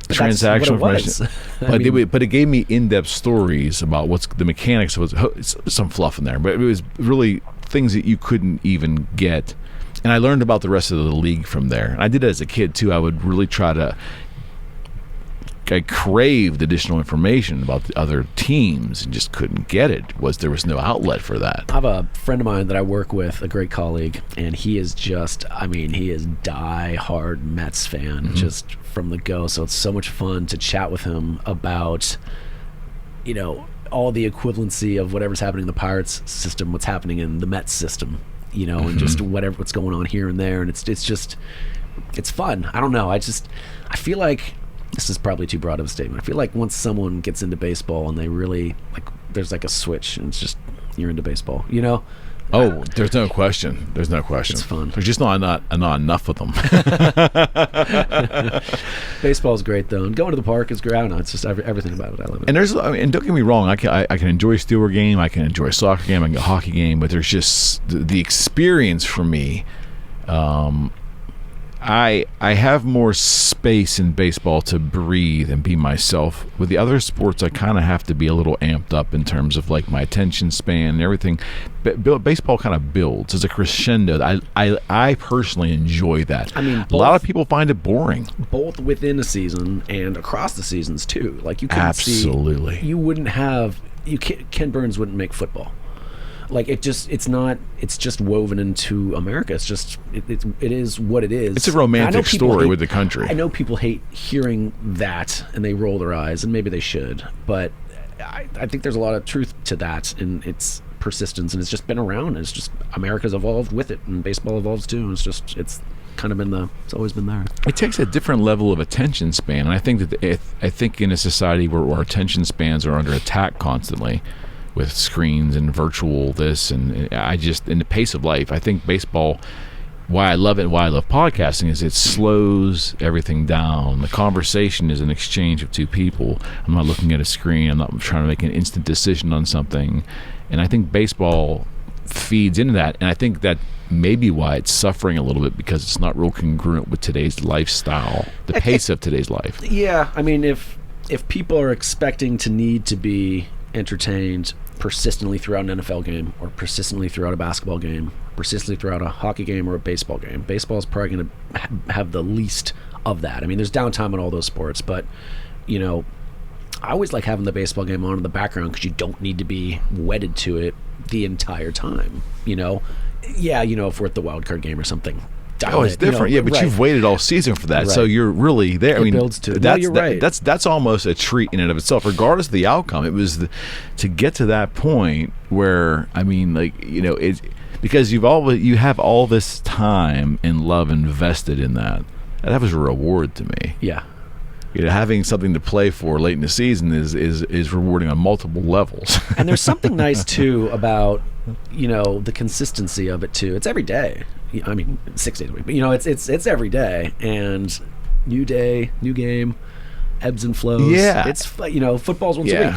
Transactional information, but it gave me in-depth stories about what's the mechanics. Some fluff in there, but it was really things that you couldn't even get. And I learned about the rest of the league from there. And I did it as a kid, too. I would really I craved additional information about the other teams and just couldn't get it. There was no outlet for that. I have a friend of mine that I work with, a great colleague, and he is he is die-hard Mets fan, just from the go. So it's so much fun to chat with him about, all the equivalency of whatever's happening in the Pirates system, what's happening in the Mets system. And just what's going on here and there, and it's fun. I don't know. I feel like this is probably too broad of a statement. I feel like once someone gets into baseball and they really there's a switch, and it's just you're into baseball. Oh, there's no question. It's fun. There's just not enough of them. Baseball's great though, and going to the park is great. I don't know. It's just everything about it. I love it. And don't get me wrong. I can enjoy a Steeler game. I can enjoy a soccer game. I can get a hockey game. But there's just the experience for me. I have more space in baseball to breathe and be myself. With the other sports, I kind of have to be a little amped up in terms of my attention span and everything. Baseball kind of builds. It's a crescendo. I personally enjoy that. I mean, a lot of people find it boring. Both within a season and across the seasons too. You couldn't absolutely. You wouldn't have. Ken Burns wouldn't make football. It's just woven into America. It's just it is what it is. It's a romantic story with the country. I know people hate hearing that and they roll their eyes, and maybe they should, but I think there's a lot of truth to that, and its persistence, and it's just been around. It's just America's evolved with it, and baseball evolves too. It's kind of it's always been there. It takes a different level of attention span, and I think in a society where our attention spans are under attack constantly, with screens and virtual this, and in the pace of life, I think baseball, why I love it and why I love podcasting is it slows everything down. The conversation is an exchange of two people. I'm not looking at a screen. I'm not trying to make an instant decision on something. And I think baseball feeds into that, and I think that may be why it's suffering a little bit, because it's not real congruent with today's lifestyle, the pace of today's life. Yeah, I mean, if people are expecting to need to be entertained persistently throughout an NFL game, or persistently throughout a basketball game, persistently throughout a hockey game or a baseball game, baseball is probably going to have the least of that. I mean, there's downtime in all those sports, but I always like having the baseball game on in the background, because you don't need to be wedded to it the entire time. If we're at the wild card game or something, it's different. But right. You've waited all season for that, right. So you're really there. It builds to it. You're right. That's almost a treat in and of itself, regardless of the outcome. It was to get to that point where, because you have all this time and love invested in that. That was a reward to me. Yeah. Having something to play for late in the season is rewarding on multiple levels. And there's something nice too about the consistency of it too. It's every day. I mean, 6 days a week, but it's every day, and new day, new game, ebbs and flows. Yeah, it's football's once a week.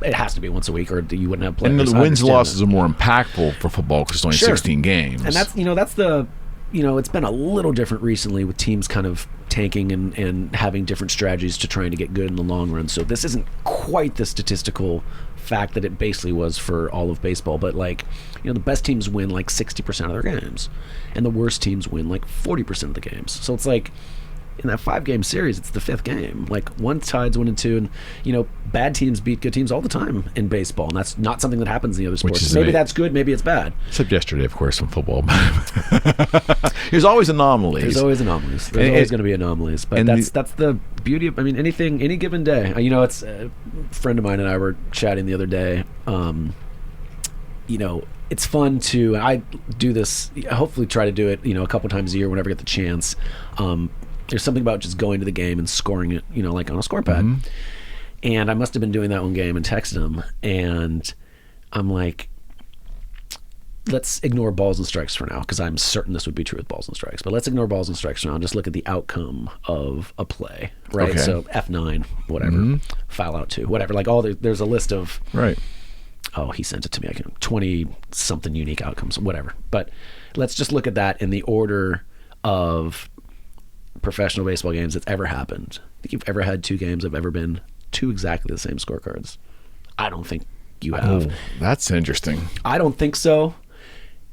It has to be once a week, or you wouldn't have players. And the wins and losses are more impactful for football because it's only 16 games. And that's it's been a little different recently with teams kind of tanking and having different strategies to trying to get good in the long run. So this isn't quite the statistical fact that it basically was for all of baseball, but the best teams win 60% of their games, and the worst teams win 40% of the games. So it's in that 5-game series, it's the 5th game. One tide's 1 and 2, and bad teams beat good teams all the time in baseball, and that's not something that happens in the other sports. Maybe that's good, maybe it's bad. Except yesterday, of course, in football. There's always anomalies. There's always always going to be anomalies, but that's the beauty of. I mean, any given day. It's a friend of mine and I were chatting the other day. It's fun to. I do this. I hopefully try to do it. A couple times a year whenever I get the chance. There's something about just going to the game and scoring it, on a scorepad. Mm-hmm. And I must have been doing that one game and texted him, and I'm like, let's ignore balls and strikes for now, because I'm certain this would be true with balls and strikes. But let's ignore balls and strikes for now and just look at the outcome of a play, right? Okay. So F9, whatever, foul out 2, whatever. Like there's a list of Right. Oh, he sent it to me. 20 something unique outcomes, whatever. But let's just look at that in the order of professional baseball games that's ever happened. I think you've ever had 2 games that have ever been 2 exactly the same scorecards. I don't think you have. Oh, that's interesting. I don't think so.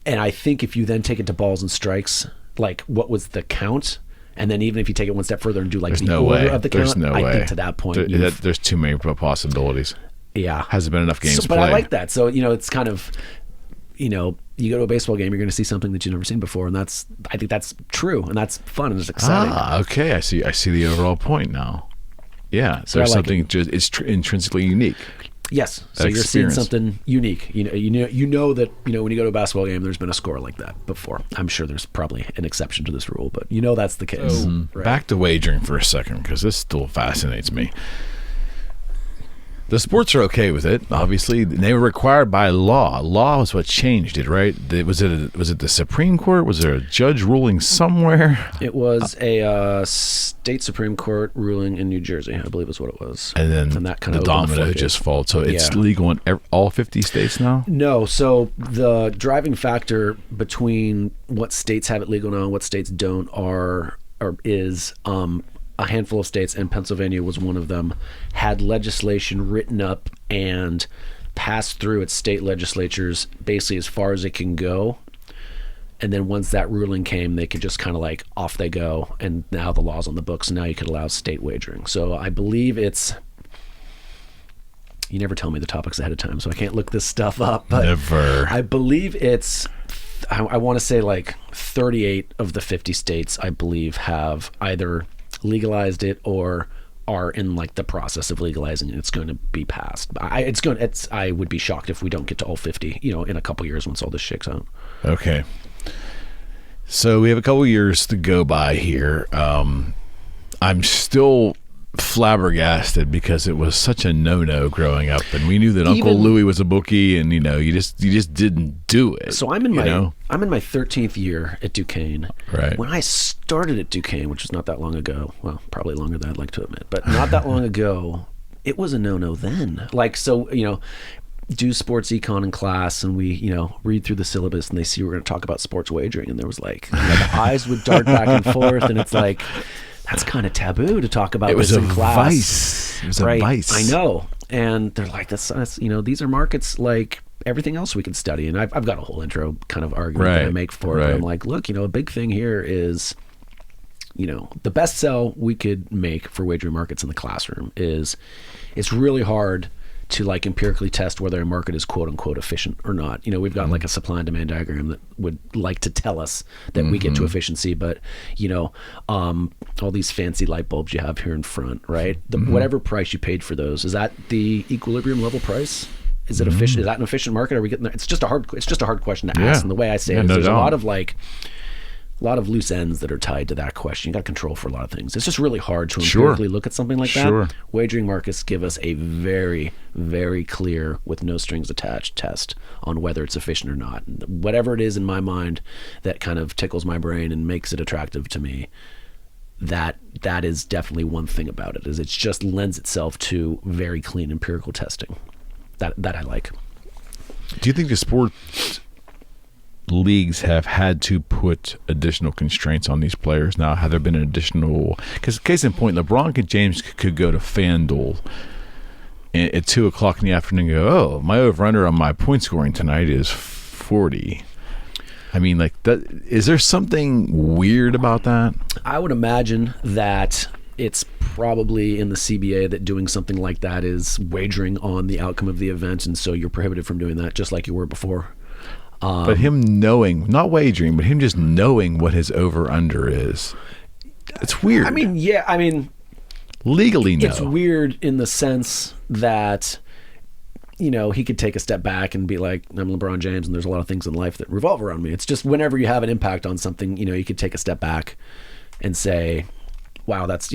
And I think if you then take it to balls and strikes, like what was the count? And then even if you take it one step further and do like There's the no order way. of the There's count, no I way. think to that point, There's too many possibilities. yeah. Hasn't been enough games But played. I like that. So, it's kind of, you go to a baseball game, you're going to see something that you've never seen before. And I think that's true. And that's fun and it's exciting. Okay. I see the overall point now. Yeah. So There's I like something it's intrinsically unique. Yes. So you're seeing Experience. something unique. You know that, when you go to a basketball game, there's been a score like that before. I'm sure there's probably an exception to this rule, but that's the case. Right. Back to wagering for a second, because this still fascinates me. The sports are okay with it, obviously. They were required by law. Law was what changed it, right? Was it the Supreme Court? Was there a judge ruling somewhere? It was a state Supreme Court ruling in New Jersey, I believe is what it was. And then that kind the of domino just falls. So it's legal in all 50 states now? No. So the driving factor between what states have it legal now and what states don't is a handful of states, and Pennsylvania was one of them, had legislation written up and passed through its state legislatures basically as far as it can go. And then once that ruling came, they could just kind of like off they go. And now the law's on the books. And now you could allow state wagering. So I believe you never tell me the topics ahead of time, so I can't look this stuff up. But Never. I believe I want to say like 38 of the 50 states, I believe, have either legalized it or are in like the process of legalizing it. It's going to be passed. I would be shocked if we don't get to all 50, in a couple years once all this shakes out. Okay. So we have a couple years to go by here. I'm still flabbergasted because it was such a no-no growing up, and we knew that Uncle Louie was a bookie, and you just didn't do it. So I'm in my 13th year at Duquesne. Right. When I started at Duquesne, which was not that long ago, well, probably longer than I'd like to admit, but not that long ago, it was a no-no then. Like, so, do sports econ in class, and we, read through the syllabus, and they see we're going to talk about sports wagering, and there was like, the eyes would dart back and forth, and it's like, that's kind of taboo to talk about this in class. Vice. It was a vice. I know. And they're like, that's these are markets like everything else we can study. And I've got a whole intro kind of argument that I make for it. But I'm like, look, a big thing here is, the best sell we could make for wagering markets in the classroom is it's really hard to like empirically test whether a market is quote unquote efficient or not. We've got like a supply and demand diagram that would like to tell us that we get to efficiency, but all these fancy light bulbs you have here in front, right? Whatever price you paid for those, is that the equilibrium level price? Is it efficient? Is that an efficient market? Are we getting there? It's just a hard question to ask. And the way I say it is there's a lot of loose ends that are tied to that question. You got to control for a lot of things. It's just really hard to empirically look at something like that. Wagering markets give us a very, very clear, with no strings attached, test on whether it's efficient or not. And whatever it is in my mind that kind of tickles my brain and makes it attractive to me, that is definitely one thing about it, is it just lends itself to very clean empirical testing. That I like. Do you think the sports leagues have had to put additional constraints on these players now? Have there been an additional, because case in point, LeBron and James could go to FanDuel at 2:00 in the afternoon and go, oh, my over-under on my point scoring tonight is 40. I mean, like, that, is there something weird about that? I would imagine that it's probably in the CBA that doing something like that is wagering on the outcome of the event, and so you're prohibited from doing that just like you were before. But him knowing, not wagering, but him just knowing what his over-under is, it's weird. Legally, no. It's weird in the sense that, he could take a step back and be like, I'm LeBron James, and there's a lot of things in life that revolve around me. It's just whenever you have an impact on something, you could take a step back and say, wow, that's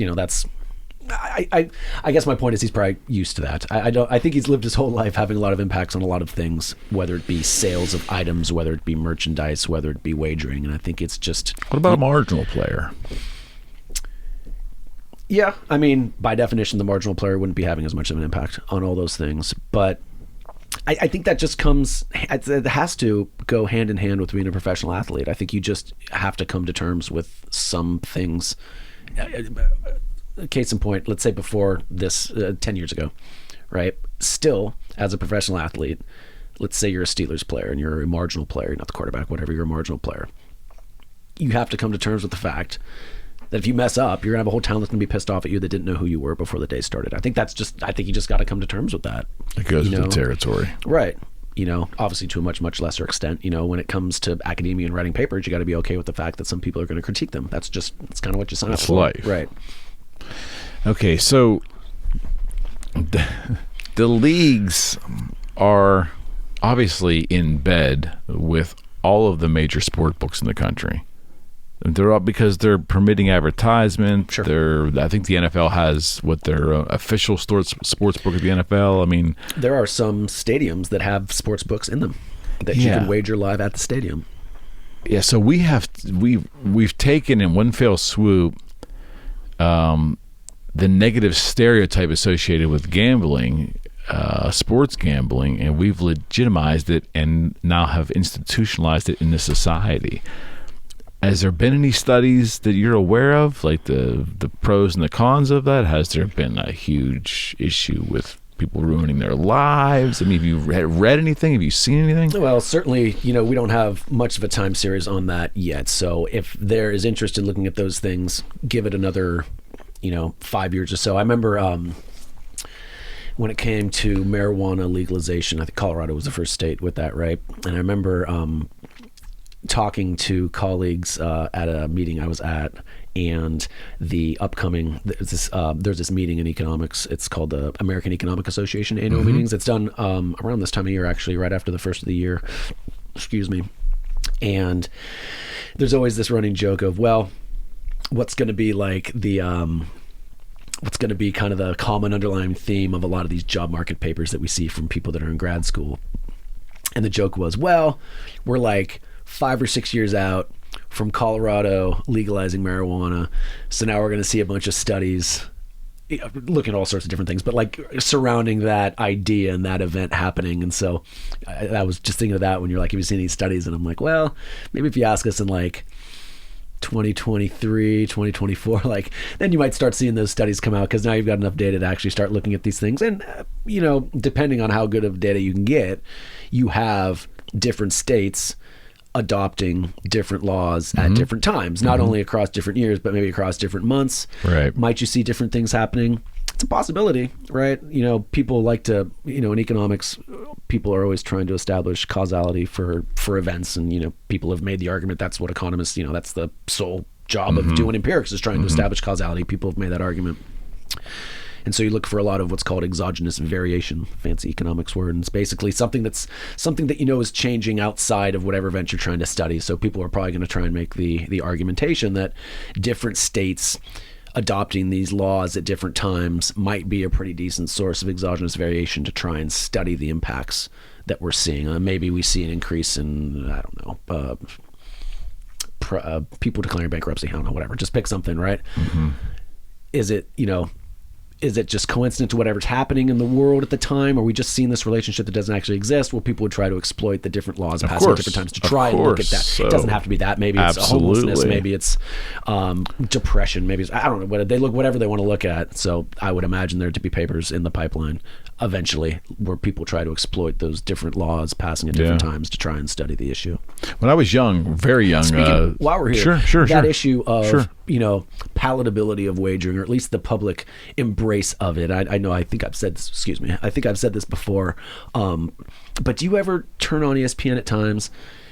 I guess my point is he's probably used to that. I think he's lived his whole life having a lot of impacts on a lot of things, whether it be sales of items, whether it be merchandise, whether it be wagering. And I think it's just... What about a marginal player? Yeah, I mean, by definition, the marginal player wouldn't be having as much of an impact on all those things. But I think that just comes... It has to go hand in hand with being a professional athlete. I think you just have to come to terms with some things. Case in point, let's say before this, 10 years ago, right? Still, as a professional athlete, let's say you're a Steelers player and you're a marginal player, not the quarterback, whatever, you're a marginal player. You have to come to terms with the fact that if you mess up, you're gonna have a whole town that's gonna be pissed off at you that didn't know who you were before the day started. I think you just got to come to terms with that. It goes with the territory, right? Obviously to a much, much lesser extent. When it comes to academia and writing papers, you got to be okay with the fact that some people are going to critique them. It's kind of what you sign up for. Life, right? Okay, so the leagues are obviously in bed with all of the major sport books in the country. They're up because they're permitting advertisement. Sure. I think the NFL has their official sports book of the NFL. I mean, there are some stadiums that have sports books in them that you can wager live at the stadium. Yeah. So we've taken in one fell swoop the negative stereotype associated with gambling, sports gambling, and we've legitimized it and now have institutionalized it in the society. Has there been any studies that you're aware of, like the pros and the cons of that? Has there been a huge issue with people ruining their lives? I mean, have you read anything? Have you seen anything? Well, certainly, we don't have much of a time series on that yet. So if there is interest in looking at those things, give it another, 5 years or so. I remember when it came to marijuana legalization, I think Colorado was the first state with that, right? And I remember talking to colleagues at a meeting I was at, and the upcoming there's this meeting in economics. It's called the American Economic Association annual meetings. It's done around this time of year, actually, right after the first of the year. Excuse me. And there's always this running joke of, well, what's going to be like what's going to be kind of the common underlying theme of a lot of these job market papers that we see from people that are in grad school. And the joke was, well, we're like 5 or 6 years out from Colorado legalizing marijuana, so now we're going to see a bunch of studies looking at all sorts of different things, but like surrounding that idea and that event happening. And so I was just thinking of that when you're like, have you seen these studies? And I'm like, well, maybe if you ask us in like 2023, 2024, like then you might start seeing those studies come out, because now you've got enough data to actually start looking at these things. And depending on how good of data you can get, you have different states adopting different laws at different times, not only across different years, but maybe across different months. Right. Might you see different things happening? It's a possibility, right? People like to, in economics, people are always trying to establish causality for events. And, people have made the argument that's what economists, that's the sole job of doing empirics, is trying to establish causality. People have made that argument. And so you look for a lot of what's called exogenous variation, fancy economics word. And it's basically something that is changing outside of whatever event you're trying to study. So people are probably going to try and make the argumentation that different states adopting these laws at different times might be a pretty decent source of exogenous variation to try and study the impacts that we're seeing. Maybe we see an increase in, I don't know, people declaring bankruptcy. I don't know, whatever. Just pick something, right? Is it, is it just coincident to whatever's happening in the world at the time? Or are we just seeing this relationship that doesn't actually exist? Well, people would try to exploit the different laws passed at different times to try and look at that. So, it doesn't have to be that. Maybe it's homelessness. Maybe it's depression. Maybe it's, I don't know. They look whatever they want to look at. So I would imagine there to be papers in the pipeline eventually where people try to exploit those different laws passing at different times to try and study the issue. When I was young, very young. While we're here, that issue of palatability of wagering, or at least the public embrace of it. I think I've said this before, but do you ever turn on ESPN at times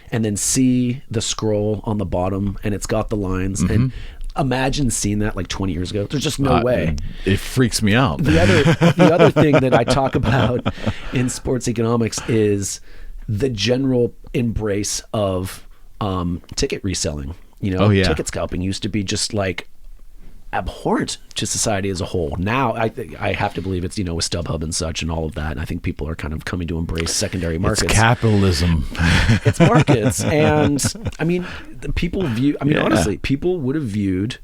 and then see the scroll on the bottom and it's got the lines? And imagine seeing that like 20 years ago. There's just no way. It freaks me out. The other thing that I talk about in sports economics is the general embrace of ticket reselling. Ticket scalping used to be just like abhorrent to society as a whole. Now, I have to believe it's, with StubHub and such and all of that. And I think people are kind of coming to embrace secondary markets. It's capitalism. It's markets. And I mean, honestly, people would have viewed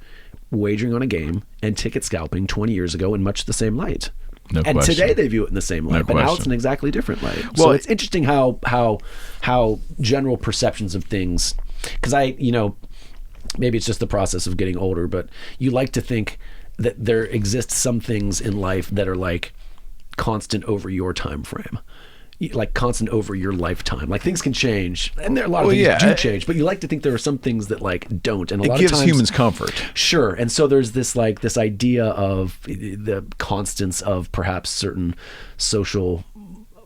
wagering on a game and ticket scalping 20 years ago in much the same light. No and question. Today they view it in the same light, but now it's an exactly different light. So it's interesting how general perceptions of things, because maybe it's just the process of getting older, but you like to think that there exist some things in life that are like constant over your time frame, like constant over your lifetime. Like things can change, and there are a lot of things that do change, but you like to think there are some things that like don't. And a lot of times, it gives humans comfort. Sure. And so there's this idea of the constants of perhaps certain social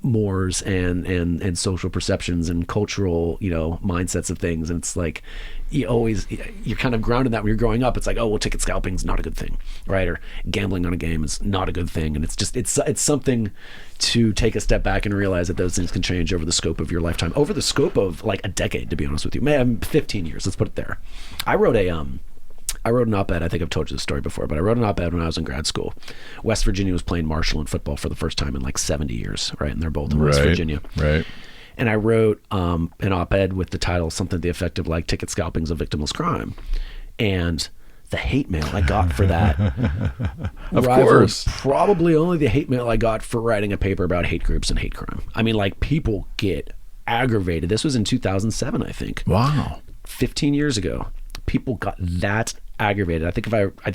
mores and social perceptions and cultural, mindsets of things. And it's like, you're kind of grounded in that when you're growing up. It's like, oh, well, ticket scalping is not a good thing, right? Or gambling on a game is not a good thing. And it's something to take a step back and realize that those things can change over the scope of your lifetime, over the scope of like a decade, to be honest with you. 15 years, let's put it there. I wrote an op-ed. I think I've told you this story before, but I wrote an op-ed when I was in grad school. West Virginia was playing Marshall in football for the first time in like 70 years, right? And they're both in West Virginia. Right. And I wrote an op-ed with the title, something to the effect of like, ticket scalping is a victimless crime. And the hate mail I got for that of course, probably only the hate mail I got for writing a paper about hate groups and hate crime. I mean, like, people get aggravated. This was in 2007, I think. Wow. 15 years ago. People got that aggravated. I think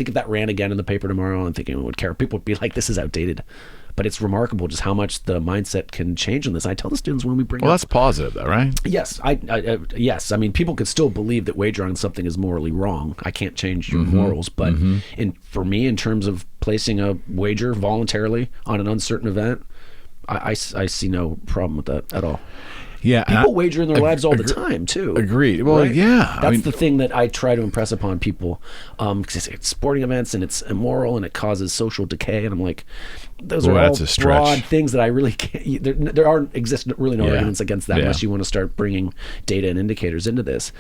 if that ran again in the paper tomorrow, I'm thinking it would care. People would be like, this is outdated. But it's remarkable just how much the mindset can change on this. I tell the students when we bring that's positive, though, right? Yes. Yes. I mean, people could still believe that wagering on something is morally wrong. I can't change your morals. But for me, in terms of placing a wager voluntarily on an uncertain event, I see no problem with that at all. Yeah, people wager in their lives all the time too. Agreed. Well, right? yeah, that's the thing that I try to impress upon people, because it's sporting events and it's immoral and it causes social decay. And I'm like, those are all broad things that I really can't. There exist really no arguments against that unless you want to start bringing data and indicators into this.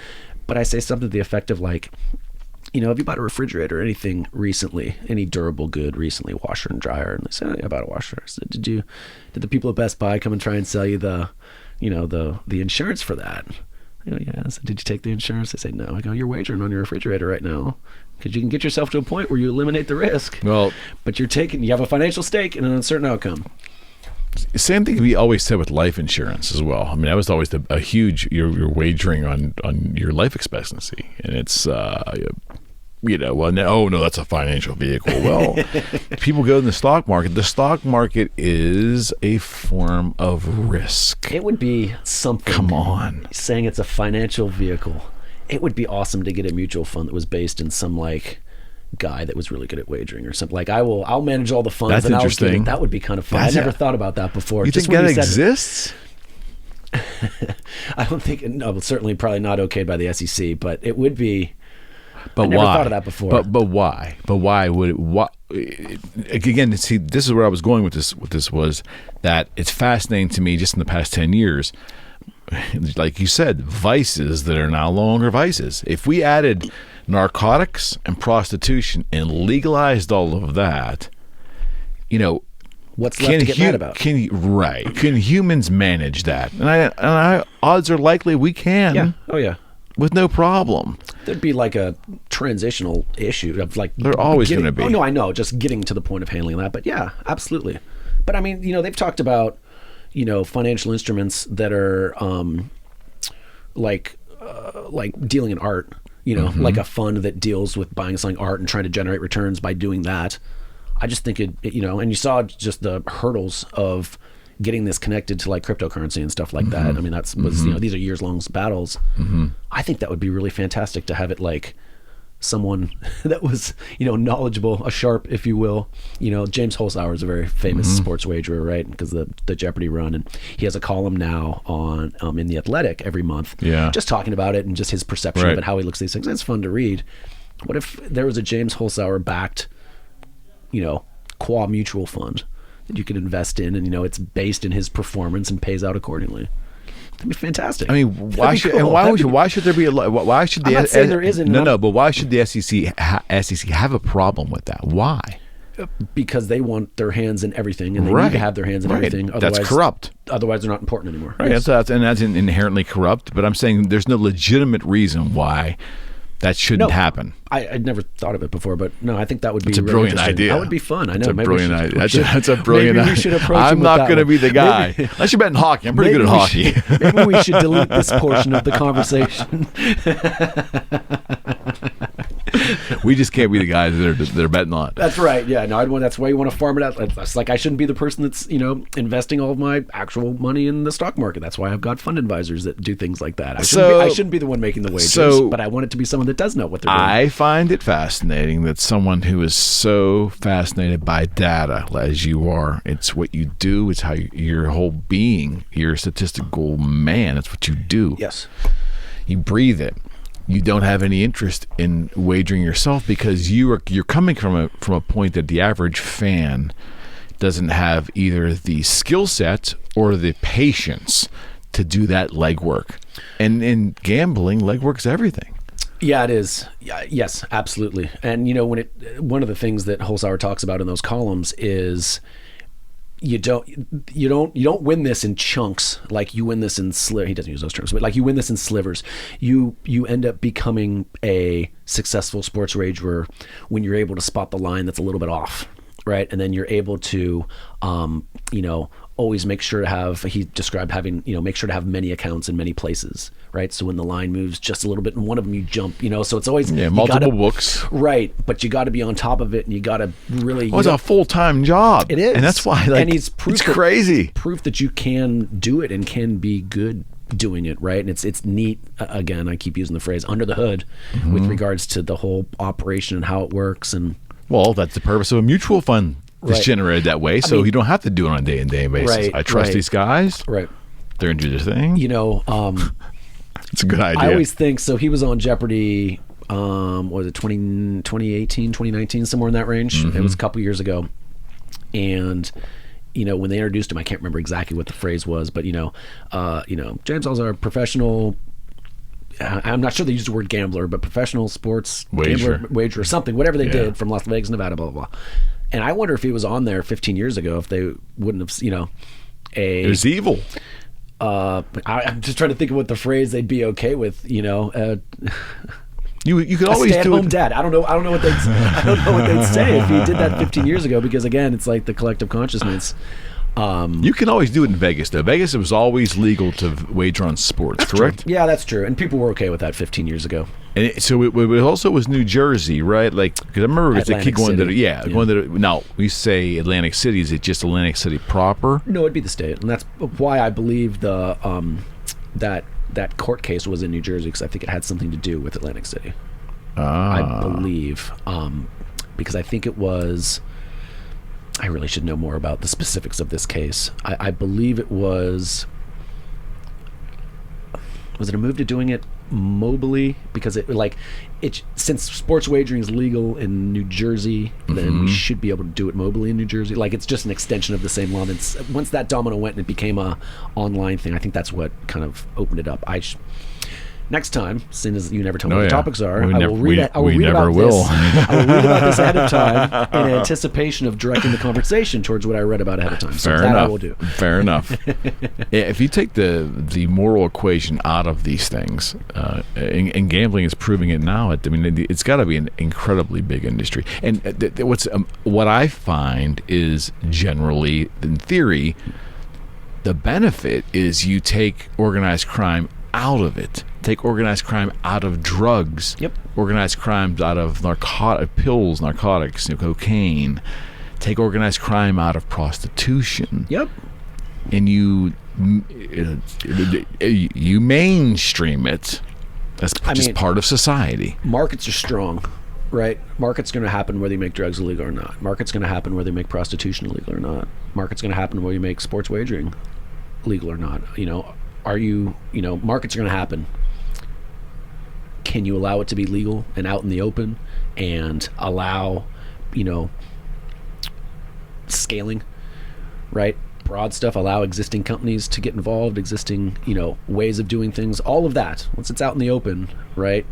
But I say something to the effect of like, have you bought a refrigerator or anything recently, any durable good recently, washer and dryer? And they say, I bought a washer. I said, did the people at Best Buy come and try and sell you the insurance for that? I go, yeah. I said, did you take the insurance? They say, no. I go, you're wagering on your refrigerator right now because you can get yourself to a point where you eliminate the risk. Well, but you have a financial stake in an uncertain outcome. Same thing we always said with life insurance as well. I mean, that was always a huge, you're wagering on your life expectancy. And it's, that's a financial vehicle. Well, people go in the stock market. The stock market is a form of risk. It would be something. Come on. Saying it's a financial vehicle. It would be awesome to get a mutual fund that was based in some like guy that was really good at wagering or something. Like I'll manage all the funds. That's interesting. That would be kind of fun. I never thought about that before. You think that exists? I don't think. No, certainly probably not okayed by the SEC, but it would be. But I never why? thought of that before. But why? But why would it? What? Again, see, this is where I was going with this. With this was that it's fascinating to me. Just in the past 10 years, like you said, vices that are now no longer vices. If we added narcotics and prostitution and legalized all of that, what's left to get mad about? Can humans manage that? And odds are likely we can. Yeah. Oh yeah. With no problem. There'd be like a transitional issue of like they're always going to be. Oh no, I know, just getting to the point of handling that. But yeah, absolutely. But I mean, they've talked about, financial instruments that are like dealing in art. Like a fund that deals with buying and selling art and trying to generate returns by doing that. I just think and you saw just the hurdles of getting this connected to like cryptocurrency and stuff like that. I mean, these are years long battles. I think that would be really fantastic to have it like someone that was, knowledgeable, a sharp, if you will. James Holzhauer is a very famous sports wagerer, right? Because the Jeopardy run, and he has a column now on in The Athletic every month, just talking about it and just his perception of it, how he looks at these things. It's fun to read. What if there was a James Holzhauer backed, qua mutual fund that you could invest in, and it's based in his performance and pays out accordingly? That'd be fantastic. I mean, why should and why should there be why should the I'm not saying there isn't. No, but why should the SEC have a problem with that? Why? Because they want their hands in everything, and they need to have their hands in everything. Otherwise, that's corrupt. Otherwise, they're not important anymore. Right. That's inherently corrupt. But I'm saying there's no legitimate reason why that shouldn't happen. I'd never thought of it before, but no, I think that would be It's a really brilliant interesting. idea. That would be fun. I know. It's a brilliant idea. That's a brilliant maybe idea. we should approach I'm him not with going to that be the one. guy. Unless you bet in hockey. I'm pretty good at hockey. Maybe we should delete this portion of the conversation. We just can't be the guys that are betting on. That's right. Yeah. No, that's why you want to farm it out. It's like I shouldn't be the person that's investing all of my actual money in the stock market. That's why I've got fund advisors that do things like that. I shouldn't be the one making the wagers, but I want it to be someone that does know what they're doing. I find it fascinating that someone who is so fascinated by data as you are, it's what you do, it's how your whole being, you're a statistical man. It's what you do. Yes. You breathe it. You don't have any interest in wagering yourself because you're coming from a point that the average fan doesn't have either the skill set or the patience to do that legwork. And in gambling, legwork's everything. Yeah, it is. Yes, absolutely. And one of the things that Holzhauer talks about in those columns is you don't win this in chunks, like you win this in slivers. He doesn't use those terms, but like you win this in slivers. You end up becoming a successful sports wagerer when you're able to spot the line that's a little bit off, right? And then you're able to always make sure to have, he described having, make sure to have many accounts in many places, right? So when the line moves just a little bit in one of them, you jump, so it's always multiple books. Right. But you got to be on top of it, and you got to really. Well, it's a full-time job. It is. And that's why, it's crazy. Proof that you can do it and can be good doing it, right? And it's neat. Again, I keep using the phrase under the hood with regards to the whole operation and how it works. And well, that's the purpose of a mutual fund. It's generated that way, so you don't have to do it on a day-to-day basis. Right, I trust these guys. Right. They're going to do their thing. It's a good idea. I always think, so he was on Jeopardy, what was it, 2018, 2019, somewhere in that range. It was a couple years ago. And, when they introduced him, I can't remember exactly what the phrase was, but, James Holzhauer, professional, I'm not sure they used the word gambler, but professional sports wagerer, something, whatever they did from Las Vegas, Nevada, blah, blah, blah. And I wonder if he was on there 15 years ago, if they wouldn't have, it was evil. I'm just trying to think of what the phrase they'd be okay with, You could always do stay-at-home dad. I don't know what they'd say if he did that 15 years ago, because again, it's like the collective consciousness. You can always do it in Vegas, though. Vegas, it was always legal to wager on sports, correct? True. Yeah, that's true. And people were okay with that 15 years ago. And so it also was New Jersey, right? Like, because I remember it's a kid going to, going to. Now we say Atlantic City. Is it just Atlantic City proper? No, it'd be the state, and that's why I believe the that court case was in New Jersey, because I think it had something to do with Atlantic City. I believe, because I think it was. I really should know more about the specifics of this case. I believe it was. Was it a move to doing it mobily? Because since sports wagering is legal in New Jersey, then we should be able to do it mobily in New Jersey. Like, it's just an extension of the same law. Once that domino went and it became a online thing, I think that's what kind of opened it up. Next time, seeing as you never tell me what the topics are, I will read about this ahead of time in anticipation of directing the conversation towards what I read about ahead of time. Fair enough. I will do. Fair enough. If you take the moral equation out of these things, and gambling is proving it now, it's got to be an incredibly big industry. And what I find is generally, in theory, the benefit is you take organized crime out of it. Take organized crime out of drugs. Yep. Organized crimes out of narcotics, cocaine. Take organized crime out of prostitution. Yep. And you mainstream it as just part of society. Markets are strong, right? Market's going to happen whether you make drugs illegal or not. Market's going to happen whether you make prostitution illegal or not. Market's going to happen whether you make sports wagering legal or not. Markets are going to happen. Can you allow it to be legal and out in the open and allow, scaling, right? broad stuff, allow existing companies to get involved, existing, ways of doing things, all of that. Once it's out in the open, right?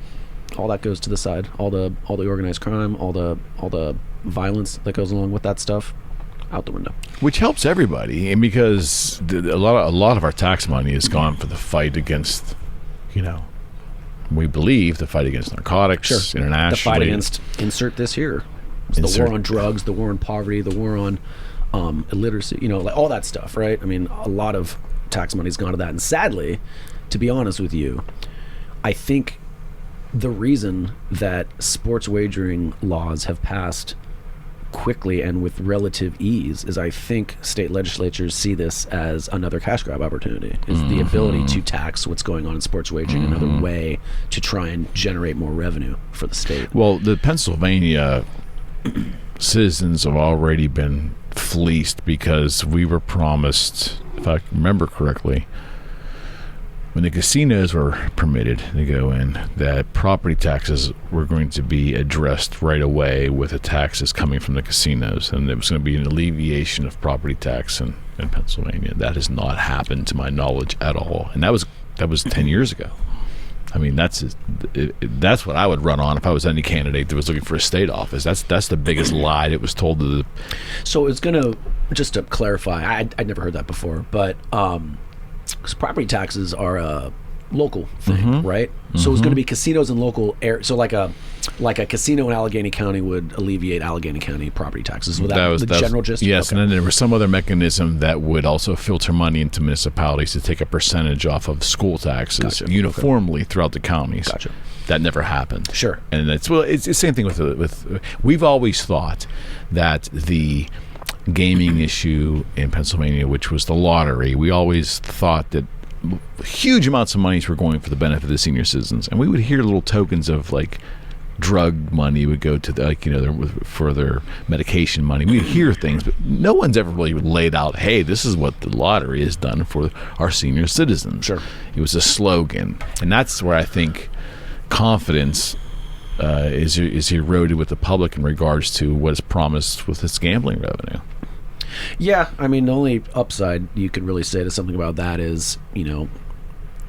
All that goes to the side. All the organized crime, all the violence that goes along with that stuff, out the window. Which helps everybody, and because a lot of our tax money is gone for the fight against, we believe the fight against narcotics internationally. The fight against, insert this here. It's the war on drugs, the war on poverty, the war on illiteracy, like all that stuff, right? I mean, a lot of tax money's gone to that. And sadly, to be honest with you, I think the reason that sports wagering laws have passed quickly and with relative ease is I think state legislatures see this as another cash grab opportunity, is the ability to tax what's going on in sports wagering, another way to try and generate more revenue for the state. Well, the Pennsylvania citizens have already been fleeced because we were promised, if I remember correctly, when the casinos were permitted to go in, that property taxes were going to be addressed right away with the taxes coming from the casinos, and it was going to be an alleviation of property tax in Pennsylvania. That has not happened to my knowledge at all, and that was 10 years ago. I mean, that's what I would run on if I was any candidate that was looking for a state office. That's the biggest lie that was told to the. So it's gonna, just to clarify, I'd never heard that before, but because property taxes are a local thing, right? So it's going to be casinos in local air. So like a casino in Allegheny County would alleviate Allegheny County property taxes. That was the general gist? Yes, okay. And then there was some other mechanism that would also filter money into municipalities to take a percentage off of school taxes uniformly throughout the counties. Gotcha. That never happened. Sure. And it's the same thing with we've always thought that the gaming issue in Pennsylvania, which was the lottery, we always thought that huge amounts of monies were going for the benefit of the senior citizens, and we would hear little tokens of like drug money would go to for their medication money. We'd hear things, but no one's ever really laid out, hey, this is what the lottery has done for our senior citizens. Sure. It was a slogan, and that's where I think confidence is eroded with the public in regards to what is promised with its gambling revenue. Yeah, I mean, the only upside you could really say to something about that is,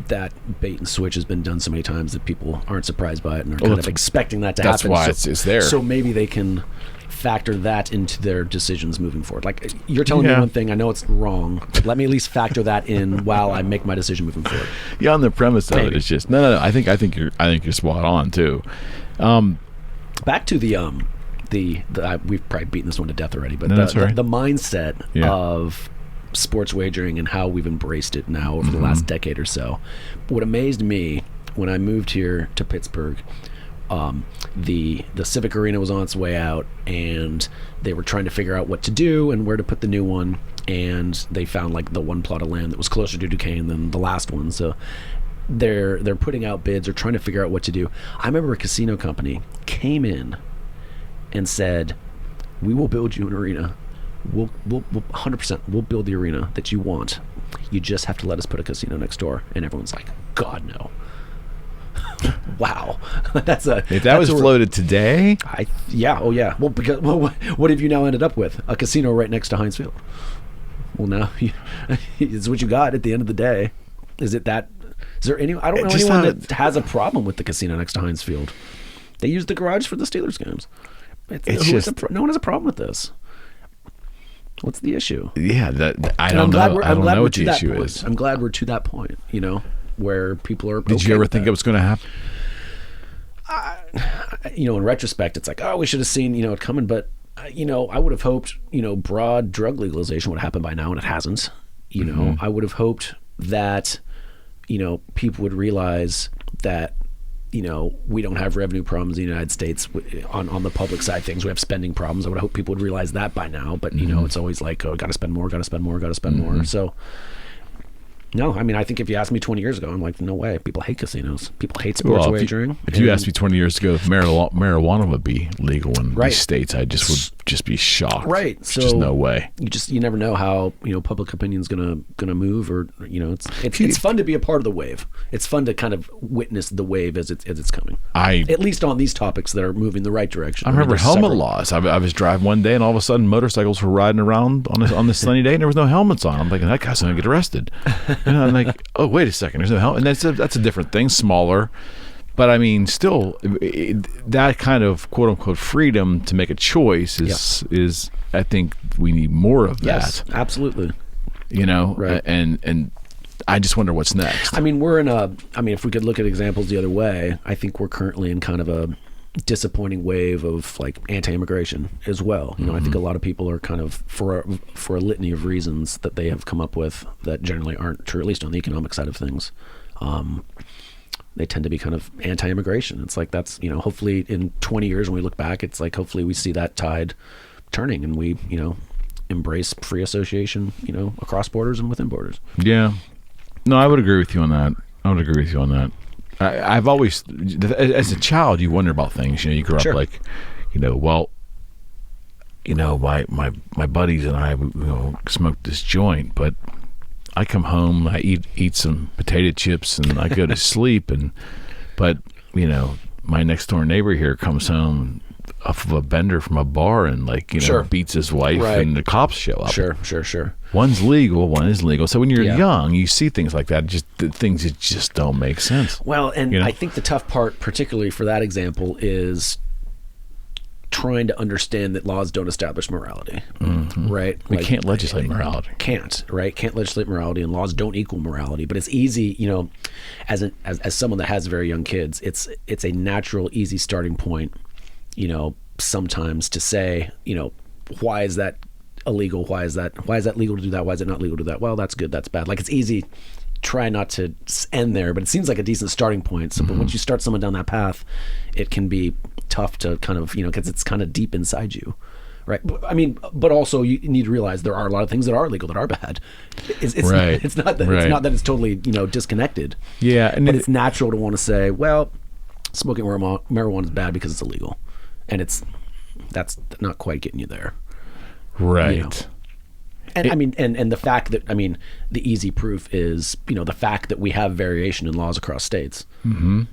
that bait and switch has been done so many times that people aren't surprised by it and are kind of expecting that to happen. That's why it's there. So maybe they can factor that into their decisions moving forward. Like, you're telling me one thing, I know it's wrong, but let me at least factor that in while I make my decision moving forward. Yeah, on the premise of it, it's just no. I think you're spot on too. Back to the we've probably beaten this one to death already, but the mindset of sports wagering and how we've embraced it now over the last decade or so. What amazed me when I moved here to Pittsburgh, the Civic Arena was on its way out, and they were trying to figure out what to do and where to put the new one, and they found like the one plot of land that was closer to Duquesne than the last one. So they're putting out bids or trying to figure out what to do. I remember a casino company came in and said, we will build you an arena. We'll 100%, we'll build the arena that you want. You just have to let us put a casino next door. And everyone's like, God, no. Wow. If that was floated today? Well, because what have you now ended up with? A casino right next to Heinz Field. Well, now it's what you got at the end of the day. Is there any? I don't know anyone that has a problem with the casino next to Heinz Field. They use the garage for the Steelers games. No one has a problem with this. What's the issue? Yeah, I don't know. I don't know what the issue is. I'm glad we're to that point, where people are. Did you ever think it was going to happen? In retrospect, it's like, oh, we should have seen, it coming. But, I would have hoped, broad drug legalization would happen by now, and it hasn't. I would have hoped that, people would realize that, we don't have revenue problems in the United States on the public side of things. We have spending problems. I would hope people would realize that by now. But, it's always like, oh, got to spend more, got to spend more, got to spend more. So No, I mean, I think if you asked me 20 years ago, I'm like, no way. People hate casinos. People hate sports Well, wagering. If you asked me 20 years ago if marijuana would be legal in Right. these states, I just would just be shocked. Right. There's So just no way. you never know how public opinion's gonna move, or it's fun to be a part of the wave. It's fun to kind of witness the wave as it's coming. At least on these topics that are moving the right direction. I remember there's helmet several. laws. I was driving one day, and all of a sudden, motorcycles were riding around on this sunny day, and there was no helmets on. I'm thinking that guy's going to get arrested. I'm like, oh, wait a second, there's no helmet, and that's a different thing, smaller. But I mean, still, that kind of quote unquote freedom to make a choice is I think we need more of that. Yes, absolutely. Right. And I just wonder what's next. I mean, if we could look at examples the other way, I think we're currently in kind of a disappointing wave of like anti-immigration as well. I think a lot of people are kind of for a litany of reasons that they have come up with that generally aren't true, at least on the economic side of things. They tend to be kind of anti-immigration. It's like that's, hopefully in 20 years when we look back, it's like hopefully we see that tide turning and we, embrace free association, across borders and within borders. Yeah. No, I would agree with you on that. I've always, as a child, you wonder about things. You grew up Sure. like, my buddies and I, smoked this joint, but I come home, I eat some potato chips, and I go to sleep. But my next door neighbor here comes home off of a bender from a bar and Sure. beats his wife, Right. and the cops show up. Sure. One's legal, one is legal. So when you're Yeah. young, you see things like that. Things that just don't make sense. Well, and I think the tough part, particularly for that example, is trying to understand that laws don't establish morality, right? We can't legislate morality. Can't legislate morality, and laws don't equal morality. But it's easy, as someone that has very young kids, it's a natural, easy starting point, sometimes to say, why is that illegal? Why is that legal to do that? Why is it not legal to do that? Well, that's good, that's bad. Like, it's easy. Try not to end there, but it seems like a decent starting point. So, but once you start someone down that path, it can be tough to kind of, because it's kind of deep inside you, right? I mean, but also you need to realize there are a lot of things that are legal that are bad. It's Right. It's not that Right. it's not that it's totally disconnected. Yeah, and But it's natural to want to say, well, smoking marijuana is bad because it's illegal, and that's not quite getting you there. right. And and the fact that, the easy proof is, the fact that we have variation in laws across states. Mm-hmm.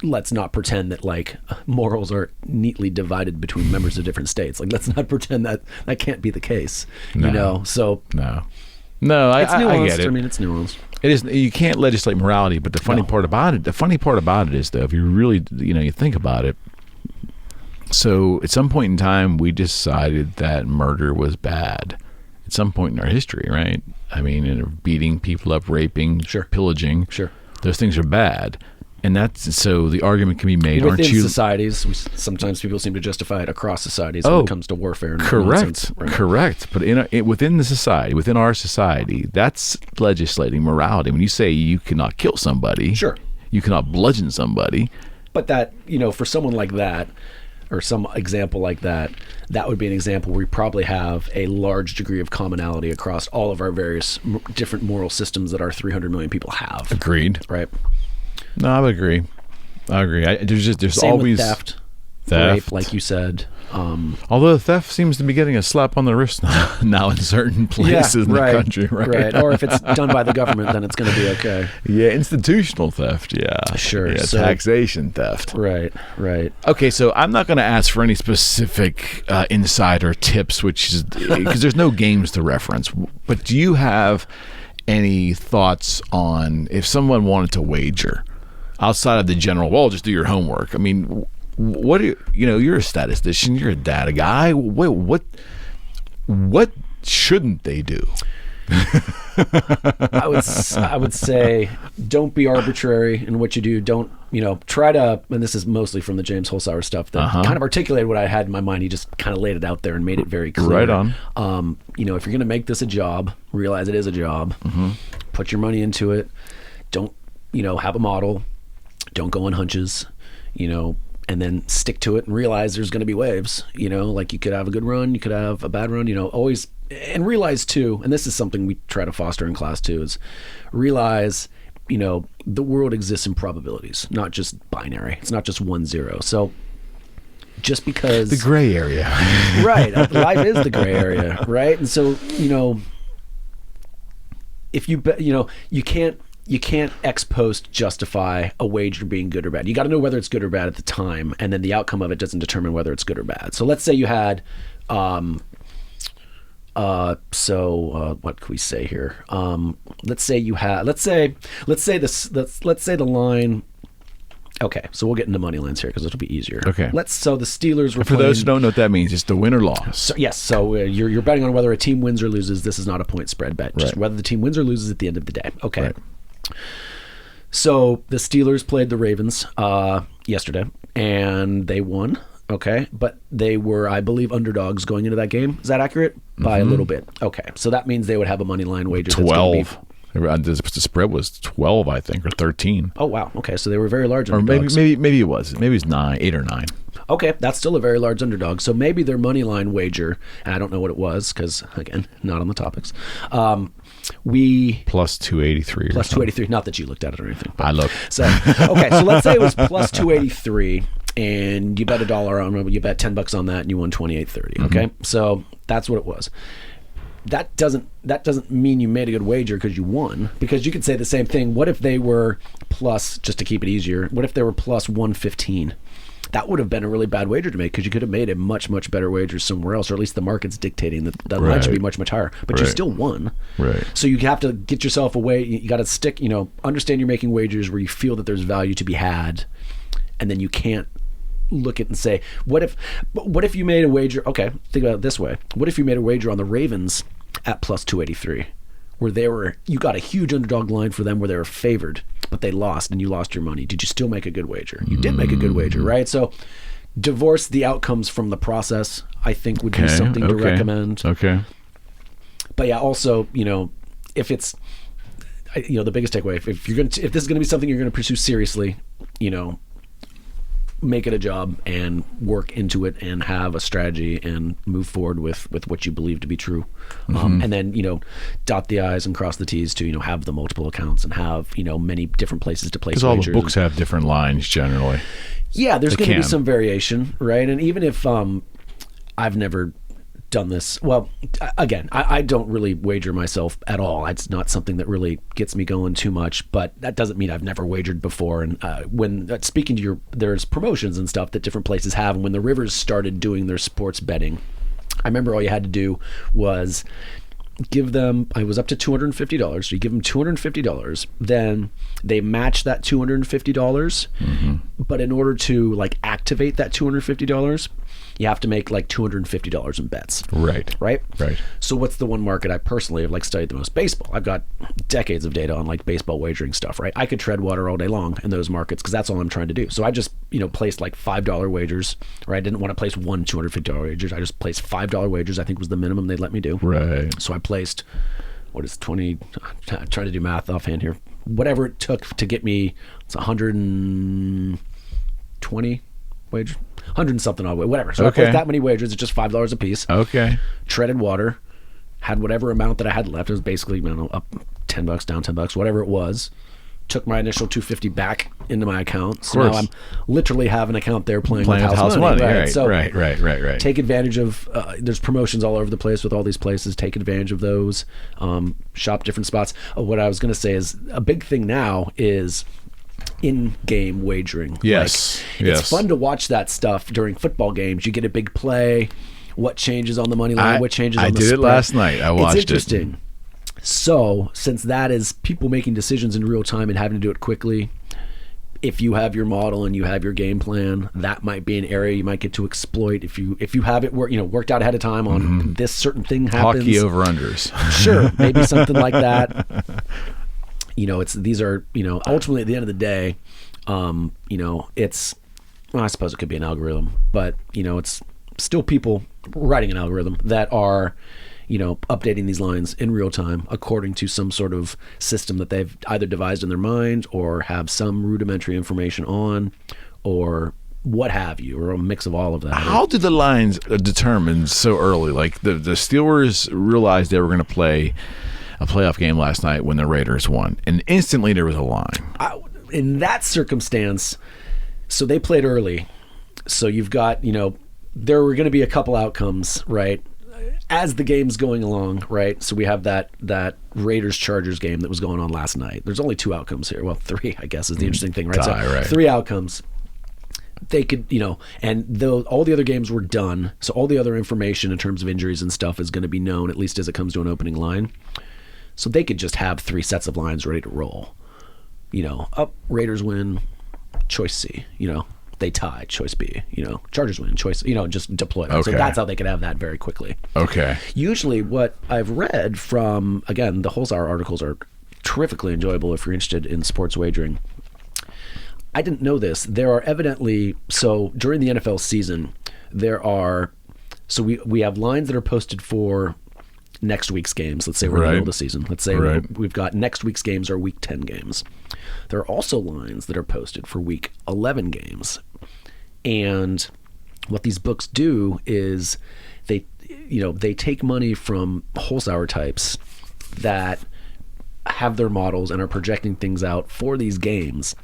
Let's not pretend that morals are neatly divided between members of different states. Let's not pretend that can't be the case. So No, it's nuanced. I get it. It's nuanced. It is. You can't legislate morality, but the funny part about it is, though, if you really, you think about it. So at some point in time, we decided that murder was bad. At some point in our history, right? Beating people up, raping, Sure. pillaging. Sure. Those things are bad. And that's, so the argument can be made, Within aren't you? societies, sometimes people seem to justify it across societies when it comes to warfare. And nonsense. Right. Correct. But within the society, within our society, that's legislating morality. When you say you cannot kill somebody, Sure. you cannot bludgeon somebody. But that, for someone like that, or some example like that, that would be an example where we probably have a large degree of commonality across all of our various different moral systems that our 300 million people have. Agreed. Right. No, I would agree. There's Same always with theft, theft. rape, like you said. Although theft seems to be getting a slap on the wrist now in certain places in the country, right? Or if it's done by the government, then it's going to be okay. Yeah, institutional theft. Yeah, Sure. Yeah, So- taxation theft. Right. Okay, so I'm not going to ask for any specific insider tips, which is because there's no games to reference. But do you have any thoughts on if someone wanted to wager outside of the general? Well, just do your homework. What do you're a statistician, you're a data guy. What shouldn't they do? I would say don't be arbitrary in what you do. Don't try to, and this is mostly from the James Holzhauer stuff that kind of articulated what I had in my mind. He just kind of laid it out there and made it very clear. Right on. If you're going to make this a job, realize it is a job. Put your money into it. Don't have a model. Don't go on hunches. And then stick to it and realize there's going to be waves. You could have a good run, you could have a bad run. Always and realize too, and this is something we try to foster in class too, is realize, the world exists in probabilities, not just binary. It's not just 1-0. So just because the gray area, right? Life is the gray area, right? And so, if you can't ex post justify a wager being good or bad. You got to know whether it's good or bad at the time, and then the outcome of it doesn't determine whether it's good or bad. So let's say you had, what can we say here? Let's say the line. Okay, so we'll get into money lines here because it'll be easier. Okay. So the Steelers were for those who don't know what that means, it's the win or loss. So, yes, so you're betting on whether a team wins or loses. This is not a point spread bet, just whether the team wins or loses at the end of the day. Okay. Right. So the Steelers played the Ravens yesterday, and they won. Okay, but they were, I believe, underdogs going into that game. Is that accurate? By a little bit. Okay, so that means they would have a money line wager. 12. The spread was 12, I think, or 13. Oh wow. Okay, so they were very large Or underdogs. maybe it was 8 or 9. Okay, that's still a very large underdog. So maybe their money line wager, and I don't know what it was because again, not on the topics. We plus 283. Plus 283. Not that you looked at it or anything. I looked. So okay, so let's say it was plus 283. And you bet $1 on, you bet $10 on that, and you won 28.30. Okay, so that's what it was. That doesn't mean you made a good wager because you won. Because you could say the same thing. What if they were plus, just to keep it easier? What if they were plus 115? That would have been a really bad wager to make because you could have made a much, much better wager somewhere else, or at least the market's dictating that the line should be much, much higher. But you still won. Right. So you have to get yourself away. You got to stick. Understand you're making wagers where you feel that there's value to be had, and then you can't look at and say, what if you made a wager? Okay, think about it this way. What if you made a wager on the Ravens at plus 283, where you got a huge underdog line for them where they were favored, but they lost and you lost your money? Did you still make a good wager? You did make a good wager, right? So divorce the outcomes from the process, I think would be something to recommend. Okay. But yeah, also, if it's, the biggest takeaway, if this is going to be something you're going to pursue seriously, make it a job and work into it and have a strategy and move forward with what you believe to be true. And then, dot the I's and cross the T's to, have the multiple accounts and have, many different places to place wagers. Because all the books have different lines generally. Yeah, there's going to be some variation, right? And even if I've never done this, well, again, I don't really wager myself at all. It's not something that really gets me going too much, but that doesn't mean I've never wagered before. And when speaking to there's promotions and stuff that different places have, and when the Rivers started doing their sports betting, I remember all you had to do was give them, I was up to $250. So you give them $250, then they match that $250. But in order to activate that $250, you have to make $250 in bets. Right. So what's the one market I personally have studied the most? Baseball. I've got decades of data on baseball wagering stuff, right? I could tread water all day long in those markets because that's all I'm trying to do. So I just, placed $5 wagers, right? I didn't want to place one $250 wager. I just placed $5 wagers, I think was the minimum they'd let me do. Right. So I placed, 20, I'm trying to do math offhand here. Whatever it took to get me, it's 120 wager. 100 and something odd way, whatever. So I placed that many wagers. It's just $5 a piece. Okay. Treaded water, had whatever amount that I had left. It was basically, up $10, down $10, whatever it was. Took my initial $250 back into my account. So now I'm literally have an account there playing with house money. Right. So Right. Take advantage of, there's promotions all over the place with all these places. Take advantage of those. Shop different spots. What I was going to say is a big thing now is in-game wagering. Yes. It's fun to watch that stuff during football games. You get a big play, what changes on the money line, what changes on the spread. I did it last night. I watched it. It's interesting. So, since that is people making decisions in real time and having to do it quickly, if you have your model and you have your game plan, that might be an area you might get to exploit if you have it worked out ahead of time on this certain thing happens. Hockey over-unders. Sure, maybe something like that. These are ultimately at the end of the day, it's, well, I suppose it could be an algorithm, but it's still people writing an algorithm that are, updating these lines in real time according to some sort of system that they've either devised in their mind or have some rudimentary information on, or what have you, or a mix of all of that. How did the lines determine so early? Like the Steelers realized they were going to play a playoff game last night when the Raiders won, and instantly there was a line. In that circumstance, so they played early. So you've got, there were going to be a couple outcomes, right? As the game's going along, right? So we have that Raiders-Chargers game that was going on last night. There's only 2 outcomes here. Well, 3, I guess, is the interesting thing, right? Right. 3 outcomes. They could, and though all the other games were done, so all the other information in terms of injuries and stuff is going to be known, at least as it comes to an opening line. So they could just have 3 sets of lines ready to roll. Raiders win, choice C, they tie, choice B, Chargers win, choice, just deploy that. Okay. So that's how they could have that very quickly. Okay. Usually what I've read from, again, the Holzhauer articles are terrifically enjoyable if you're interested in sports wagering. I didn't know this. There are evidently, so during the NFL season, we have lines that are posted for next week's games. Let's say we're in the middle of the season. Let's say we've got next week's games are week 10 games. There are also lines that are posted for week 11 games. And what these books do is they take money from Holzhauer types that have their models and are projecting things out for these games.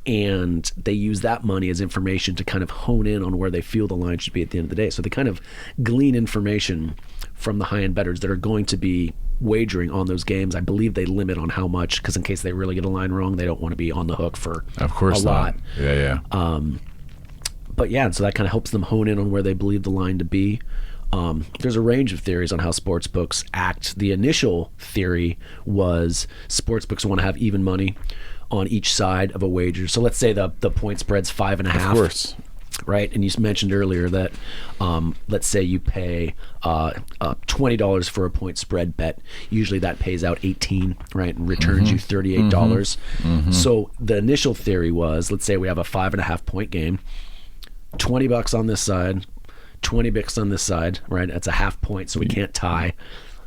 And they use that money as information to kind of hone in on where they feel the line should be at the end of the day. So they kind of glean information from the high-end bettors that are going to be wagering on those games. I believe they limit on how much, because in case they really get a line wrong, they don't want to be on the hook for a lot. Yeah. But yeah, so that kind of helps them hone in on where they believe the line to be. There's a range of theories on how sports books act. The initial theory was sports books want to have even money on each side of a wager. So let's say the point spread's 5.5. Of course. Right, and you mentioned earlier that let's say you pay $20 for a point spread bet. Usually that pays out $18, right, and returns you $38. Mm-hmm. So the initial theory was, let's say we have a 5.5 point game, $20 on this side, $20 on this side, right? That's a half point, so we can't tie.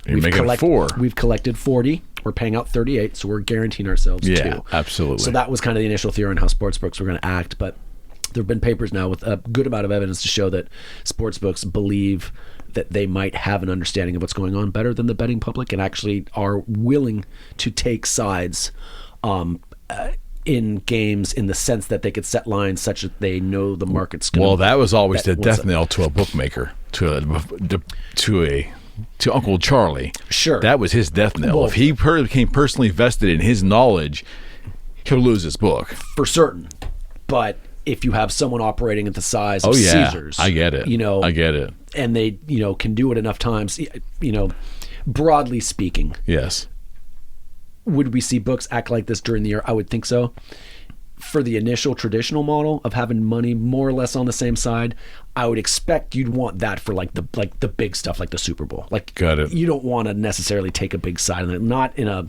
You're making 4. We've collected 40. We're paying out 38, so we're guaranteeing ourselves 2. Yeah, absolutely. So that was kind of the initial theory on how sportsbooks were going to act, but there have been papers now with a good amount of evidence to show that sportsbooks believe that they might have an understanding of what's going on better than the betting public, and actually are willing to take sides in games in the sense that they could set lines such that they know the market's going to. Well, that was always the death knell to a bookmaker, to Uncle Charlie. Sure. That was his death knell. Well, if he became personally vested in his knowledge, he'll lose his book. For certain. But if you have someone operating at the size of Caesars, I get it. I get it. And they, can do it enough times, broadly speaking. Yes. Would we see books act like this during the year? I would think so. For the initial traditional model of having money more or less on the same side, I would expect you'd want that for like the big stuff, like the Super Bowl. Like, got it. You don't want to necessarily take a big side on it, not in a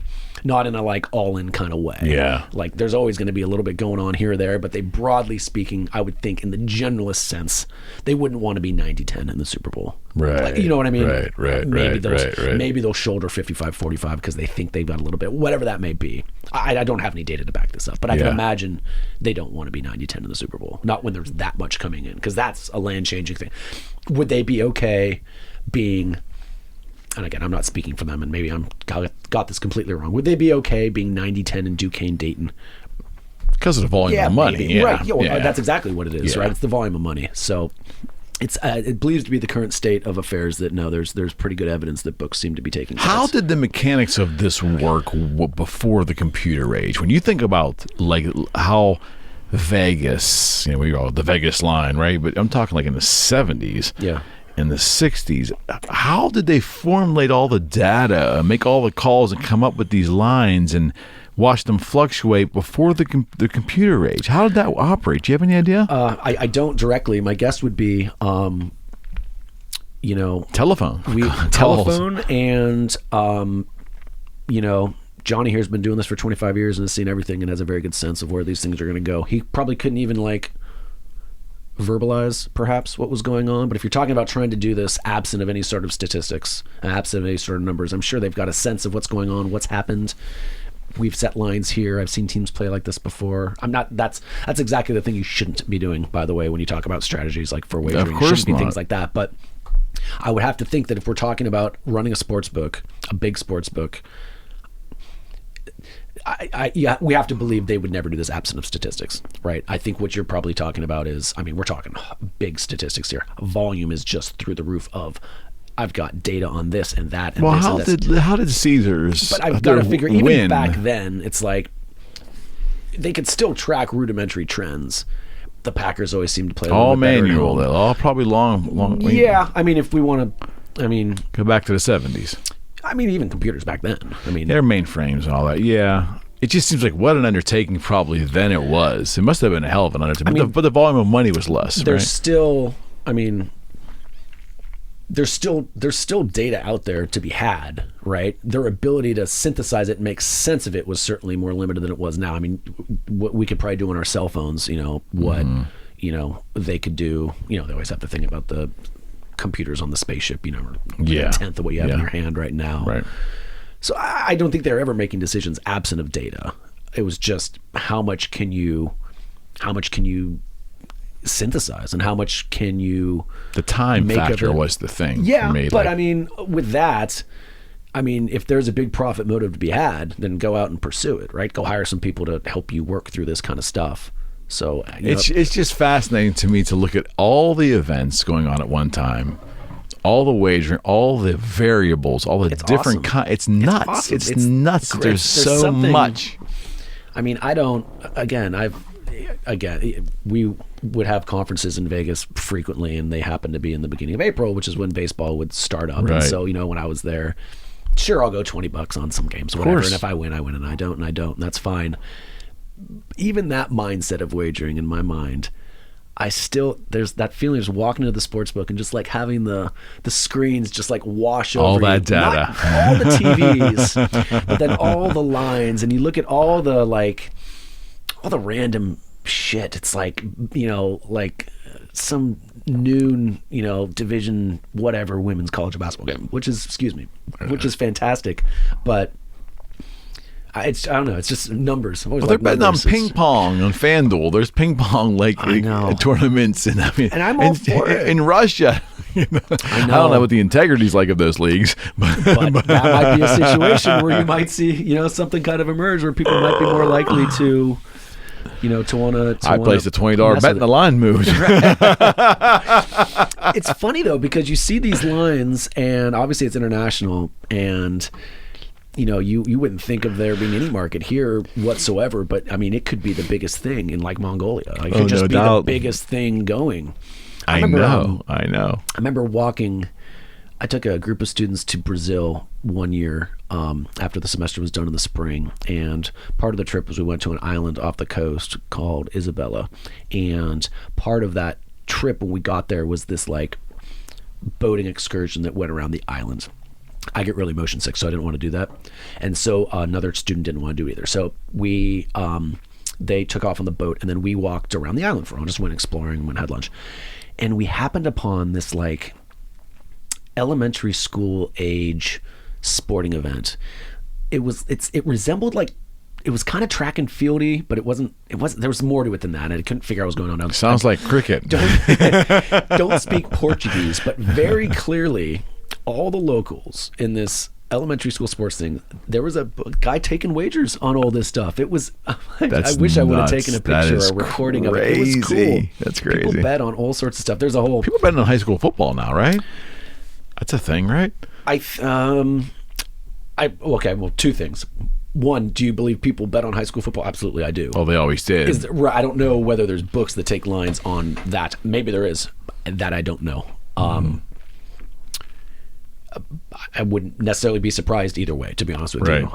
like all in kind of way. Yeah. Like there's always going to be a little bit going on here or there, but they, broadly speaking, I would think in the generalist sense, they wouldn't want to be 90-10 in the Super Bowl. Right. Like, you know what I mean? Right. Maybe they'll shoulder 55-45 because they think they've got a little bit, whatever that may be. I don't have any data to back this up, but I can imagine they don't want to be 90-10 in the Super Bowl. Not when there's that much coming in, because that's a land-changing thing. Would they be okay being, and again, I'm not speaking for them, and maybe I'm got this completely wrong. Would they be okay being 90-10 in Duquesne, Dayton? Because of the volume of money. Maybe. Yeah. Right. That's exactly what it is, right? It's the volume of money. So it's it believes to be the current state of affairs that there's pretty good evidence that books seem to be taking. How did the mechanics of this work before the computer age? When you think about like how Vegas, we all the Vegas line, right? But I'm talking like in the 70s. Yeah. In the 60s, how did they formulate all the data, make all the calls, and come up with these lines and watch them fluctuate before the computer age? How did that operate? Do you have any idea? I don't directly. My guess would be, telephone. Telephone, and Johnny here's been doing this for 25 years and has seen everything and has a very good sense of where these things are going to go. He probably couldn't even verbalize perhaps what was going on, but if you're talking about trying to do this absent of any sort of statistics, absent of any sort of numbers, I'm sure they've got a sense of what's going on, what's happened. we've set lines here. I've seen teams play like this before. I'm not. That's exactly the thing you shouldn't be doing, by the way, when you talk about strategies like for wagering. Of course it shouldn't be not. things like that. But I would have to think that if we're talking about running a sports book, a big sports book, we have to believe they would never do this absent of statistics, right? I think what you're probably talking about is, I mean, we're talking big statistics here. Volume is just through the roof of, I've got data on this and that and Well, this and this. how did Caesars? But I've got to figure, even win? back then, it's like they could still track rudimentary trends. The Packers always seem to play a little all bit better at manual, home. though. All probably long. Yeah, I mean, if we want to, I mean, Go back to the 70s. even computers back then. I mean, Their mainframes and all that. Yeah. It just seems like what an undertaking probably then it was. It must have been a hell of an undertaking. But the volume of money was less, there's right? still, I mean, there's still data out there to be had, right? Their ability to synthesize it and make sense of it was certainly more limited than it was now. I mean, what we could probably do on our cell phones, what they could do. They always have the thing about the computers on the spaceship, or Yeah. a tenth of what you have in Yeah. your hand right now. Right. So I don't think they're ever making decisions absent of data. It was just how much can you synthesize and how much can you The time make of factor it. was the thing. Yeah, for me. but like, I mean, with that, if there's a big profit motive to be had, then go out and pursue it, right? Go hire some people to help you work through this kind of stuff. So it's just fascinating to me to look at all the events going on at one time, all the wagering, all the variables, all the different awesome. It's nuts. awesome. It's nuts. great. There's so something- much. I mean, I don't. Again, we would have conferences in Vegas frequently, and they happen to be in the beginning of April, which is when baseball would start up. Right. And so, when I was there, sure, I'll go $20 on some games, whatever. course. And if I win, I win, and I don't, and that's fine. Even that mindset of wagering in my mind, there's that feeling of just walking into the sports book and just like having the screens just like wash over All you. that data. Not all the TVs, but then all the lines, and you look at all the random shit. It's like, like some noon, division whatever women's college basketball game, which is fantastic, but I don't know. It's just numbers. Well, they're betting on ping pong on FanDuel. There's ping pong tournaments, and I'm all for it. in Russia. I don't know what the integrity's like of those leagues, but But that might be a situation where you might see, something kind of emerge where people might be more likely to, to want to. I placed a $20 bet and the line moves. It's funny though, because you see these lines, and obviously it's international, and you wouldn't think of there being any market here whatsoever, but it could be the biggest thing in like Mongolia. It could just be the biggest thing going. I know. I remember walking. I took a group of students to Brazil one year after the semester was done in the spring, and part of the trip was we went to an island off the coast called Isabela, and part of that trip when we got there was this like boating excursion that went around the island. I get really motion sick, so I didn't want to do that, and so another student didn't want to do it either. So they took off on the boat, and then we walked around the island for a while, just went exploring, went had lunch, and we happened upon this like elementary school age sporting event. It resembled like, it was kind of track and fieldy, but it wasn't there was more to it than that, and I couldn't figure out what was going on. Sounds like cricket. Don't speak Portuguese, but very clearly all the locals in this elementary school sports thing, there was a guy taking wagers on all this stuff. It was, I wish I would have taken a picture or a recording of it. It was cool. That's crazy. People bet on all sorts of stuff. There's a whole... People betting on high school football now, right? That's a thing, right? Okay, well, two things. One, do you believe people bet on high school football? Absolutely, I do. Oh, they always did. I don't know whether there's books that take lines on that. Maybe there is. That I don't know. I wouldn't necessarily be surprised either way, to be honest with you.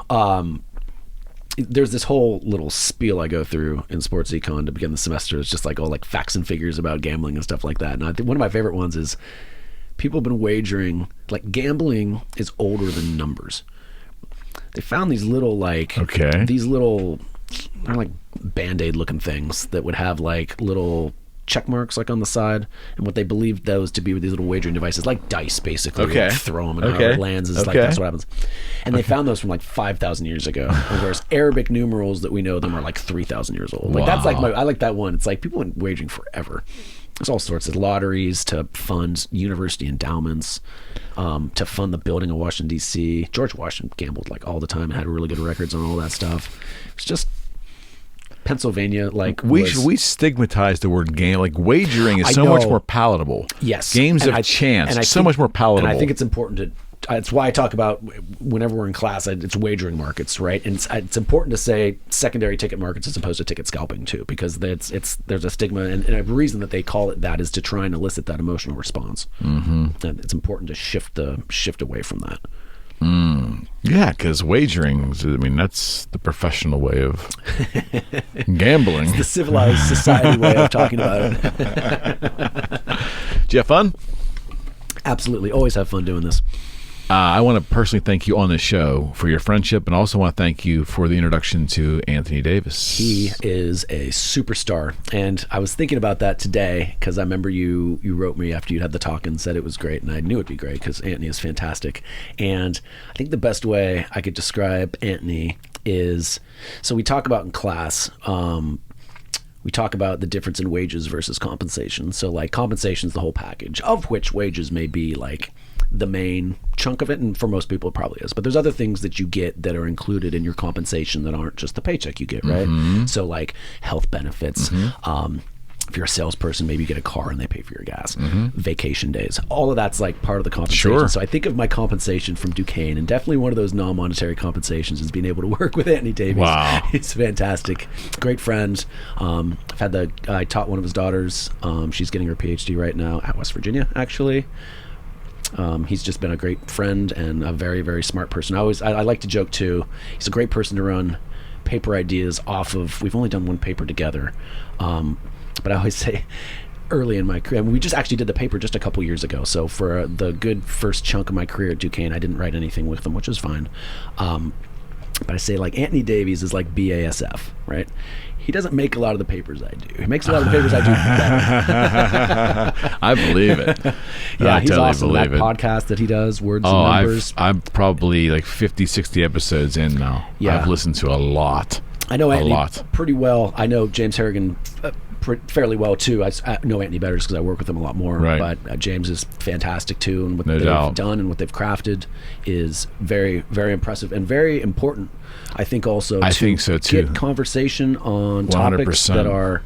There's this whole little spiel I go through in sports econ to begin the semester. It's just like all like facts and figures about gambling and stuff like that. And I think one of my favorite ones is people have been wagering, like gambling is older than numbers. They found these little they're like Band-Aid looking things that would have like little check marks like on the side, and what they believed those to be were these little wagering devices, like dice, basically. Okay. You throw them, and however it lands is like that's what happens. And they found those from like 5,000 years ago, whereas Arabic numerals that we know them are like 3,000 years old. Like that's like I like that one. It's like people went wagering forever. There's all sorts of lotteries to fund university endowments, to fund the building of Washington, D.C. George Washington gambled like all the time and had really good records on all that stuff. It's just Pennsylvania. Like we stigmatize the word game. Like wagering is so much more palatable. Yes. Games of chance, so much more palatable. And I think it's important to. It's why I talk about whenever we're in class, it's wagering markets, right? And it's important to say secondary ticket markets as opposed to ticket scalping too, because there's a stigma, and a reason that they call it that is to try and elicit that emotional response. And it's important to shift away from that. Yeah, because wagering, I mean, that's the professional way of gambling. It's the civilized society way of talking about it. Did you have fun? Absolutely. Always have fun doing this. I want to personally thank you on the show for your friendship, and also want to thank you for the introduction to Anthony Davis. He is a superstar, and I was thinking about that today because I remember you wrote me after you had the talk and said it was great, and I knew it'd be great because Anthony is fantastic. And I think the best way I could describe Anthony is, so we talk about in class, we talk about the difference in wages versus compensation. So like compensation is the whole package, of which wages may be like the main chunk of it, and for most people it probably is, but there's other things that you get that are included in your compensation that aren't just the paycheck you get, right? So like health benefits, if you're a salesperson, maybe you get a car and they pay for your gas, vacation days, all of that's like part of the compensation. Sure. So I think of my compensation from Duquesne, and definitely one of those non-monetary compensations is being able to work with Anthony Davis. Wow. He's fantastic, great friend. I taught one of his daughters. She's getting her PhD right now at West Virginia, actually. He's just been a great friend and a very, very smart person. I like to joke too. He's a great person to run paper ideas off of. We've only done one paper together, but I always say early in my career, we just actually did the paper just a couple years ago. So for the good first chunk of my career at Duquesne, I didn't write anything with them, which is fine. But I say like Anthony Davies is like BASF, right? He doesn't make a lot of the papers I do. He makes a lot of the papers I do better. I believe it. Yeah, I he's totally awesome. believe That it. podcast that he does, Words and Numbers. I'm probably like 50, 60 episodes in now. Yeah. I've listened to a lot. I know Anthony a lot. pretty well. I know James Harrigan fairly well too. I know Anthony better just because I work with him a lot more. Right. But James is fantastic too, and what No they've doubt. done and what they've crafted is very, very impressive and very important. I think also I to think so, too. get conversation on topics 100%. that are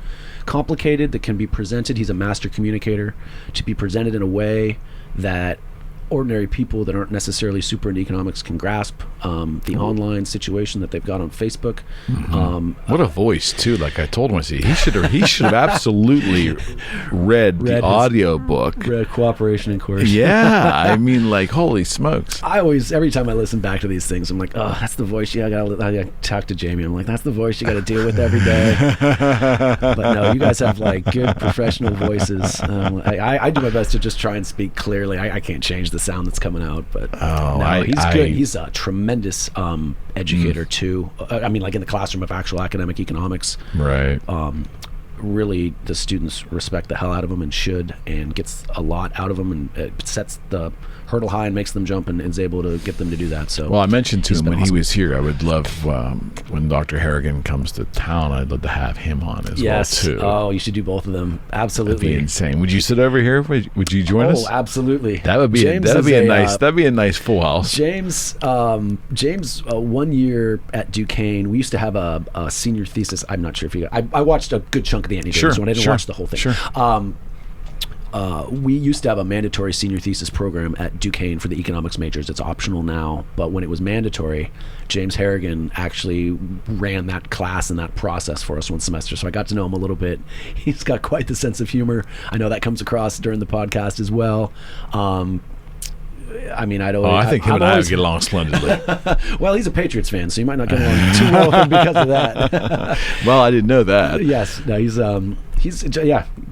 complicated, that can be presented. He's a master communicator, to be presented in a way that ordinary people that aren't necessarily super into economics can grasp. The online situation that they've got on Facebook. What a voice too! Like I told him, I said he should have absolutely read the his- audio book. Cooperation and coercion. Yeah, I mean, like holy smokes! I always, every time I listen back to these things, I'm like, oh, that's the voice. I gotta talk to Jamie. I'm like, that's the voice you got to deal with every day. But no, you guys have like good professional voices. I do my best to just try and speak clearly. I can't change the sound that's coming out, but he's good. He's a tremendous educator too. I mean, like in the classroom of actual academic economics. Right. Really, the students respect the hell out of him and should, and gets a lot out of them, and it sets the hurdle high and makes them jump, and is able to get them to do that. So, Well, I mentioned to he's him been when he awesome. was here, I would love when Dr. Harrigan comes to town, I'd love to have him on as Yes. well too. Oh, you should do both of them. That'd be Absolutely. insane. Would you sit over here? Would you join us? Oh, absolutely. That would be James that'd is be a nice that'd be a nice full house. James, 1 year at Duquesne, we used to have a senior thesis. I'm not sure if you. I watched a good chunk of the Anthony Davis one. I didn't watch the whole thing. Sure. We used to have a mandatory senior thesis program at Duquesne for the economics majors. It's optional now, but when it was mandatory, James Harrigan actually ran that class and that process for us one semester. So I got to know him a little bit. He's got quite the sense of humor. I know that comes across during the podcast as well. I mean, I think him and I would get along splendidly. Well, he's a Patriots fan, so you might not get along too well with him because of that. Well, I didn't know that. Yes, no, he's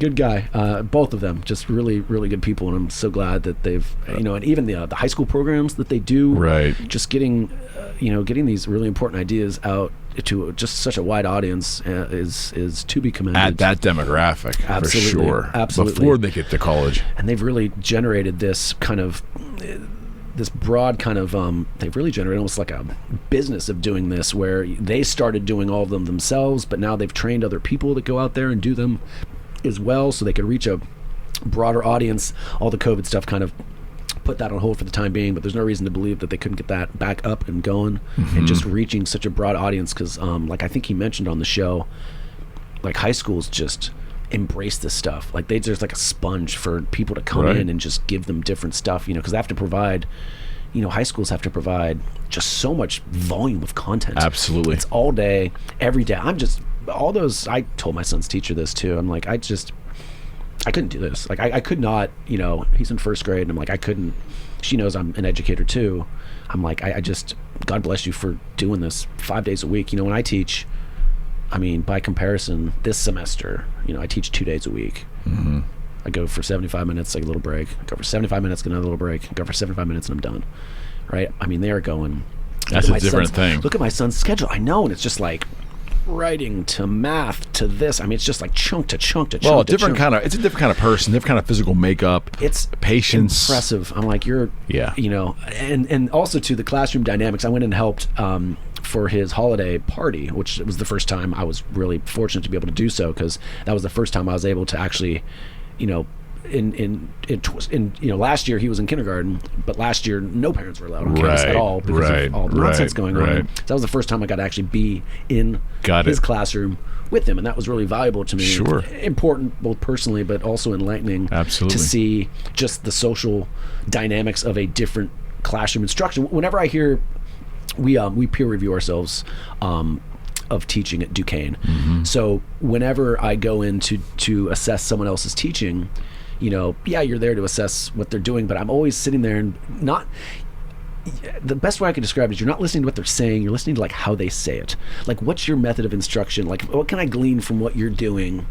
good guy. Both of them, just really, really good people, and I'm so glad that they've, and even the high school programs that they do, Right. just getting these really important ideas out to just such a wide audience is to be commended. At that demographic, Absolutely. for sure. Absolutely. Before they get to college. And they've really generated this kind of this broad kind of they've really generated almost like a business of doing this, where they started doing all of them themselves, but now they've trained other people that go out there and do them as well, so they can reach a broader audience. All the COVID stuff kind of put that on hold for the time being, but there's no reason to believe that they couldn't get that back up and going and just reaching such a broad audience, because like I think he mentioned on the show, like high schools just embrace this stuff. Like there's like a sponge for people to come in and just give them different stuff, because they have to provide, high schools have to provide just so much volume of content. Absolutely. It's all day, every day. I told my son's teacher this too. I'm like, I couldn't do this. Like I could not, he's in first grade and I'm like, I couldn't. She knows I'm an educator too. I'm like, I just, God bless you for doing this 5 days a week. When I teach, I mean, by comparison, this semester, I teach 2 days a week. I go for 75 minutes, take a little break. I go for 75 minutes, get another little break. I go for 75 minutes and I'm done. Right? I mean, they are going. That's a different thing. Look at my son's schedule. I know, and it's just like writing to math to this. I mean, it's just like chunk to chunk to chunk. Well, it's a different kind of person, different kind of physical makeup. It's patience. Impressive. I'm like, and also to the classroom dynamics. I went and helped for his holiday party, which was the first time I was really fortunate to be able to do so, because that was the first time I was able to actually, last year he was in kindergarten, but last year no parents were allowed on campus at all because of all the nonsense going on. So that was the first time I got to actually be in his classroom with him, and that was really valuable to me. Sure. Important both personally, but also enlightening. Absolutely. To see just the social dynamics of a different classroom instruction. Whenever I hear we peer review ourselves of teaching at Duquesne. So whenever I go in to assess someone else's teaching, you're there to assess what they're doing, but I'm always sitting there and the best way I can describe it is you're not listening to what they're saying, you're listening to like how they say it. Like, what's your method of instruction? Like, what can I glean from what you're doing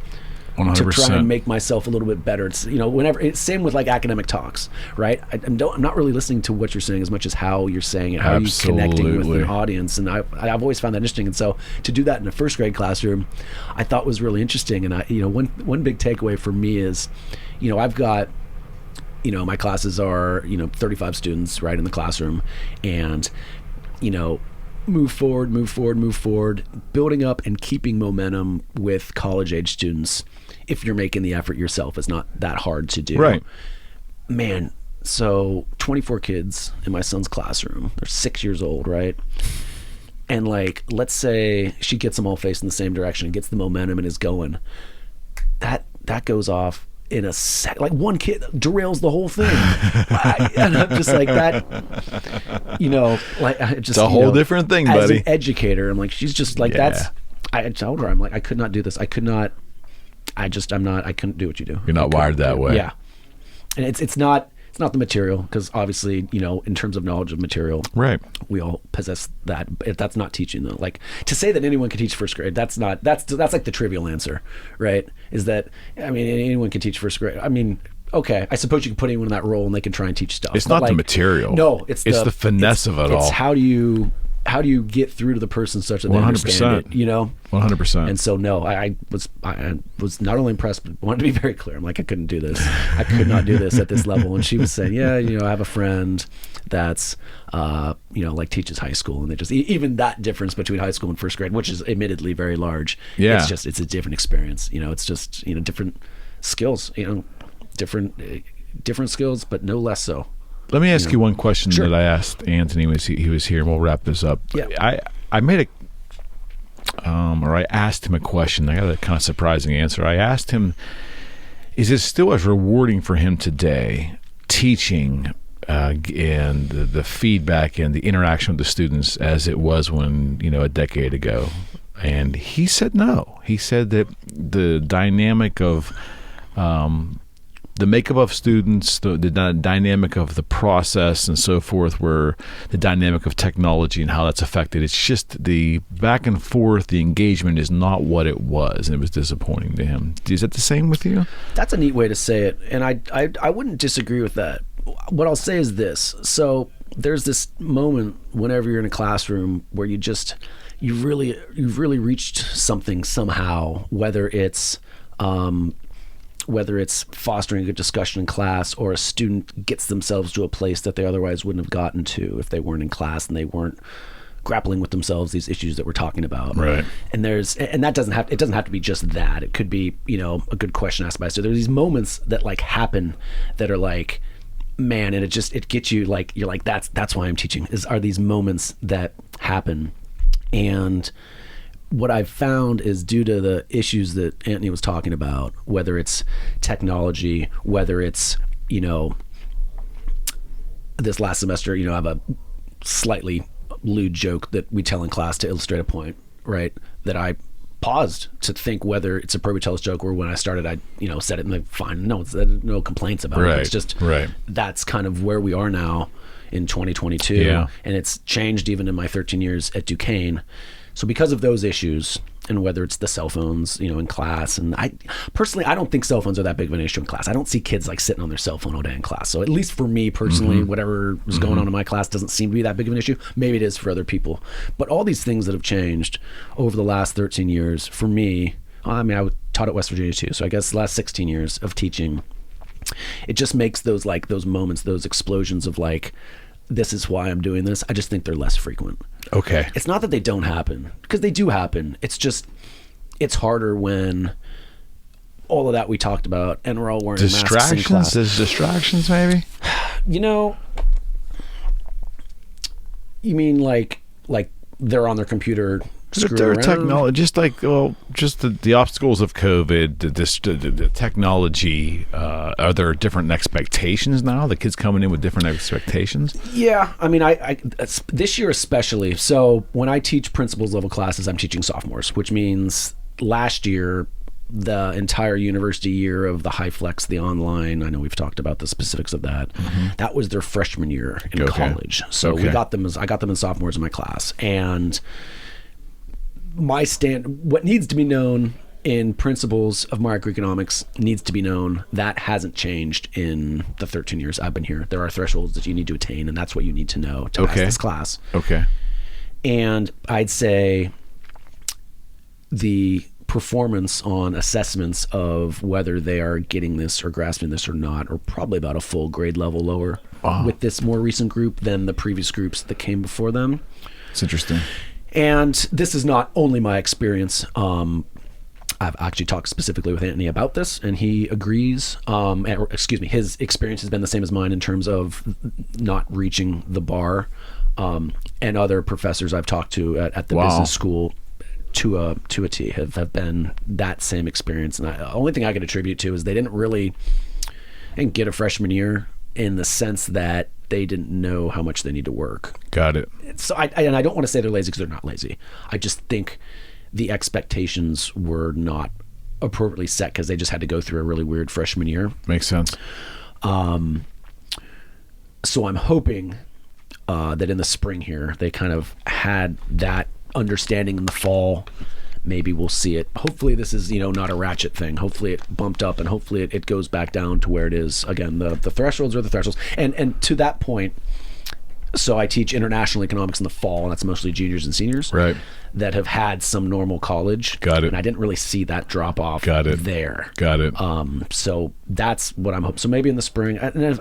100%. To try and make myself a little bit better? It's, whenever it's same with like academic talks, right? I'm not really listening to what you're saying as much as how you're saying it, how you're connecting with the audience. And I've always found that interesting. And so to do that in a first grade classroom, I thought was really interesting. And one big takeaway for me is, I've got, my classes are, 35 students right in the classroom, and, move forward, building up and keeping momentum with college age students. If you're making the effort yourself, it's not that hard to do. Right. Man, so 24 kids in my son's classroom. They're 6 years old, right? And like, let's say she gets them all facing the same direction and gets the momentum and is going. That goes off in a sec. Like, one kid derails the whole thing. And I'm just like, that, like, I just, it's a whole different thing, buddy. As an educator, I'm like, she's just like, I told her, I'm like, I could not do this. I couldn't do what you do. You're not wired that way. Yeah. And it's not the material, because obviously, in terms of knowledge of material, right, we all possess that. But that's not teaching, though. Like, to say that anyone can teach first grade, that's like the trivial answer, right? Is that, I mean, anyone can teach first grade. I mean, okay, I suppose you can put anyone in that role and they can try and teach stuff. It's not the material. No, it's the finesse of it all. It's how do you get through to the person such that they understand it, 100%. And so, no, I was not only impressed, but wanted to be very clear. I'm like, I couldn't do this. I could not do this at this level. And she was saying, I have a friend that's, like teaches high school, and they just, even that difference between high school and first grade, which is admittedly very large. Yeah. It's a different experience. It's just, different skills, different skills, but no less so. Let me ask you one question Sure. that I asked Anthony when he was here, and we'll wrap this up. Yeah. I made I asked him a question. I got a kind of surprising answer. I asked him, is it still as rewarding for him today teaching and the feedback and the interaction with the students as it was when, a decade ago? And he said no. He said that the dynamic of the makeup of students, the dynamic of the process and so forth, were the dynamic of technology and how that's affected. It's just the back and forth, the engagement is not what it was, and it was disappointing to him. Is that the same with you? That's a neat way to say it, and I wouldn't disagree with that. What I'll say is this. So there's this moment whenever you're in a classroom where you just you've really reached something somehow, whether it's fostering a good discussion in class, or a student gets themselves to a place that they otherwise wouldn't have gotten to if they weren't in class and they weren't grappling with themselves these issues that we're talking about. Right. And that doesn't have to be just that. It could be, a good question asked by a student. There's these moments that like happen that are like, man, and it gets you like, you're like, that's why I'm teaching, are these moments that happen. And what I've found is, due to the issues that Anthony was talking about, whether it's technology, whether it's, this last semester, I have a slightly lewd joke that we tell in class to illustrate a point, right? That I paused to think whether it's appropriate to tell this joke, or when I started, I, said it and like, fine. No, no complaints about it. It's just, that's kind of where we are now in 2022. Yeah. And it's changed even in my 13 years at Duquesne. So because of those issues, and whether it's the cell phones, in class, and I personally, I don't think cell phones are that big of an issue in class. I don't see kids like sitting on their cell phone all day in class. So at least for me personally, whatever was going on in my class doesn't seem to be that big of an issue. Maybe it is for other people. But all these things that have changed over the last 13 years, for me, I taught at West Virginia too. So I guess the last 16 years of teaching, it just makes those moments, those explosions of like, this is why I'm doing this. I just think they're less frequent. Okay. It's not that they don't happen, because they do happen. It's just, it's harder when all of that we talked about and we're all wearing masks in class. There's distractions maybe? You mean like they're on their computer screwing around? Technology, just the obstacles of COVID, the technology. Are there different expectations now? The kids coming in with different expectations? Yeah, I this year especially. So when I teach principles level classes, I'm teaching sophomores, which means last year, the entire university year of the high flex, the online, I know we've talked about the specifics of that. That was their freshman year in college. So I got them as sophomores in my class, and what needs to be known in principles of microeconomics needs to be known. That hasn't changed in the 13 years I've been here. There are thresholds that you need to attain, and that's what you need to know to pass this class. Okay. And I'd say the performance on assessments of whether they are getting this or grasping this or not are probably about a full grade level lower with this more recent group than the previous groups that came before them. It's interesting. And this is not only my experience. I've actually talked specifically with Anthony about this, and he agrees. His experience has been the same as mine in terms of not reaching the bar. And other professors I've talked to at the business school to a T have been that same experience. And the only thing I could attribute to is they didn't get a freshman year in the sense that they didn't know how much they need to work. Got it. So I don't want to say they're lazy, because they're not lazy. I just think the expectations were not appropriately set, because they just had to go through a really weird freshman year. Makes sense. So I'm hoping that in the spring here, they kind of had that understanding in the fall. Maybe we'll see it. Hopefully this is, not a ratchet thing. Hopefully it bumped up, and hopefully it goes back down to where it is. Again, the thresholds are the thresholds. And to that point, so I teach international economics in the fall, and that's mostly juniors and seniors. Right. That have had some normal college. Got it. And I didn't really see that drop off there. Got it. So that's what I'm hoping. So maybe in the spring, and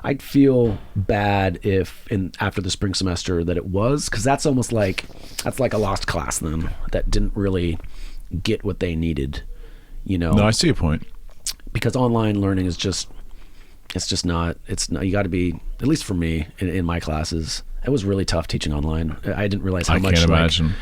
I'd feel bad if after the spring semester that it was, because that's almost like a lost class then that didn't really get what they needed. No, I see your point. Because online learning is just not. You got to be, at least for me in my classes, it was really tough teaching online. I didn't realize how much. I can't imagine.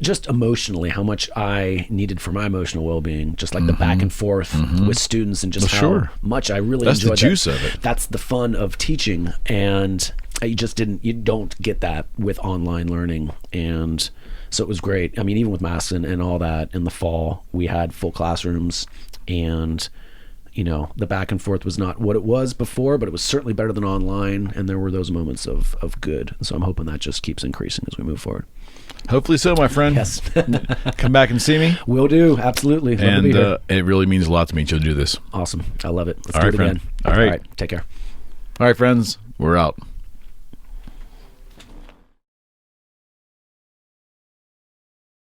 Just emotionally, how much I needed for my emotional well-being, just like the back and forth with students, and just how much I really enjoyed. That's the juice of it. That's the fun of teaching, and you don't get that with online learning. And so it was great. Even with masks and all that, in the fall, we had full classrooms, and the back and forth was not what it was before, but it was certainly better than online, and there were those moments of good. And so I'm hoping that just keeps increasing as we move forward. Hopefully so, my friend. Yes. Come back and see me. Will do. Absolutely. Love to be here. It really means a lot to me to do this. Awesome. I love it. Let's do it again. All right. Take care. All right, friends. We're out.